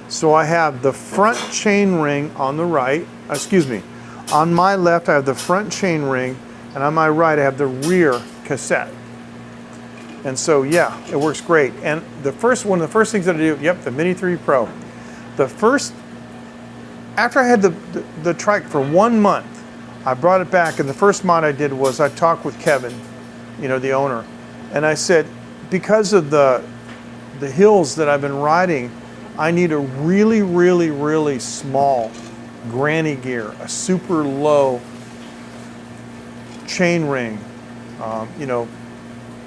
So I have the front chain ring on the right. On my left, I have the front chain ring, and on my right, I have the rear cassette. And so, yeah, it works great. And one of the first things that I do, the Mini 3 Pro. After I had the trike for 1 month, I brought it back, and the first mod I did was I talked with Kevin, the owner, and I said, because of the hills that I've been riding, I need a really, really, really small granny gear, a super low chain ring,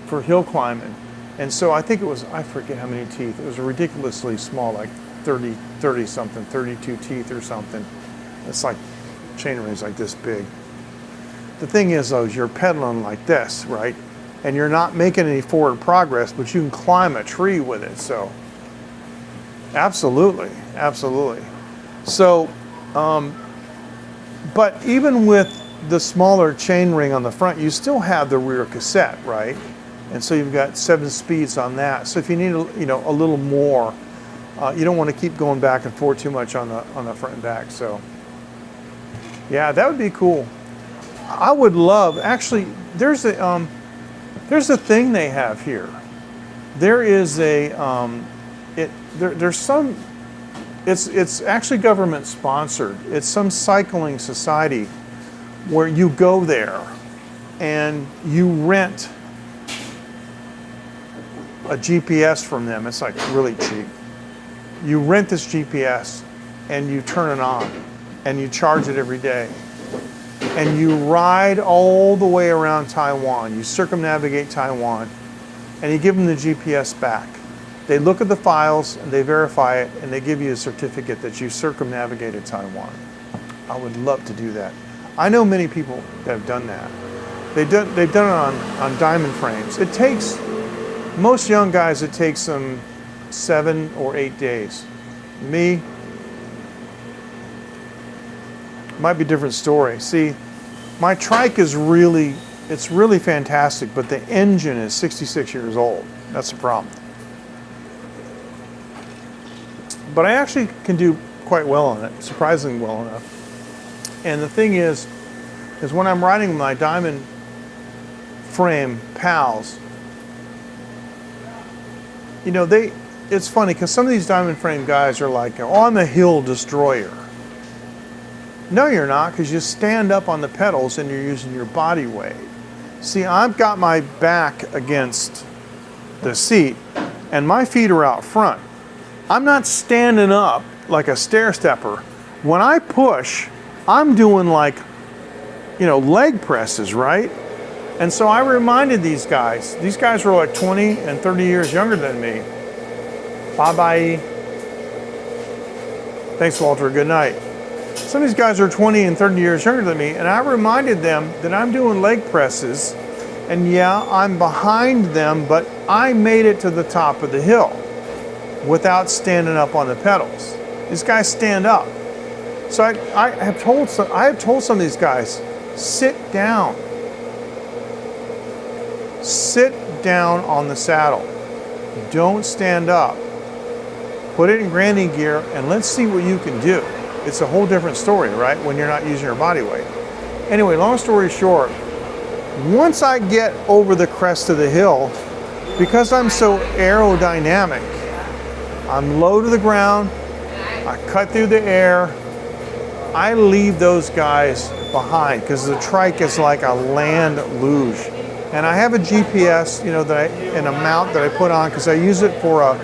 for hill climbing. And so I think it was, I forget how many teeth, it was ridiculously small, like 30 something, 32 teeth or something. It's like chain rings like this big. The thing is though, is you're pedaling like this, right? And you're not making any forward progress, but you can climb a tree with it. So absolutely, absolutely. So, but even with the smaller chain ring on the front, you still have the rear cassette, right? And so you've got 7 speeds on that. So if you need, a little more, you don't want to keep going back and forth too much on the front and back. So, yeah, that would be cool. I would love. Actually, there's a thing they have here. There is a there's some. It's actually government sponsored. It's some cycling society where you go there and you rent a GPS from them. It's like really cheap. You rent this GPS and you turn it on and you charge it every day. And you ride all the way around Taiwan. You circumnavigate Taiwan and you give them the GPS back. They look at the files and they verify it and they give you a certificate that you circumnavigated Taiwan. I would love to do that. I know many people that have done that. They've done it on diamond frames. It takes, most young guys, it takes them 7 or 8 days. Me, might be a different story. See, my trike is really fantastic, but the engine is 66 years old. That's the problem. But I actually can do quite well on it, surprisingly well enough. And the thing is when I'm riding my diamond frame pals, it's funny because some of these diamond frame guys are like, oh, I'm a hill destroyer. No, you're not, because you stand up on the pedals and you're using your body weight. See, I've got my back against the seat and my feet are out front. I'm not standing up like a stair stepper. When I push, I'm doing like, leg presses, right? And so I reminded these guys were like 20 and 30 years younger than me. Bye-bye. Thanks, Walter. Good night. Some of these guys are 20 and 30 years younger than me, and I reminded them that I'm doing leg presses, and yeah, I'm behind them, but I made it to the top of the hill without standing up on the pedals. These guys stand up. So I have told some of these guys, sit down. Sit down on the saddle. Don't stand up. Put it in granny gear and let's see what you can do. It's a whole different story, right? When you're not using your body weight. Anyway, long story short, once I get over the crest of the hill, because I'm so aerodynamic, I'm low to the ground, I cut through the air, I leave those guys behind because the trike is like a land luge. And I have a GPS, and a mount that I put on because I use it for a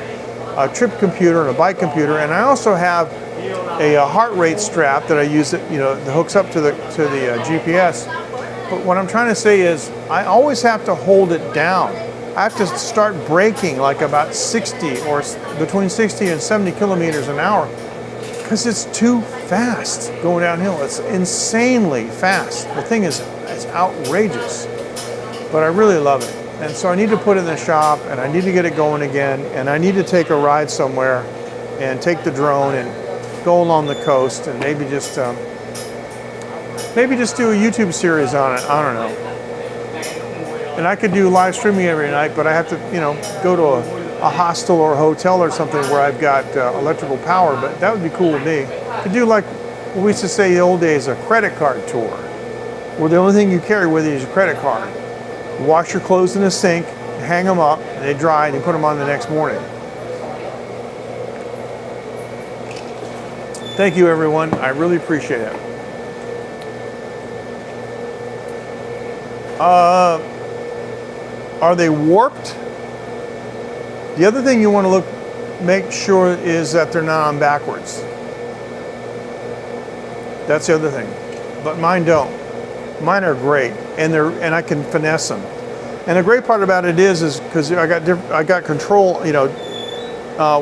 trip computer and a bike computer, and I also have a heart rate strap that I use that hooks up to the GPS. But what I'm trying to say is I always have to hold it down. I have to start braking like about 60 or between 60 and 70 kilometers an hour because it's too fast going downhill. It's insanely fast. The thing is, it's outrageous, but I really love it. And so I need to put it in the shop and I need to get it going again, and I need to take a ride somewhere and take the drone and go along the coast and maybe just do a YouTube series on it. I don't know. And I could do live streaming every night, but I have to, go to a hostel or a hotel or something where I've got electrical power, but that would be cool with me. Could do like what we used to say in the old days, a credit card tour, where the only thing you carry with you is your credit card. You wash your clothes in the sink, hang them up, and they dry, and you put them on the next morning. Thank you, everyone. I really appreciate it. Are they warped? The other thing you want to make sure is that they're not on backwards. That's the other thing. But mine don't. Mine are great, and I can finesse them. And the great part about it is because I got control.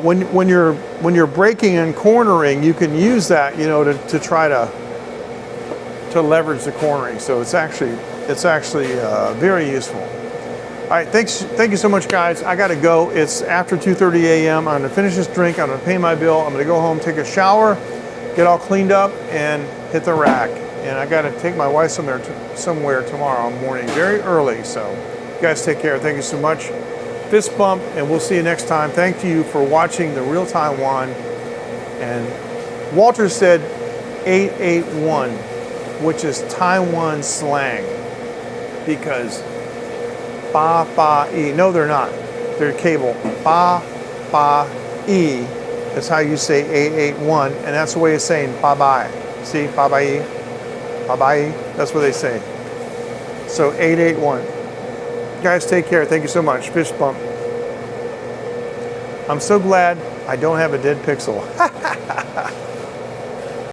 When you're braking and cornering, you can use that, to try to to leverage the cornering. So it's actually very useful. All right, thank you so much, guys. I gotta go. It's after 2:30 a.m. I'm gonna finish this drink. I'm gonna pay my bill. I'm gonna go home, take a shower, get all cleaned up, and hit the rack. And I gotta take my wife somewhere tomorrow morning, very early. So, you guys take care. Thank you so much. Fist bump, and we'll see you next time. Thank you for watching The Real Taiwan. And Walter said 881, which is Taiwan slang, because ba ba e. No, they're not. They're cable. Ba ba e. That's how you say 881, and that's the way of saying bye bye. See, bye bye e, bye bye e. That's what they say. So 881. Guys, take care. Thank you so much. Fist bump. I'm so glad I don't have a dead pixel.